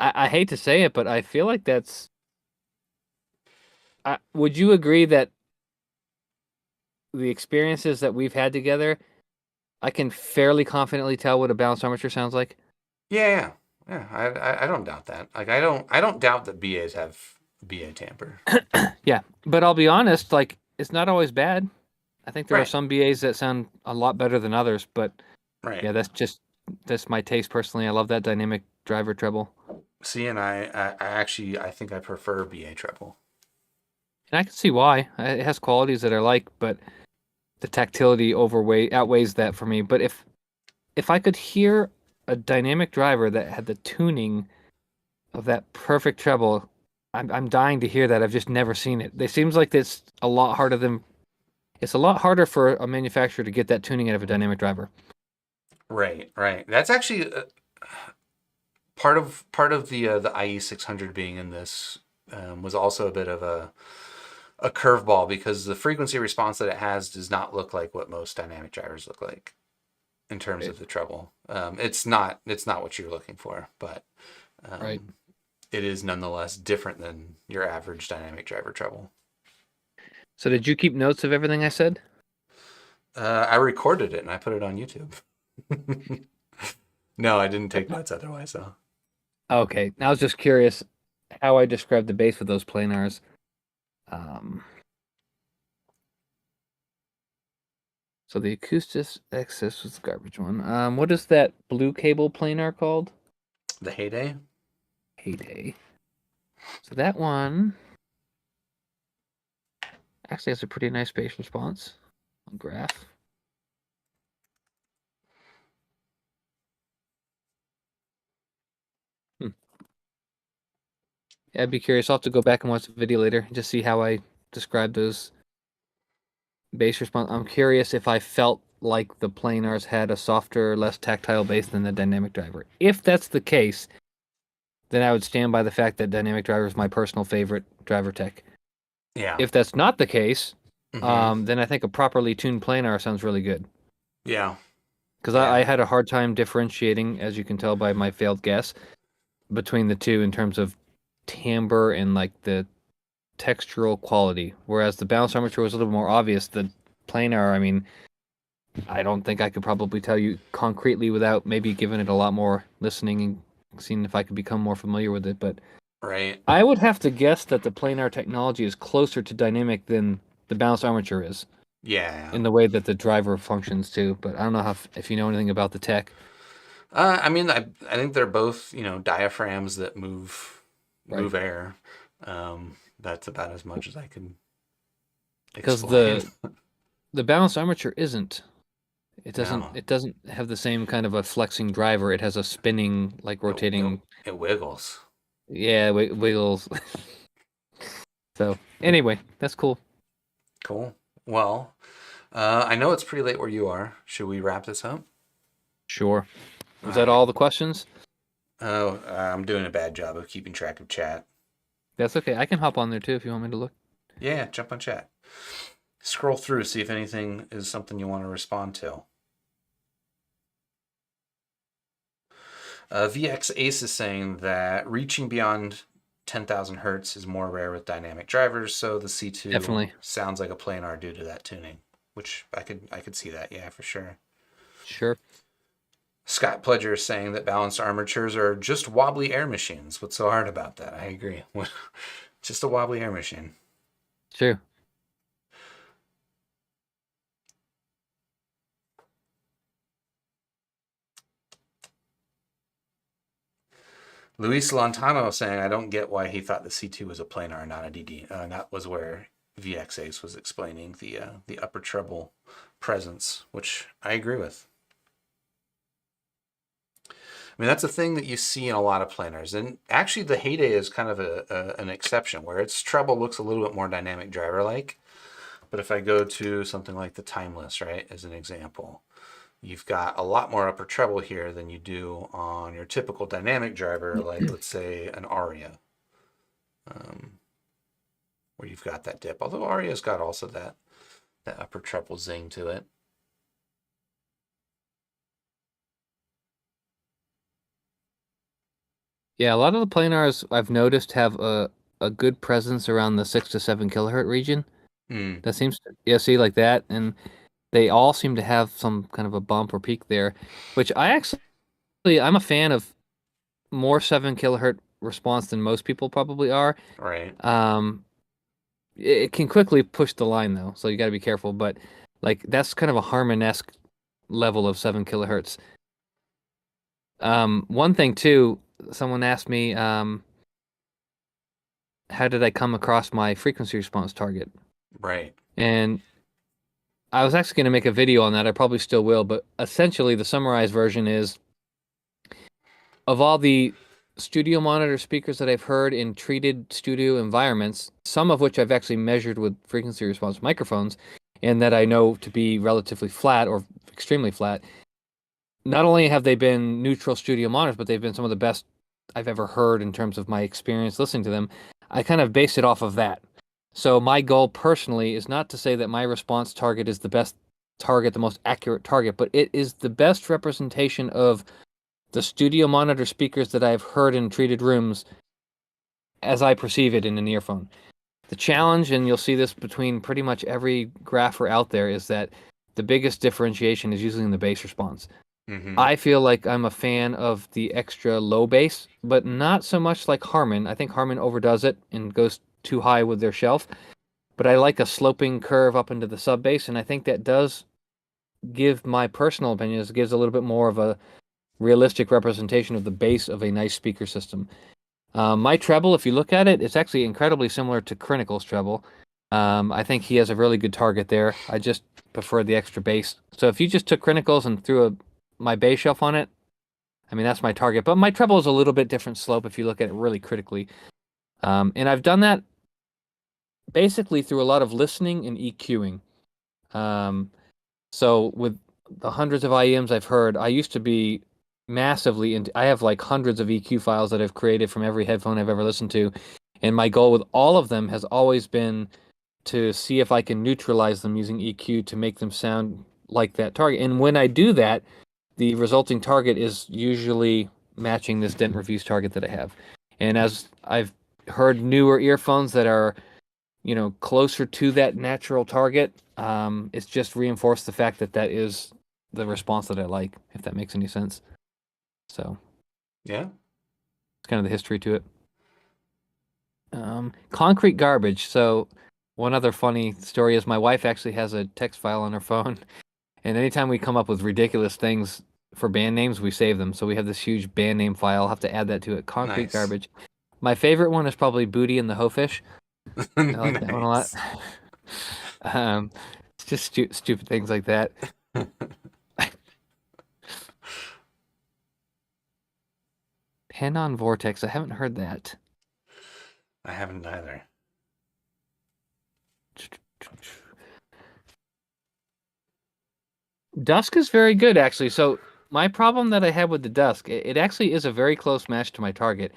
I hate to say it, but I feel like that's. Would you agree that the experiences that we've had together, I can fairly confidently tell what a balanced armature sounds like? Yeah, yeah, yeah. I don't doubt that. Like I don't doubt that BAs have BA tamper. Yeah, but I'll be honest, like it's not always bad. I think there are Right. some BAs that sound a lot better than others, but Right. Yeah, that's my taste personally. I love that dynamic driver treble. See, and I actually I think I prefer BA treble. And I can see why. It has qualities that I like, but the tactility outweighs that for me. But if I could hear a dynamic driver that had the tuning of that perfect treble, I'm dying to hear that. I've just never seen it. It seems like it's a lot harder for a manufacturer to get that tuning out of a dynamic driver. Right, right. That's actually part of the IE 600 being in this was also a bit of a curveball because the frequency response that it has does not look like what most dynamic drivers look like in terms Right. of the treble. It's not what you're looking for, but Right. it is nonetheless different than your average dynamic driver treble. So did you keep notes of everything I said? I recorded it and I put it on YouTube. No, I didn't take notes otherwise, though. Okay. I was just curious how I described the bass with those planars. Um, so the acoustic excess was the garbage one. What is that blue cable planar called? The Heyday? Heyday. So that one actually has a pretty nice bass response on graph. Yeah, I'd be curious. I'll have to go back and watch the video later and just see how I describe those bass response. I'm curious if I felt like the planars had a softer, less tactile bass than the dynamic driver. If that's the case, then I would stand by the fact that dynamic driver is my personal favorite driver tech. Yeah. If that's not the case, Mm-hmm. then I think a properly tuned planar sounds really good. Yeah. Because Yeah. I had a hard time differentiating, as you can tell by my failed guess, between the two in terms of timbre and like the textural quality. Whereas the balance armature was a little more obvious. The planar, I mean, I don't think I could probably tell you concretely without maybe giving it a lot more listening and seeing if I could become more familiar with it. But Right. I would have to guess that the planar technology is closer to dynamic than the balanced armature is Yeah. in the way that the driver functions too. But I don't know if you know anything about the tech. I mean, I think they're both, diaphragms that Right. move air. That's about as much as I can Because explain. the balanced armature isn't. No, It doesn't have the same kind of a flexing driver. It has a spinning, like it, it, rotating, it wiggles. yeah, wiggles. So anyway, that's cool. Cool. Well, I know it's pretty late where you are. Should we wrap this up? Sure. All Was that right. all the questions? Oh, I'm doing a bad job of keeping track of chat. That's okay. I can hop on there too if you want me to look. Yeah, jump on chat. Scroll through, see if anything is something you want to respond to. VX Ace is saying that reaching beyond 10,000 hertz is more rare with dynamic drivers, so the C2 Definitely. sounds like a planar due to that tuning, which I could see that, yeah, for sure. Sure. Scott Pledger is saying that balanced armatures are just wobbly air machines. What's so hard about that? I agree. Just a wobbly air machine. Sure. Luis Lantano saying, I don't get why he thought the C2 was a planar, not a DD. That was where VX Ace was explaining the upper treble presence, which I agree with. I mean, that's a thing that you see in a lot of planars. And actually, the Heyday is kind of an exception where its treble looks a little bit more dynamic driver-like. But if I go to something like the Timeless, right, as an example, you've got a lot more upper treble here than you do on your typical dynamic driver, like let's say an Aria, where you've got that dip. Although Aria's got also that upper treble zing to it. Yeah, a lot of the planars I've noticed have a good presence around the 6 to 7 kilohertz region. Mm, That seems to, yeah, see like that, and they all seem to have some kind of a bump or peak there, which I'm a fan of more 7 kilohertz response than most people probably are. right. Um, it can quickly push the line though, so you got to be careful. But like that's kind of a Harman-esque level of 7 kilohertz. One thing too, someone asked me, how did I come across my frequency response target? Right. And I was actually going to make a video on that. I probably still will, but essentially the summarized version is, of all the studio monitor speakers that I've heard in treated studio environments, some of which I've actually measured with frequency response microphones, and that I know to be relatively flat or extremely flat, not only have they been neutral studio monitors, but they've been some of the best I've ever heard in terms of my experience listening to them. I kind of base it off of that. So my goal personally is not to say that my response target is the best target, the most accurate target, but it is the best representation of the studio monitor speakers that I've heard in treated rooms as I perceive it in an earphone. The challenge, and you'll see this between pretty much every grapher out there, is that the biggest differentiation is usually in the bass response. Mm-hmm. I feel like I'm a fan of the extra low bass, but not so much like Harman. I think Harman overdoes it and goes too high with their shelf. But I like a sloping curve up into the sub bass, and I think that does give, my personal opinion, is it gives a little bit more of a realistic representation of the bass of a nice speaker system. My treble, if you look at it, it's actually incredibly similar to Crinical's treble. I think he has a really good target there. I just prefer the extra bass. So if you just took Crinical's and threw my bass shelf on it, I mean, that's my target. But my treble is a little bit different slope if you look at it really critically. And I've done that basically through a lot of listening and EQing. So with the hundreds of IEMs I've heard, I used to be massively into, I have like hundreds of EQ files that I've created from every headphone I've ever listened to. And my goal with all of them has always been to see if I can neutralize them using EQ to make them sound like that target. And when I do that, the resulting target is usually matching this Dent Reviews target that I have. And as I've heard newer earphones that are, closer to that natural target, it's just reinforced the fact that that is the response that I like, if that makes any sense. So, yeah, it's kind of the history to it. Concrete garbage. So, one other funny story is my wife actually has a text file on her phone, and anytime we come up with ridiculous things for band names, we save them. So we have this huge band name file. I'll have to add that to it. Concrete nice. garbage. My favorite one is probably Booty and the Hofish. I like that one a lot. It's just stupid things like that. Pen on Vortex. I haven't heard that. I haven't either. Dusk is very good, actually. So my problem that I had with the Dusk, it actually is a very close match to my target.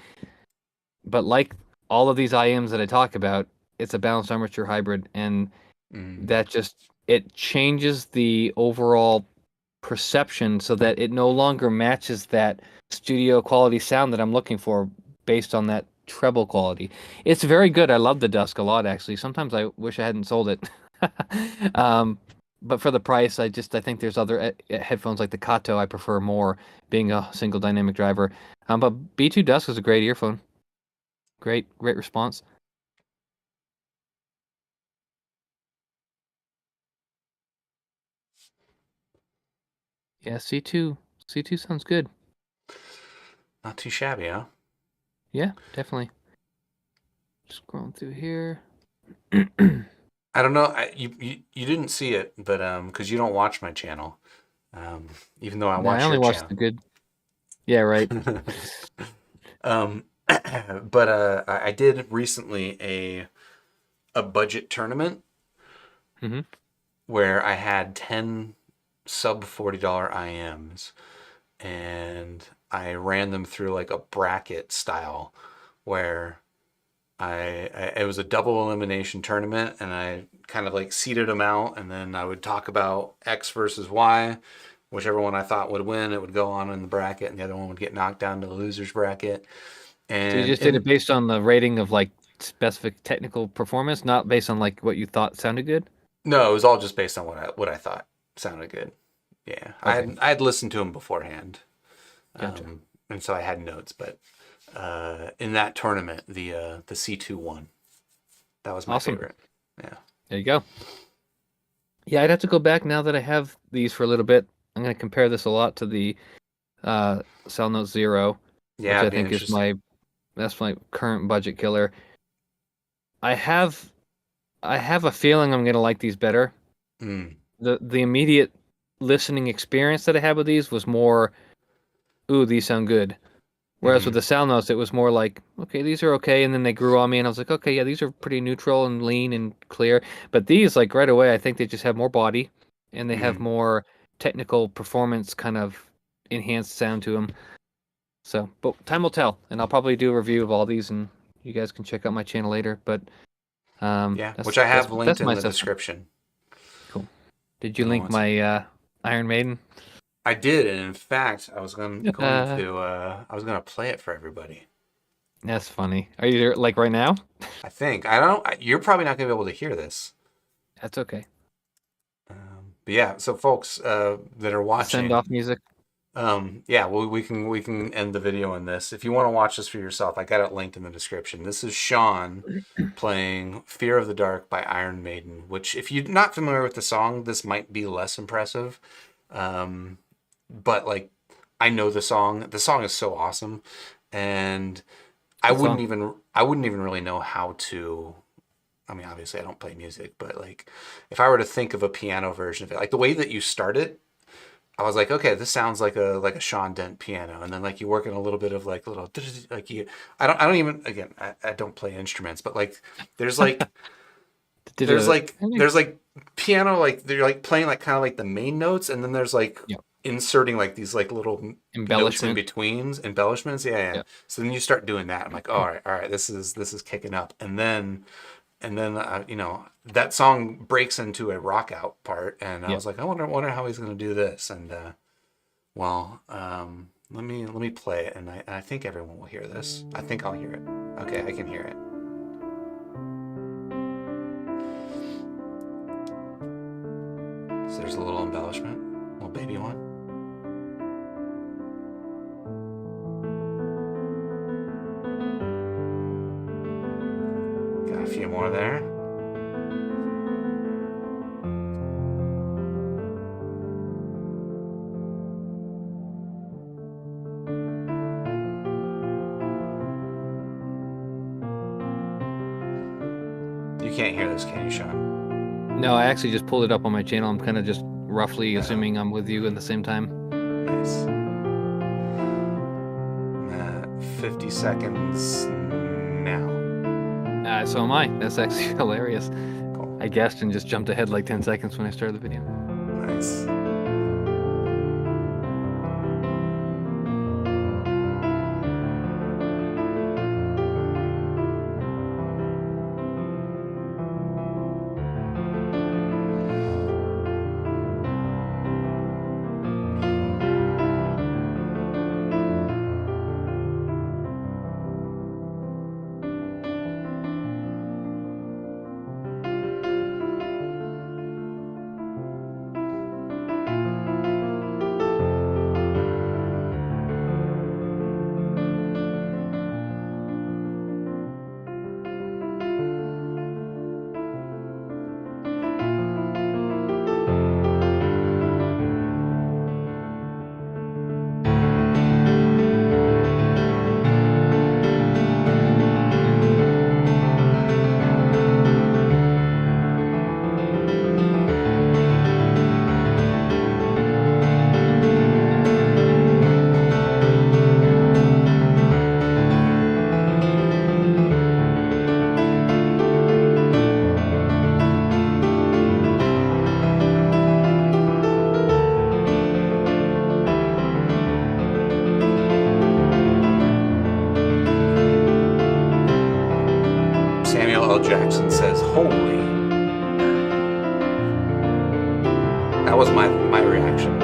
But like all of these IEMs that I talk about, it's a balanced armature hybrid, and that just, it changes the overall perception so that it no longer matches that studio quality sound that I'm looking for based on that treble quality. It's very good. I love the Dusk a lot, actually. Sometimes I wish I hadn't sold it. But for the price, I think there's other headphones like the Kato I prefer more, being a single dynamic driver. But B2 Dusk is a great earphone. Great response. Yeah, C2 sounds good. Not too shabby, huh? Yeah, definitely. Scrolling through here. I don't know. You didn't see it, but because you don't watch my channel, even though I watch I only your watch channel. the good. Yeah, right. But I did recently a budget tournament where I had 10 sub $40 IMs, and I ran them through like a bracket style where it was a double elimination tournament, and I kind of like seeded them out, and then I would talk about X versus Y. Whichever one I thought would win, it would go on in the bracket, and the other one would get knocked down to the loser's bracket. And so you just did it based on the rating of like specific technical performance, not based on like what you thought sounded good? No, it was all just based on what I thought sounded good. Yeah, Okay. I had listened to them beforehand, Gotcha. and so I had notes. But in that tournament, the C2 won. That was my Awesome. favorite. Yeah. There you go. Yeah, I'd have to go back now that I have these for a little bit. I'm gonna compare this a lot to the Cell Note Zero, Yeah, which I it'd be think is interesting. that's my current budget killer. I have a feeling I'm gonna like these better. Mm. The immediate listening experience that I had with these was more, ooh, these sound good. Whereas with Hmm. the sound notes, it was more like, okay, these are okay, and then they grew on me, and I was like, okay, yeah, these are pretty neutral and lean and clear. But these, like right away, I think they just have more body, and they have Mm. more technical performance kind of enhanced sound to them. So, but time will tell, and I'll probably do a review of all these, and you guys can check out my channel later. But Yeah, which that's I have linked that's in my the assessment. description. Cool. Did you Oh, link my Iron Maiden? I did, and in fact, I was Uh, I was gonna play it for everybody. that's funny. Are you there, like right now? I think I don't. You're probably not gonna be able to hear this. That's okay. But yeah, so folks that are The send off watching, music. yeah, well, we can end the video on this. If you want to watch this for yourself, I got it linked in the description. This is Sean playing "Fear of the Dark" by Iron Maiden. Which, if you're not familiar with the song, this might be less impressive. Um, but like, I know the song. The song is so awesome, and Good song. I wouldn't even really know how to. I mean, obviously, I don't play music, but like, if I were to think of a piano version of it, like the way that you start it, I was like, okay, this sounds like a Sean Dent piano, and then like you work in a little bit of like little like you. I don't even again. I don't play instruments, but like there's like Did a I think there's like piano like they're like playing like kind of like the main notes, and then there's like yeah, inserting like these like little notes in embellishment. betweens, embellishments. Yeah, yeah. Yeah. So then you start doing that. I'm like, all right, this is kicking up, and then you know that song breaks into a rock out part, and I Yeah. was like, I wonder how he's gonna do this, and well, let me play it, and I think everyone will hear this. I think I'll hear it. Okay, I can hear it. So there's a little embellishment, little baby one. Got a few more there. You can't hear this, can you, Sean? No, I actually just pulled it up on my channel. I'm kind of just roughly Oh, assuming I'm with you at the same time. nice. 50 seconds now. So am I. That's actually hilarious. Cool. I guessed and just jumped ahead like 10 seconds when I started the video. Nice. Samuel L. Jackson says, "Holy!" That was my reaction.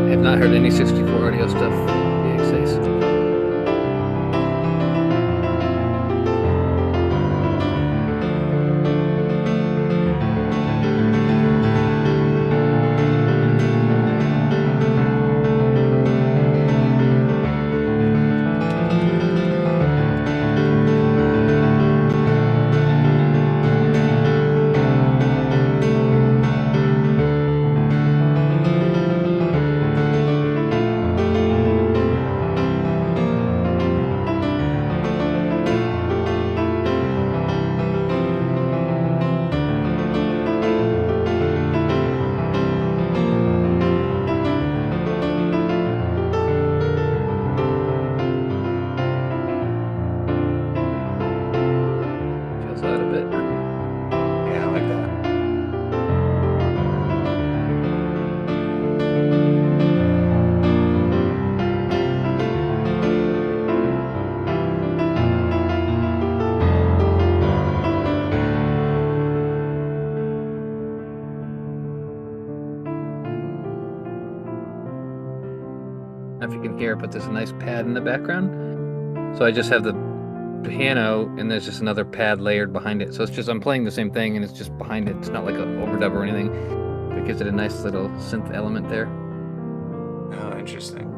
I have not heard any 64 audio stuff. The X-Ace. know if you can hear it, but there's a nice pad in the background. So I just have the piano, and there's just another pad layered behind it. So it's just I'm playing the same thing, and it's just behind it. It's not like an overdub or anything. It gives it a nice little synth element there. Oh, interesting.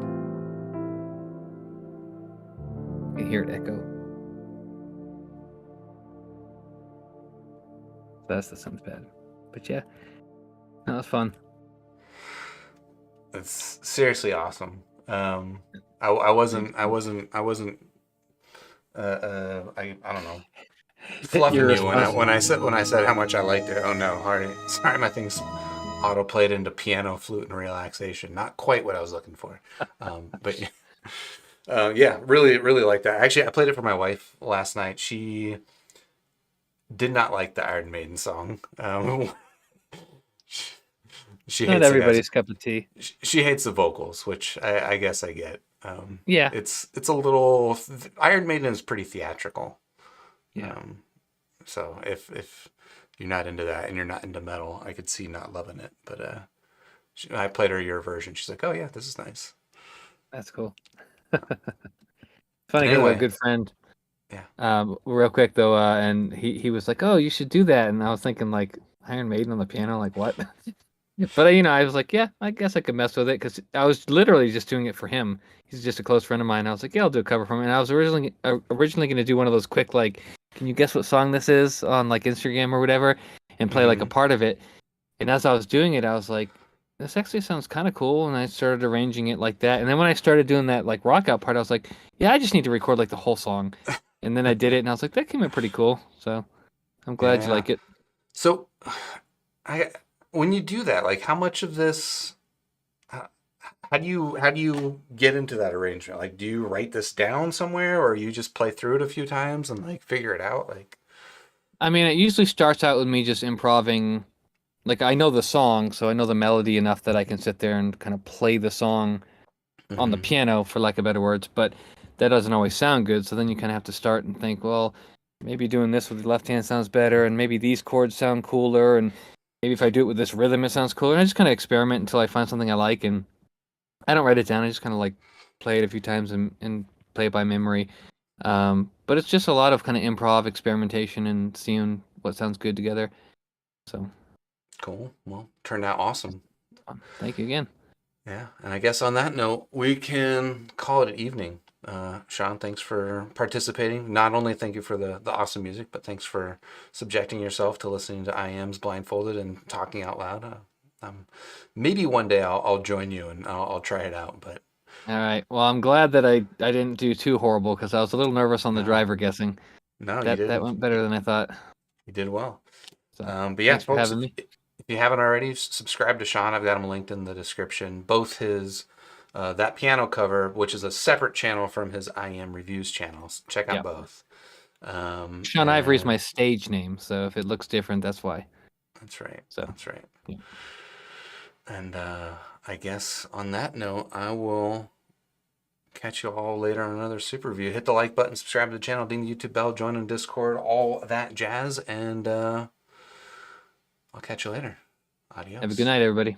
You can hear it echo. So that's the synth pad. But yeah, that was fun. It's seriously awesome. I wasn't I don't know, fluffing you when I said how much I liked it. Oh no, sorry, my thing's auto-played into piano, flute, and relaxation. Not quite what I was looking for. But yeah, really, really like that. Actually, I played it for my wife last night. She did not like the Iron Maiden song. She Not hates everybody's cup of tea. she hates the vocals, which I guess I get. Yeah. It's a little, Iron Maiden is pretty theatrical. Yeah. So if you're not into that and you're not into metal, I could see not loving it. But I played her your version. She's like, oh yeah, this is nice. That's cool. Funny, Anyway. a good friend. Yeah. Real quick though, and he was like, "Oh, you should do that," and I was thinking like Iron Maiden on the piano, like what? But I was like, yeah, I guess I could mess with it because I was literally just doing it for him. He's just a close friend of mine. I was like, yeah, I'll do a cover for him. And I was originally going to do one of those quick like, can you guess what song this is on like Instagram or whatever, and play like a part of it. And as I was doing it, I was like, this actually sounds kind of cool. And I started arranging it like that. And then when I started doing that like rock out part, I was like, yeah, I just need to record like the whole song. And then I did it, and I was like, that came out pretty cool. So I'm glad you like it. So, when you do that, like, how much of this? How do you get into that arrangement? Like, do you write this down somewhere, or you just play through it a few times and like figure it out? Like, I mean, it usually starts out with me just improvising. Like I know the song, so I know the melody enough that I can sit there and kind of play the song on the piano, for lack of better words. But that doesn't always sound good. So then you kind of have to start and think, well, maybe doing this with the left hand sounds better, and maybe these chords sound cooler, and maybe if I do it with this rhythm, it sounds cooler. And I just kind of experiment until I find something I like, and I don't write it down. I just kind of like play it a few times and play it by memory. But it's just a lot of kind of improv experimentation and seeing what sounds good together. So cool. Well, turned out awesome. Thank you again. Yeah, and I guess on that note, we can call it an evening. Sean, thanks for participating. Not only thank you for the awesome music, but thanks for subjecting yourself to listening to IEMs blindfolded and talking out loud. Maybe one day I'll join you and I'll try it out. But all right. Well, I'm glad that I didn't do too horrible because I was a little nervous on the driver guessing. No, you that didn't. That went better than I thought. You did well. So, but yeah, thanks for folks, having me. If you haven't already, subscribe to Sean. I've got him linked in the description. Both his that piano cover, which is a separate channel from his IEM reviews channels. Check out both. Sean Ivory's my stage name, so if it looks different, that's why. That's right. So that's right. Yeah. And I guess on that note, I will catch you all later on another super review. Hit the like button, subscribe to the channel, ding the YouTube bell, join in Discord, all that jazz, and I'll catch you later. Adios. Have a good night, everybody.